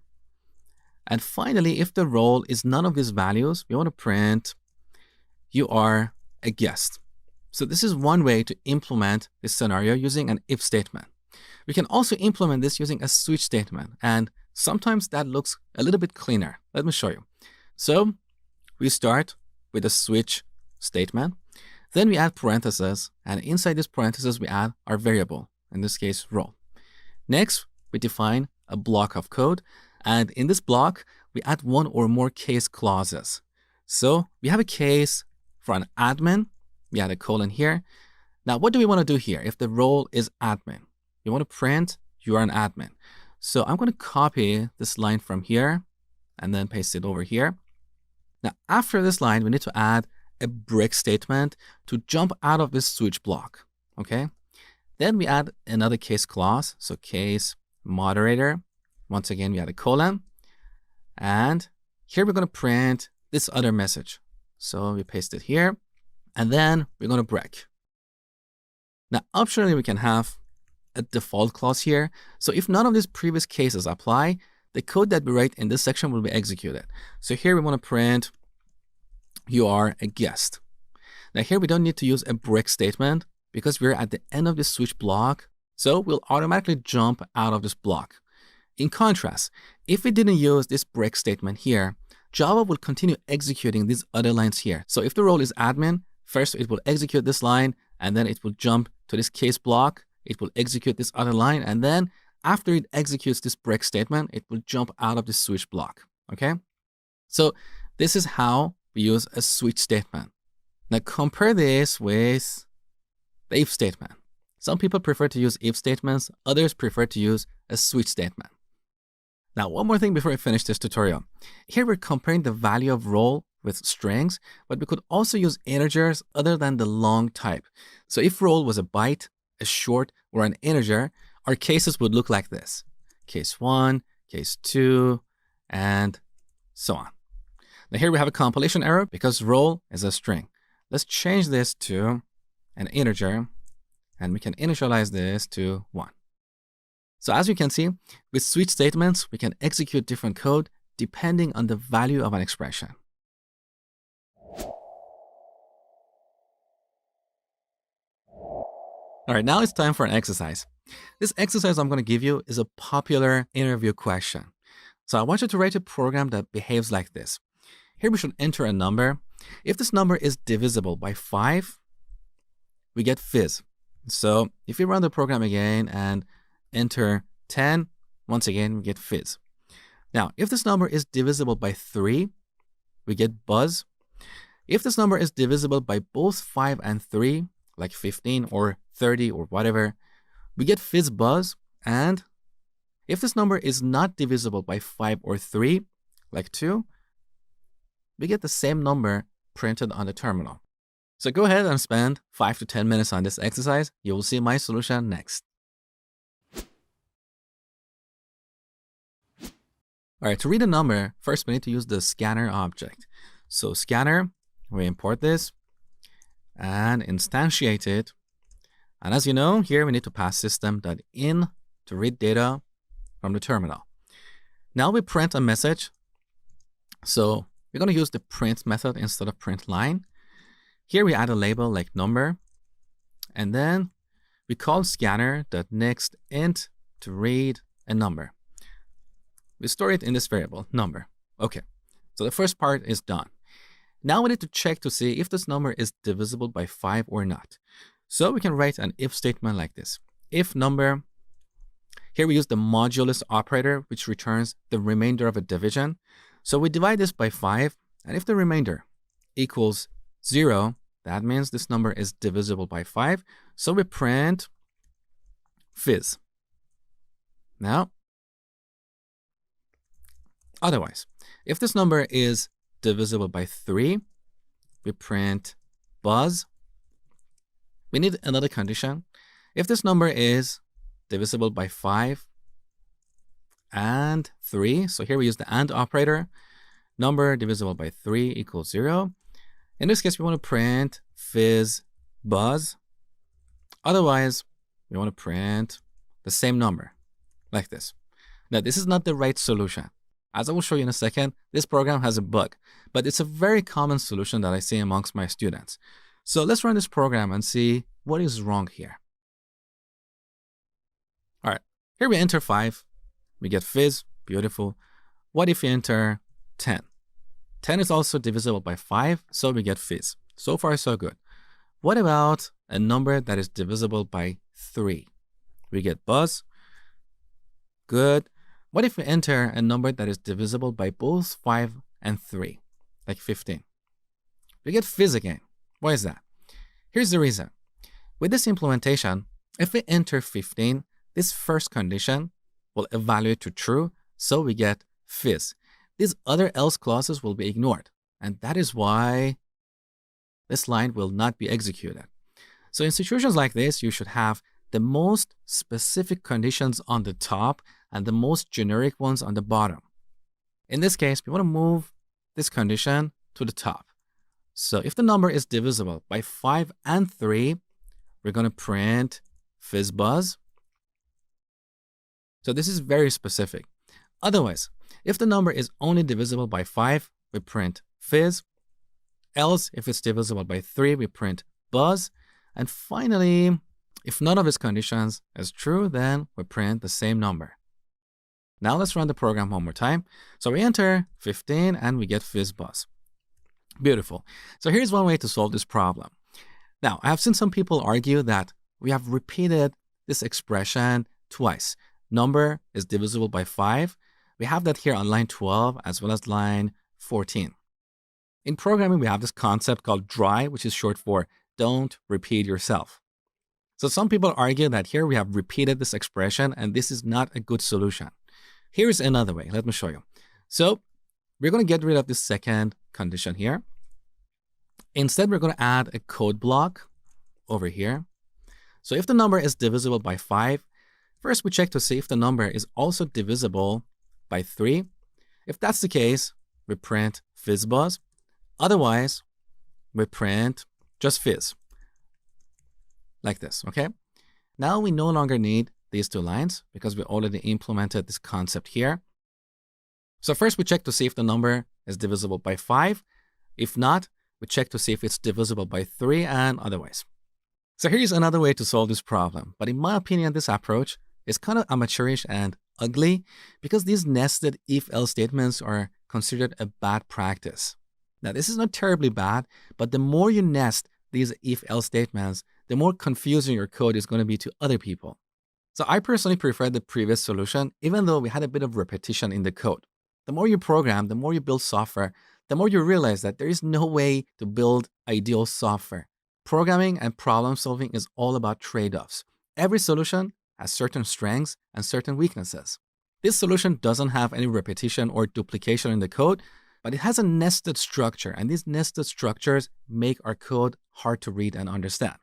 And finally, if the role is none of these values, we want to print you are a guest. So this is one way to implement this scenario using an if statement. We can also implement this using a switch statement, and sometimes that looks a little bit cleaner. Let me show you. So we start with a switch statement. Then we add parentheses, and inside this parentheses, we add our variable, in this case, role. Next, we define a block of code. And in this block, we add one or more case clauses. So we have a case for an admin. We add a colon here. Now, what do we want to do here? If the role is admin, we want to print you are an admin. So I'm going to copy this line from here and then paste it over here. Now, after this line, we need to add a break statement to jump out of this switch block. Okay. Then we add another case clause. So case moderator. Once again, we add a colon. And here we're going to print this other message. So we paste it here. And then we're going to break. Now, optionally, we can have a default clause here. So if none of these previous cases apply, the code that we write in this section will be executed. So here we want to print you are a guest. Now here we don't need to use a break statement because we're at the end of the switch block. So we'll automatically jump out of this block. In contrast, if we didn't use this break statement here, Java will continue executing these other lines here. So if the role is admin, first it will execute this line, and then it will jump to this case block. It will execute this other line, and then after it executes this break statement, it will jump out of the switch block. Okay? So this is how we use a switch statement. Now compare this with the if statement. Some people prefer to use if statements, others prefer to use a switch statement. Now, one more thing before we finish this tutorial. Here we're comparing the value of roll with strings, but we could also use integers other than the long type. So if roll was a byte, a short, or an integer, our cases would look like this. Case 1, case 2, and so on. Now here we have a compilation error because roll is a string. Let's change this to an integer, and we can initialize this to 1. So as you can see, with switch statements, we can execute different code depending on the value of an expression. All right, now it's time for an exercise. This exercise I'm going to give you is a popular interview question. So I want you to write a program that behaves like this. Here we should enter a number. If this number is divisible by 5, we get fizz. So if we run the program again and enter 10, once again, we get fizz. Now, if this number is divisible by 3, we get buzz. If this number is divisible by both 5 and 3, like 15 or 30 or whatever, we get FizzBuzz. And if this number is not divisible by 5 or 3, like 2, we get the same number printed on the terminal. So go ahead and spend 5 to 10 minutes on this exercise. You will see my solution next. All right, to read a number, first we need to use the scanner object. So scanner, we import this and instantiate it. And as you know, here we need to pass system.in to read data from the terminal. Now we print a message. So we're going to use the print method instead of print line. Here we add a label like number. And then we call scanner.nextInt to read a number. We store it in this variable, number. Okay, so the first part is done. Now we need to check to see if this number is divisible by 5 or not. So we can write an if statement like this. If number, here we use the modulus operator, which returns the remainder of a division. So we divide this by 5, and if the remainder equals 0, that means this number is divisible by 5. So we print fizz. Now, otherwise, if this number is divisible by 3, we print buzz. We need another condition. If this number is divisible by 5 and 3, so here we use the AND operator, number divisible by 3 equals 0. In this case, we want to print fizz buzz. Otherwise, we want to print the same number, like this. Now, this is not the right solution. As I will show you in a second, this program has a bug, but it's a very common solution that I see amongst my students. So let's run this program and see what is wrong here. All right, here we enter 5. We get fizz, beautiful. What if we enter 10? 10 is also divisible by 5, so we get fizz. So far, so good. What about a number that is divisible by 3? We get buzz. Good. What if we enter a number that is divisible by both 5 and 3, like 15? We get fizz again. Why is that? Here's the reason. With this implementation, if we enter 15, this first condition will evaluate to true, so we get fizz. These other else clauses will be ignored, and that is why this line will not be executed. So in situations like this, you should have the most specific conditions on the top and the most generic ones on the bottom. In this case, we want to move this condition to the top. So if the number is divisible by 5 and 3, we're going to print FizzBuzz. So this is very specific. Otherwise, if the number is only divisible by 5, we print fizz. Else, if it's divisible by 3, we print buzz. And finally, if none of its conditions is true, then we print the same number. Now let's run the program one more time. So we enter 15 and we get FizzBuzz. Beautiful. So here's one way to solve this problem. Now, I have seen some people argue that we have repeated this expression twice. Number is divisible by 5. We have that here on line 12 as well as line 14. In programming, we have this concept called DRY, which is short for don't repeat yourself. So some people argue that here we have repeated this expression and this is not a good solution. Here's another way. Let me show you. So we're going to get rid of this second condition here. Instead, we're going to add a code block over here. So if the number is divisible by 5, first we check to see if the number is also divisible by 3. If that's the case, we print FizzBuzz. Otherwise, we print just Fizz. Like this, okay? Now we no longer need these two lines because we already implemented this concept here. So first we check to see if the number is divisible by 5. If not, we check to see if it's divisible by 3 and otherwise. So here's another way to solve this problem. But in my opinion, this approach is kind of amateurish and ugly because these nested if-else statements are considered a bad practice. Now, this is not terribly bad, but the more you nest these if-else statements, the more confusing your code is going to be to other people. So I personally prefer the previous solution, even though we had a bit of repetition in the code. The more you program, the more you build software, the more you realize that there is no way to build ideal software. Programming and problem solving is all about trade-offs. Every solution has certain strengths and certain weaknesses. This solution doesn't have any repetition or duplication in the code, but it has a nested structure, and these nested structures make our code hard to read and understand.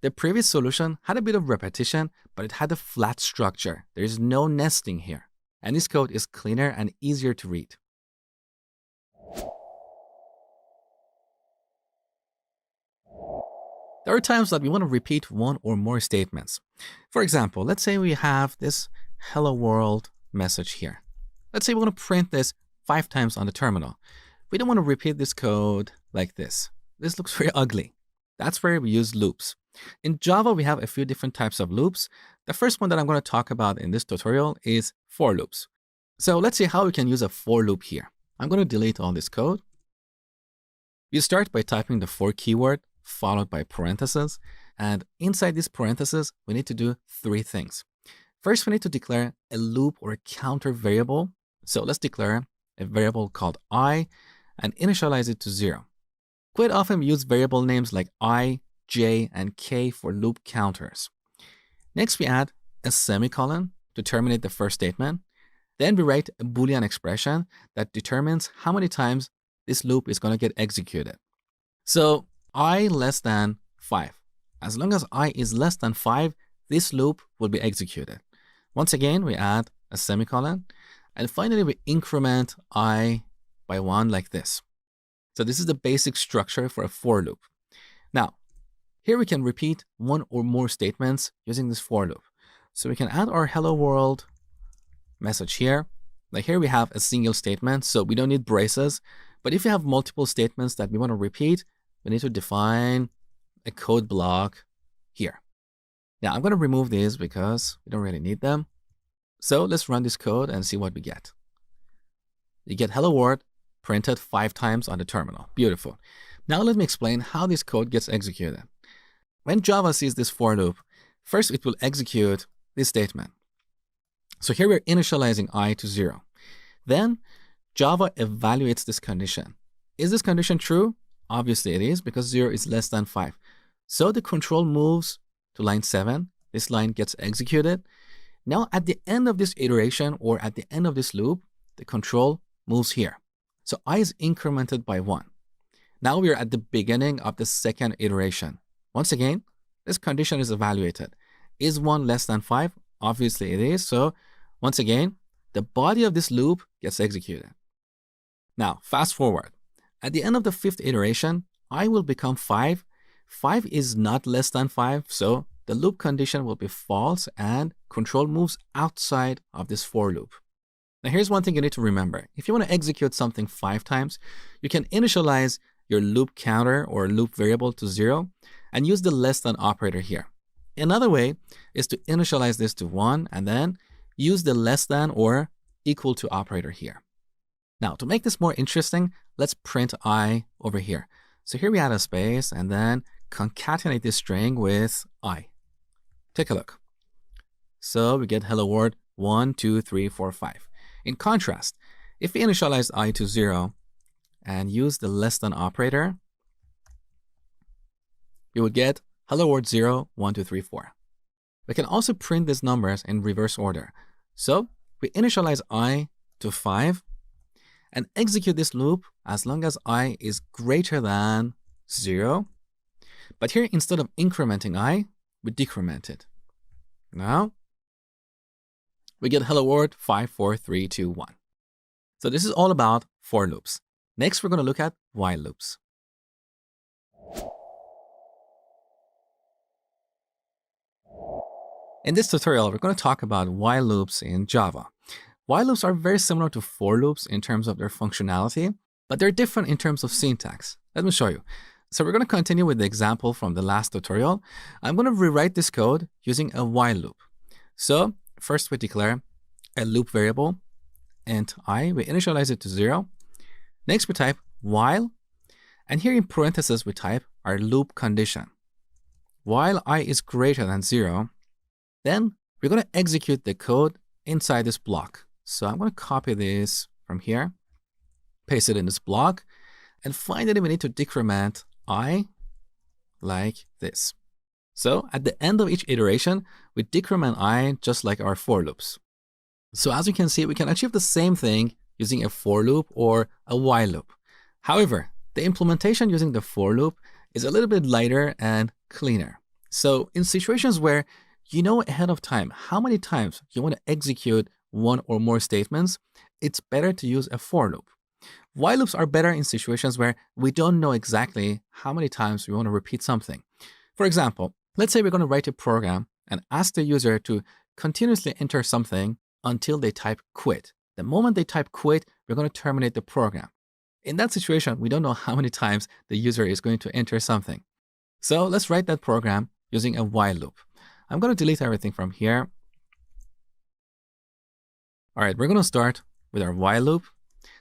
The previous solution had a bit of repetition, but it had a flat structure. There is no nesting here, and this code is cleaner and easier to read. There are times that we want to repeat one or more statements. For example, let's say we have this hello world message here. Let's say we want to print this 5 times on the terminal. We don't want to repeat this code like this. This looks very ugly. That's where we use loops. In Java, we have a few different types of loops. The first one that I'm going to talk about in this tutorial is for loops. So let's see how we can use a for loop here. I'm going to delete all this code. You start by typing the for keyword, followed by parentheses. And inside this parentheses, we need to do 3 things. First, we need to declare a loop or a counter variable. So let's declare a variable called I and initialize it to 0. Quite often we use variable names like I, J, and K for loop counters. Next, we add a semicolon to terminate the first statement. Then we write a Boolean expression that determines how many times this loop is going to get executed. So I less than 5. As long as I is less than 5, this loop will be executed. Once again, we add a semicolon. And finally, we increment I by 1 like this. So this is the basic structure for a for loop. Now, here we can repeat one or more statements using this for loop. So we can add our hello world message here. Like here we have a single statement, so we don't need braces. But if you have multiple statements that we want to repeat, we need to define a code block here. Now I'm going to remove these because we don't really need them. So let's run this code and see what we get. You get hello world printed 5 times on the terminal. Beautiful. Now let me explain how this code gets executed. When Java sees this for loop, first it will execute this statement. So here we're initializing I to 0. Then Java evaluates this condition. Is this condition true? Obviously it is, because 0 is less than 5. So the control moves to line 7. This line gets executed. Now at the end of this iteration, or at the end of this loop, the control moves here. So I is incremented by 1. Now we are at the beginning of the second iteration. Once again, this condition is evaluated. Is 1 less than 5? Obviously it is. So once again, the body of this loop gets executed. Now, fast forward. At the end of the 5th iteration, I will become 5. 5 is not less than 5, so the loop condition will be false and control moves outside of this for loop. Now here's one thing you need to remember. If you want to execute something 5 times, you can initialize your loop counter or loop variable to 0 and use the less than operator here. Another way is to initialize this to 1 and then use the less than or equal to operator here. Now to make this more interesting, let's print I over here. So here we add a space and then concatenate this string with I. Take a look. So we get hello world 1, 2, 3, 4, 5. In contrast, if we initialize I to 0 and use the less than operator, you would get hello world 0, 1, 2, 3, 4. We can also print these numbers in reverse order. So we initialize I to 5 and execute this loop as long as I is greater than 0. But here, instead of incrementing I, we decrement it. Now, we get hello world 5, 4, 3, 2, 1. So this is all about for loops. Next, we're going to look at while loops. In this tutorial, we're going to talk about while loops in Java. While loops are very similar to for loops in terms of their functionality, but they're different in terms of syntax. Let me show you. So we're going to continue with the example from the last tutorial. I'm going to rewrite this code using a while loop. So first we declare a loop variable, int I, we initialize it to 0. Next we type while, and here in parentheses we type our loop condition. While I is greater than 0, then we're going to execute the code inside this block. So I'm going to copy this from here, paste it in this block, and finally we need to decrement I like this. So at the end of each iteration, we decrement I just like our for loops. So as you can see, we can achieve the same thing using a for loop or a while loop. However, the implementation using the for loop is a little bit lighter and cleaner. So in situations where you know ahead of time how many times you want to execute one or more statements, it's better to use a for loop. While loops are better in situations where we don't know exactly how many times we want to repeat something. For example, let's say we're going to write a program and ask the user to continuously enter something until they type quit. The moment they type quit, we're going to terminate the program. In that situation, we don't know how many times the user is going to enter something. So let's write that program using a while loop. I'm going to delete everything from here. All right, we're going to start with our while loop.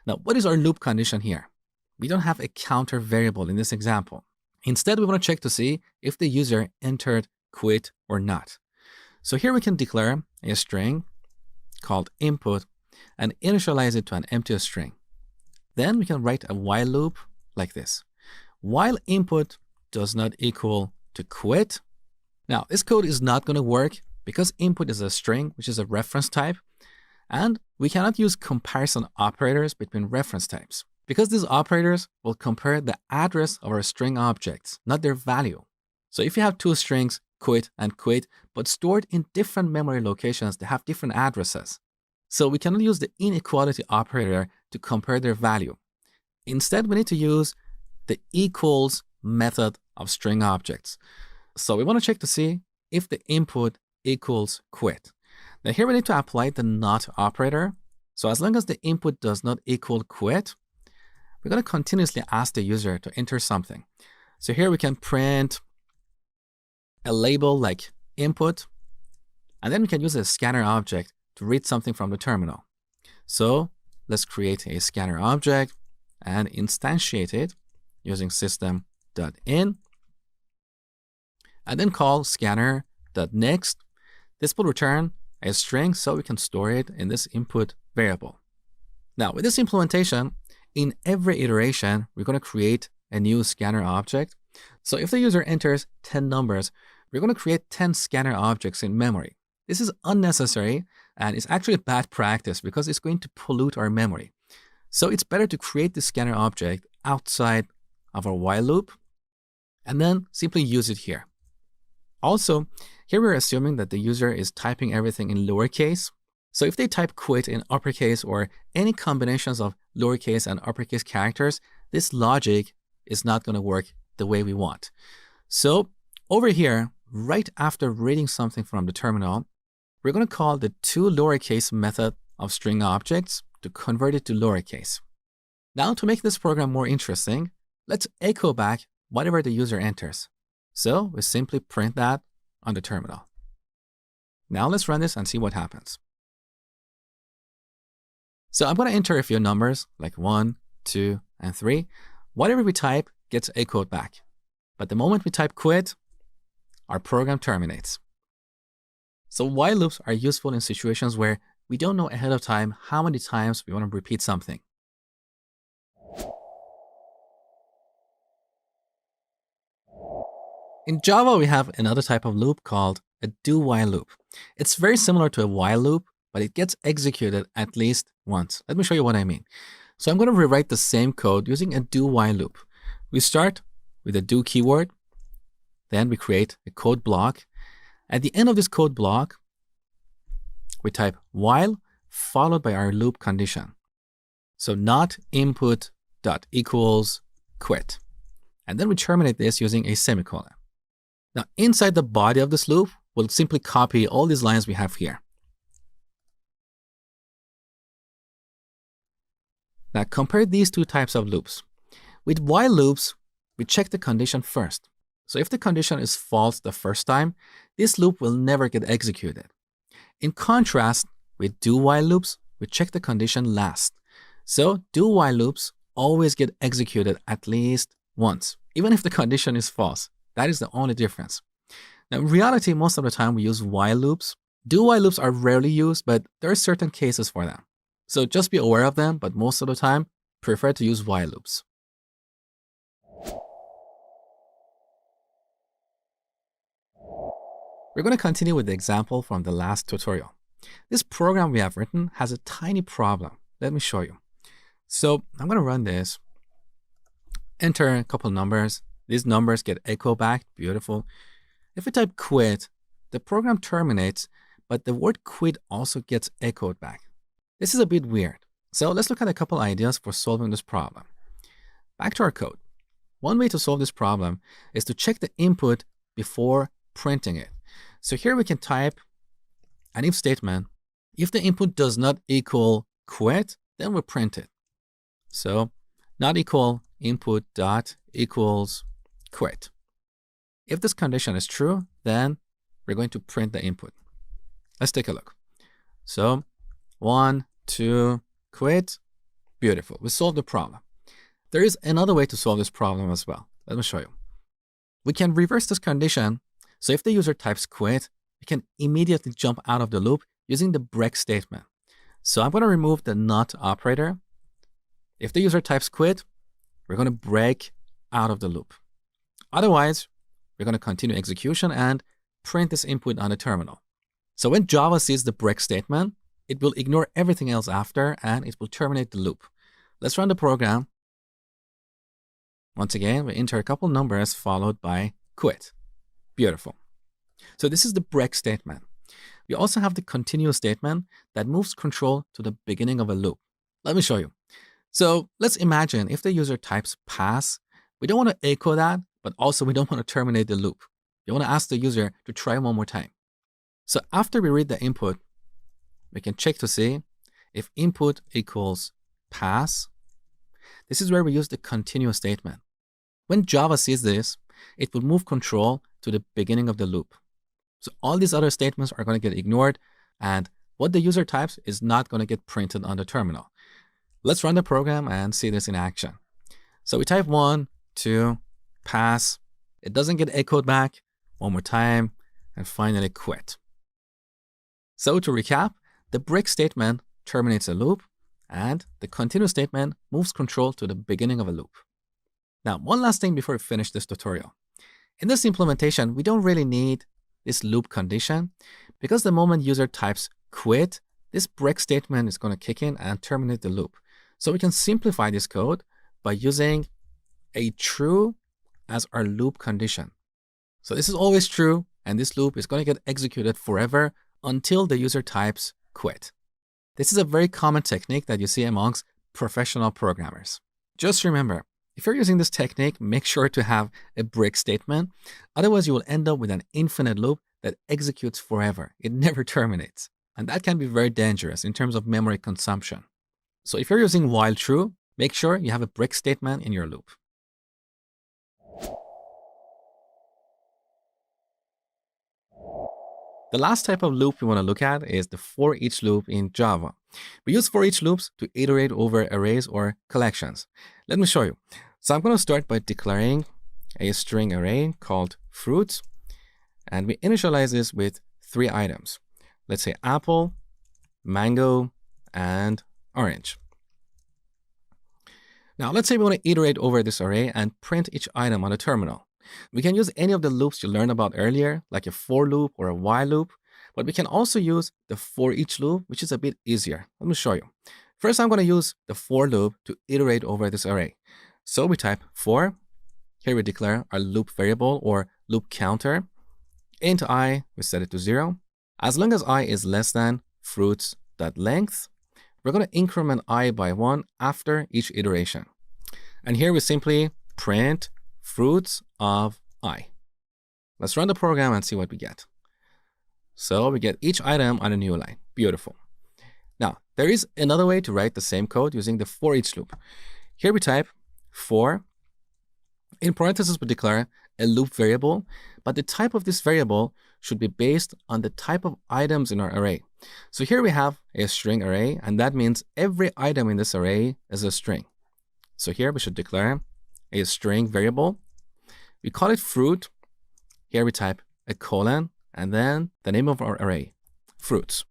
Now, what is our loop condition here? We don't have a counter variable in this example. Instead, we want to check to see if the user entered quit or not. So here we can declare a string called input and initialize it to an empty string. Then we can write a while loop like this. While input does not equal to quit. Now, this code is not going to work because input is a string, which is a reference type. And we cannot use comparison operators between reference types because these operators will compare the address of our string objects, not their value. So if you have two strings, quit and quit, but stored in different memory locations, they have different addresses. So we cannot use the inequality operator to compare their value. Instead, we need to use the equals method of string objects. So we want to check to see if the input equals quit. Now here we need to apply the not operator. So as long as the input does not equal quit, we're going to continuously ask the user to enter something. So here we can print a label like input, and then we can use a scanner object to read something from the terminal. So let's create a scanner object and instantiate it using system.in, and then call scanner.next. This will return a string so we can store it in this input variable. Now with this implementation, in every iteration, we're going to create a new scanner object. So if the user enters 10 numbers, we're going to create 10 scanner objects in memory. This is unnecessary and it's actually bad practice because it's going to pollute our memory. So it's better to create the scanner object outside of our while loop and then simply use it here. Also, here we're assuming that the user is typing everything in lowercase. So if they type quit in uppercase or any combinations of lowercase and uppercase characters, this logic is not going to work the way we want. So over here, right after reading something from the terminal, we're going to call the toLowercase method of string objects to convert it to lowercase. Now to make this program more interesting, let's echo back whatever the user enters. So we simply print that on the terminal. Now let's run this and see what happens. So I'm going to enter a few numbers like 1, 2, and 3. Whatever we type gets echoed back. But the moment we type quit, our program terminates. So while loops are useful in situations where we don't know ahead of time how many times we want to repeat something. In Java, we have another type of loop called a do-while loop. It's very similar to a while loop, but it gets executed at least once. Let me show you what I mean. So I'm going to rewrite the same code using a do while loop. We start with a do keyword, then we create a code block. At the end of this code block, we type while followed by our loop condition. So not input dot equals quit. And then we terminate this using a semicolon. Now inside the body of this loop, we'll simply copy all these lines we have here. Now compare these two types of loops. With while loops, we check the condition first. So if the condition is false the first time, this loop will never get executed. In contrast, with do while loops, we check the condition last. So do while loops always get executed at least once, even if the condition is false. That is the only difference. Now in reality, most of the time we use while loops. Do while loops are rarely used, but there are certain cases for them. So just be aware of them, but most of the time, prefer to use while loops. We're going to continue with the example from the last tutorial. This program we have written has a tiny problem. Let me show you. So I'm going to run this, enter a couple numbers. These numbers get echoed back. Beautiful. If we type quit, the program terminates, but the word quit also gets echoed back. This is a bit weird. So let's look at a couple ideas for solving this problem. Back to our code. One way to solve this problem is to check the input before printing it. So here we can type an if statement. If the input does not equal quit, then we'll print it. So not equal input dot equals quit. If this condition is true, then we're going to print the input. Let's take a look. So 1, 2, quit. Beautiful. We solved the problem. There is another way to solve this problem as well. Let me show you. We can reverse this condition. So if the user types quit, we can immediately jump out of the loop using the break statement. So I'm going to remove the not operator. If the user types quit, we're going to break out of the loop. Otherwise, we're going to continue execution and print this input on the terminal. So when Java sees the break statement, it will ignore everything else after and it will terminate the loop. Let's run the program. Once again, we enter a couple numbers followed by quit. Beautiful. So this is the break statement. We also have the continue statement that moves control to the beginning of a loop. Let me show you. So let's imagine if the user types pass, we don't want to echo that, but also we don't want to terminate the loop. We want to ask the user to try one more time. So after we read the input, we can check to see if input equals pass. This is where we use the continue statement. When Java sees this, it will move control to the beginning of the loop. So all these other statements are going to get ignored, and what the user types is not going to get printed on the terminal. Let's run the program and see this in action. So we type 1, 2, pass. It doesn't get echoed back. One more time, and finally quit. So to recap, the break statement terminates a loop, and the continue statement moves control to the beginning of a loop. Now, one last thing before we finish this tutorial. In this implementation, we don't really need this loop condition because the moment user types quit, this break statement is going to kick in and terminate the loop. So we can simplify this code by using a true as our loop condition. So this is always true, and this loop is going to get executed forever until the user types quit. This is a very common technique that you see amongst professional programmers. Just remember, if you're using this technique, make sure to have a break statement. Otherwise, you will end up with an infinite loop that executes forever. It never terminates. And that can be very dangerous in terms of memory consumption. So if you're using while true, make sure you have a break statement in your loop. The last type of loop we want to look at is the for each loop in Java. We use for each loops to iterate over arrays or collections. Let me show you. So I'm going to start by declaring a string array called fruits, and we initialize this with 3 items. Let's say apple, mango, and orange. Now let's say we want to iterate over this array and print each item on the terminal. We can use any of the loops you learned about earlier, like a for loop or a while loop, But we can also use the for each loop, which is a bit easier. Let me show you. First, I'm going to use the for loop to iterate over this array. So we type for. Here we declare our loop variable or loop counter. Int I, we set it to 0. As long as I is less than fruits.length, we're going to increment I by 1 after each iteration. And here we simply print fruits of I. Let's run the program and see what we get. So we get each item on a new line. Beautiful. Now, there is another way to write the same code using the for each loop. Here we type for. In parentheses, we declare a loop variable, but the type of this variable should be based on the type of items in our array. So here we have a string array, and that means every item in this array is a string. So here we should declare a string variable. We call it fruit. Here we type a colon, and then the name of our array, fruits.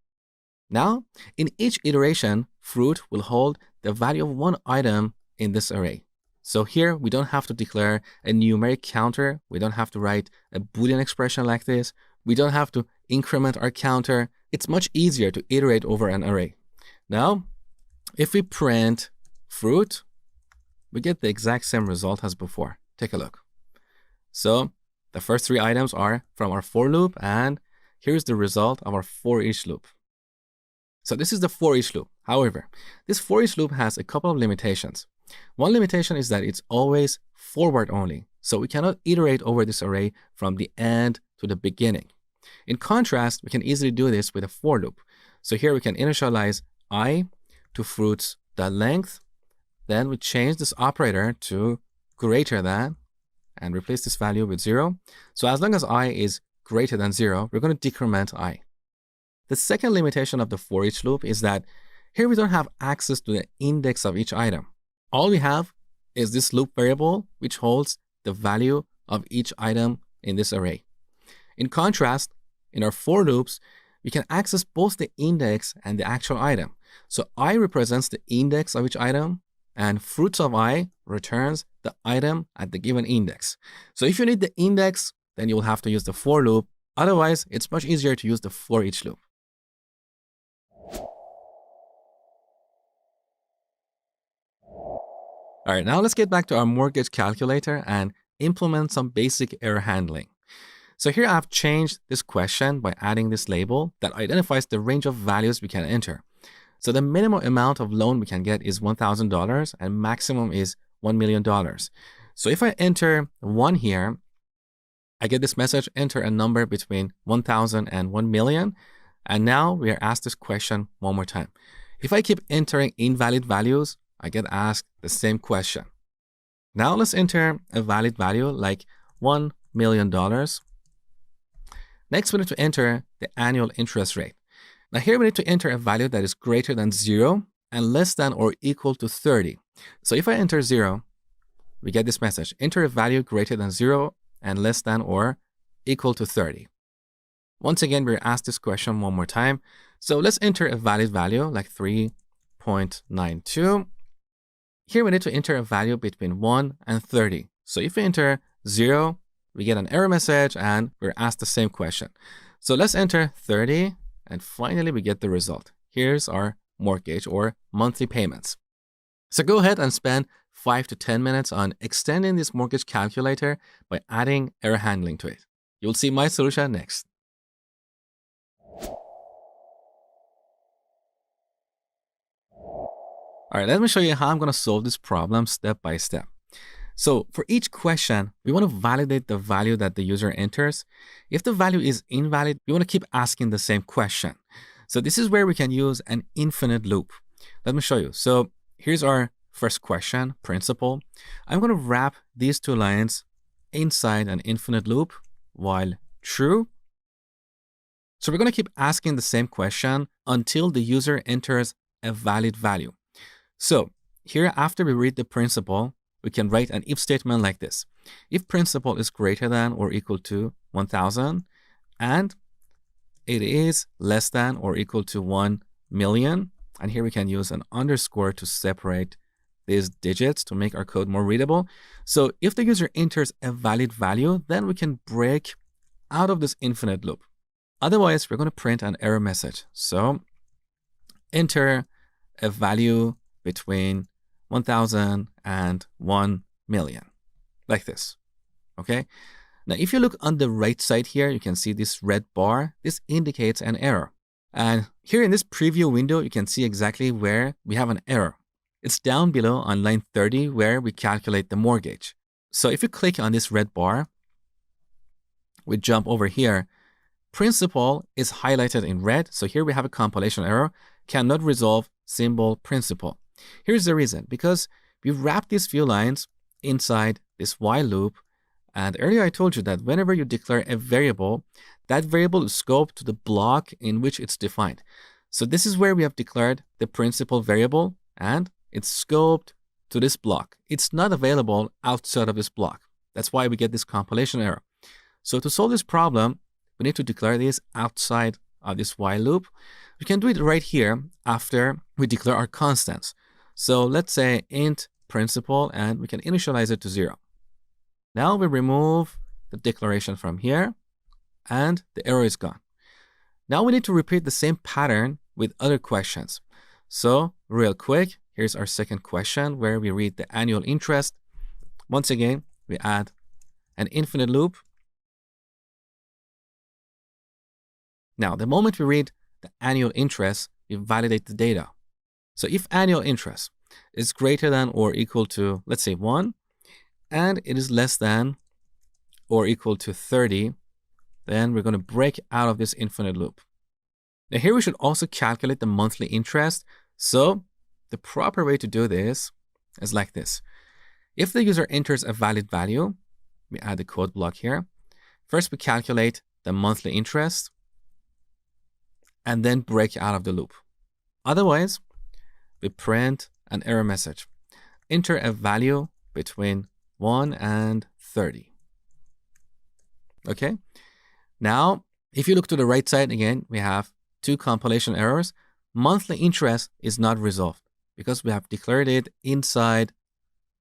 Now, in each iteration, fruit will hold the value of one item in this array. So here, we don't have to declare a numeric counter. We don't have to write a Boolean expression like this. We don't have to increment our counter. It's much easier to iterate over an array. Now, if we print fruit, we get the exact same result as before. Take a look. So the first 3 items are from our for loop, and here's the result of our for each loop. So this is the for each loop. However, this for each loop has a couple of limitations. One limitation is that it's always forward only. So we cannot iterate over this array from the end to the beginning. In contrast, we can easily do this with a for loop. So here we can initialize I to fruits.length. Then we change this operator to greater than and replace this value with 0. So as long as I is greater than 0, we're going to decrement I. The second limitation of the for each loop is that here we don't have access to the index of each item. All we have is this loop variable, which holds the value of each item in this array. In contrast, in our for loops, we can access both the index and the actual item. So I represents the index of each item, and fruits of I returns the item at the given index. So if you need the index, then you will have to use the for loop. Otherwise, it's much easier to use the for each loop. All right, now let's get back to our mortgage calculator and implement some basic error handling. So here I've changed this question by adding this label that identifies the range of values we can enter. So the minimum amount of loan we can get is $1,000 and maximum is $1 million. So if I enter 1 here, I get this message, enter a number between 1,000 and 1 million. And now we are asked this question one more time. If I keep entering invalid values, I get asked the same question. Now let's enter a valid value like $1 million. Next, we need to enter the annual interest rate. Now here we need to enter a value that is greater than 0 and less than or equal to 30. So if I enter 0, we get this message, enter a value greater than 0 and less than or equal to 30. Once again, we're asked this question one more time. So let's enter a valid value like 3.92. Here we need to enter a value between 1 and 30. So if we enter 0, we get an error message and we're asked the same question. So let's enter 30 and finally we get the result. Here's our mortgage or monthly payments. So go ahead and spend 5 to 10 minutes on extending this mortgage calculator by adding error handling to it. You'll see my solution next. All right, let me show you how I'm going to solve this problem step by step. So for each question, we want to validate the value that the user enters. If the value is invalid, we want to keep asking the same question. So this is where we can use an infinite loop. Let me show you. So here's our first question, principal. I'm going to wrap these 2 lines inside an infinite loop while true. So we're going to keep asking the same question until the user enters a valid value. So here, after we read the principal, we can write an if statement like this. If principal is greater than or equal to 1,000 and it is less than or equal to 1 million, and here we can use an underscore to separate these digits to make our code more readable. So if the user enters a valid value, then we can break out of this infinite loop. Otherwise, we're going to print an error message. So enter a value between 1,000 and 1 million, like this. Okay. Now, if you look on the right side here, you can see this red bar. This indicates an error. And here in this preview window, you can see exactly where we have an error. It's down below on line 30 where we calculate the mortgage. So if you click on this red bar, we jump over here. Principal is highlighted in red. So here we have a compilation error, cannot resolve symbol principal. Here's the reason, because we wrap these few lines inside this while loop. And earlier I told you that whenever you declare a variable, that variable is scoped to the block in which it's defined. So this is where we have declared the principal variable and it's scoped to this block. It's not available outside of this block. That's why we get this compilation error. So to solve this problem, we need to declare this outside of this while loop. We can do it right here after we declare our constants. So let's say int principal and we can initialize it to 0. Now we remove the declaration from here and the error is gone. Now we need to repeat the same pattern with other questions. So real quick, here's our second question where we read the annual interest. Once again, we add an infinite loop. Now, the moment we read the annual interest, we validate the data. So if annual interest is greater than or equal to, let's say 1, and it is less than or equal to 30, then we're going to break out of this infinite loop. Now here we should also calculate the monthly interest. So the proper way to do this is like this. If the user enters a valid value, we add the code block here. First, we calculate the monthly interest and then break out of the loop. Otherwise, we print an error message. Enter a value between 1 and 30. Okay. Now, if you look to the right side again, we have two compilation errors. Monthly interest is not resolved because we have declared it inside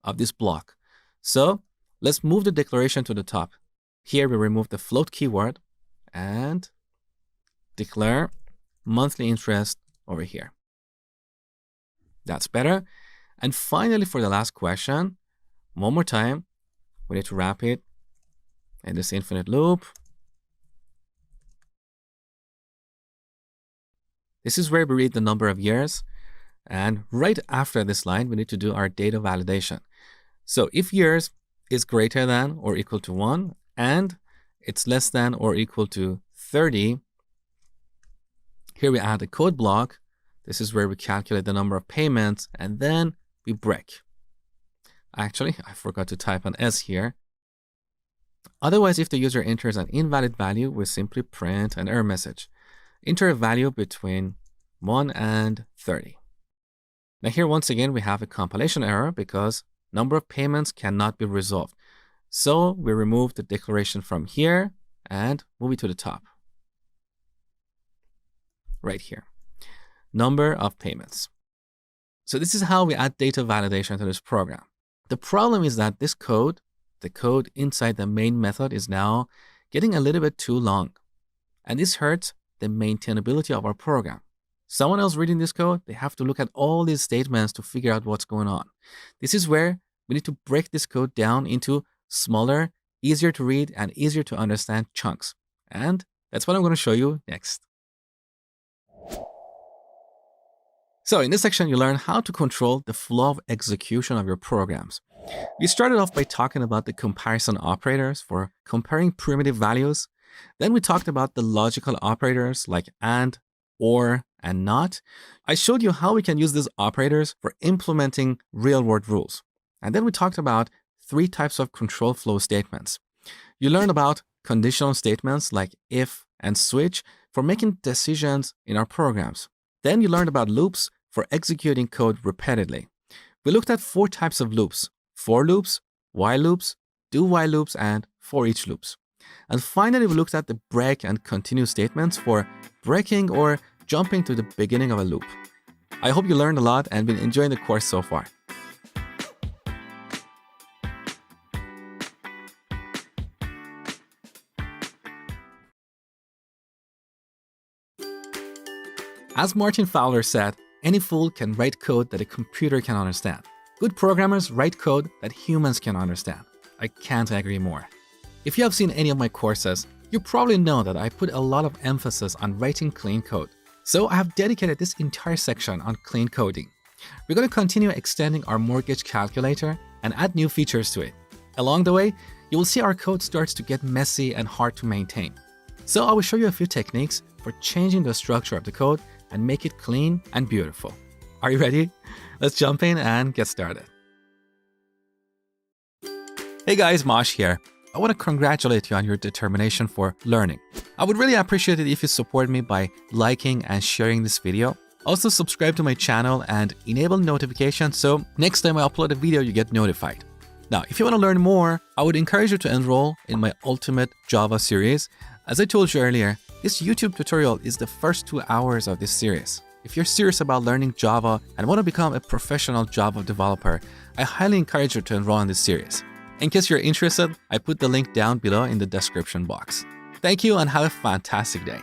of this block. So let's move the declaration to the top. Here we remove the float keyword and declare monthly interest over here. That's better. And finally, for the last question, one more time, we need to wrap it in this infinite loop. This is where we read the number of years. And right after this line, we need to do our data validation. So if years is greater than or equal to 1 and it's less than or equal to 30, here we add a code block. This is where we calculate the number of payments and then we break. Actually, I forgot to type an S here. Otherwise, if the user enters an invalid value, we simply print an error message. Enter a value between 1 and 30. Now here, once again, we have a compilation error because number of payments cannot be resolved. So we remove the declaration from here and move it to the top. Right here. Number of payments. So this is how we add data validation to this program. The problem is that this code, the code inside the main method, is now getting a little bit too long. And this hurts the maintainability of our program. Someone else reading this code, they have to look at all these statements to figure out what's going on. This is where we need to break this code down into smaller, easier to read, and easier to understand chunks. And that's what I'm going to show you next. So in this section, you learn how to control the flow of execution of your programs. We started off by talking about the comparison operators for comparing primitive values. Then we talked about the logical operators like AND, OR, and NOT. I showed you how we can use these operators for implementing real-world rules. And then we talked about 3 types of control flow statements. You learned about conditional statements like if and switch for making decisions in our programs. Then you learned about loops for executing code repeatedly. We looked at 4 types of loops: for loops, while loops, do while loops, and for each loops. And finally, we looked at the break and continue statements for breaking or jumping to the beginning of a loop. I hope you learned a lot and been enjoying the course so far. As Martin Fowler said, any fool can write code that a computer can understand. Good programmers write code that humans can understand. I can't agree more. If you have seen any of my courses, you probably know that I put a lot of emphasis on writing clean code. So I have dedicated this entire section on clean coding. We're going to continue extending our mortgage calculator and add new features to it. Along the way, you will see our code starts to get messy and hard to maintain. So I will show you a few techniques for changing the structure of the code and make it clean and beautiful. Are you ready? Let's jump in and get started. Hey guys, Mosh here. I want to congratulate you on your determination for learning. I would really appreciate it if you support me by liking and sharing this video. Also subscribe to my channel and enable notifications so next time I upload a video you get notified. Now, if you want to learn more, I would encourage you to enroll in my Ultimate Java series. As I told you earlier, this YouTube tutorial is the first 2 hours of this series. If you're serious about learning Java and want to become a professional Java developer, I highly encourage you to enroll in this series. In case you're interested, I put the link down below in the description box. Thank you and have a fantastic day.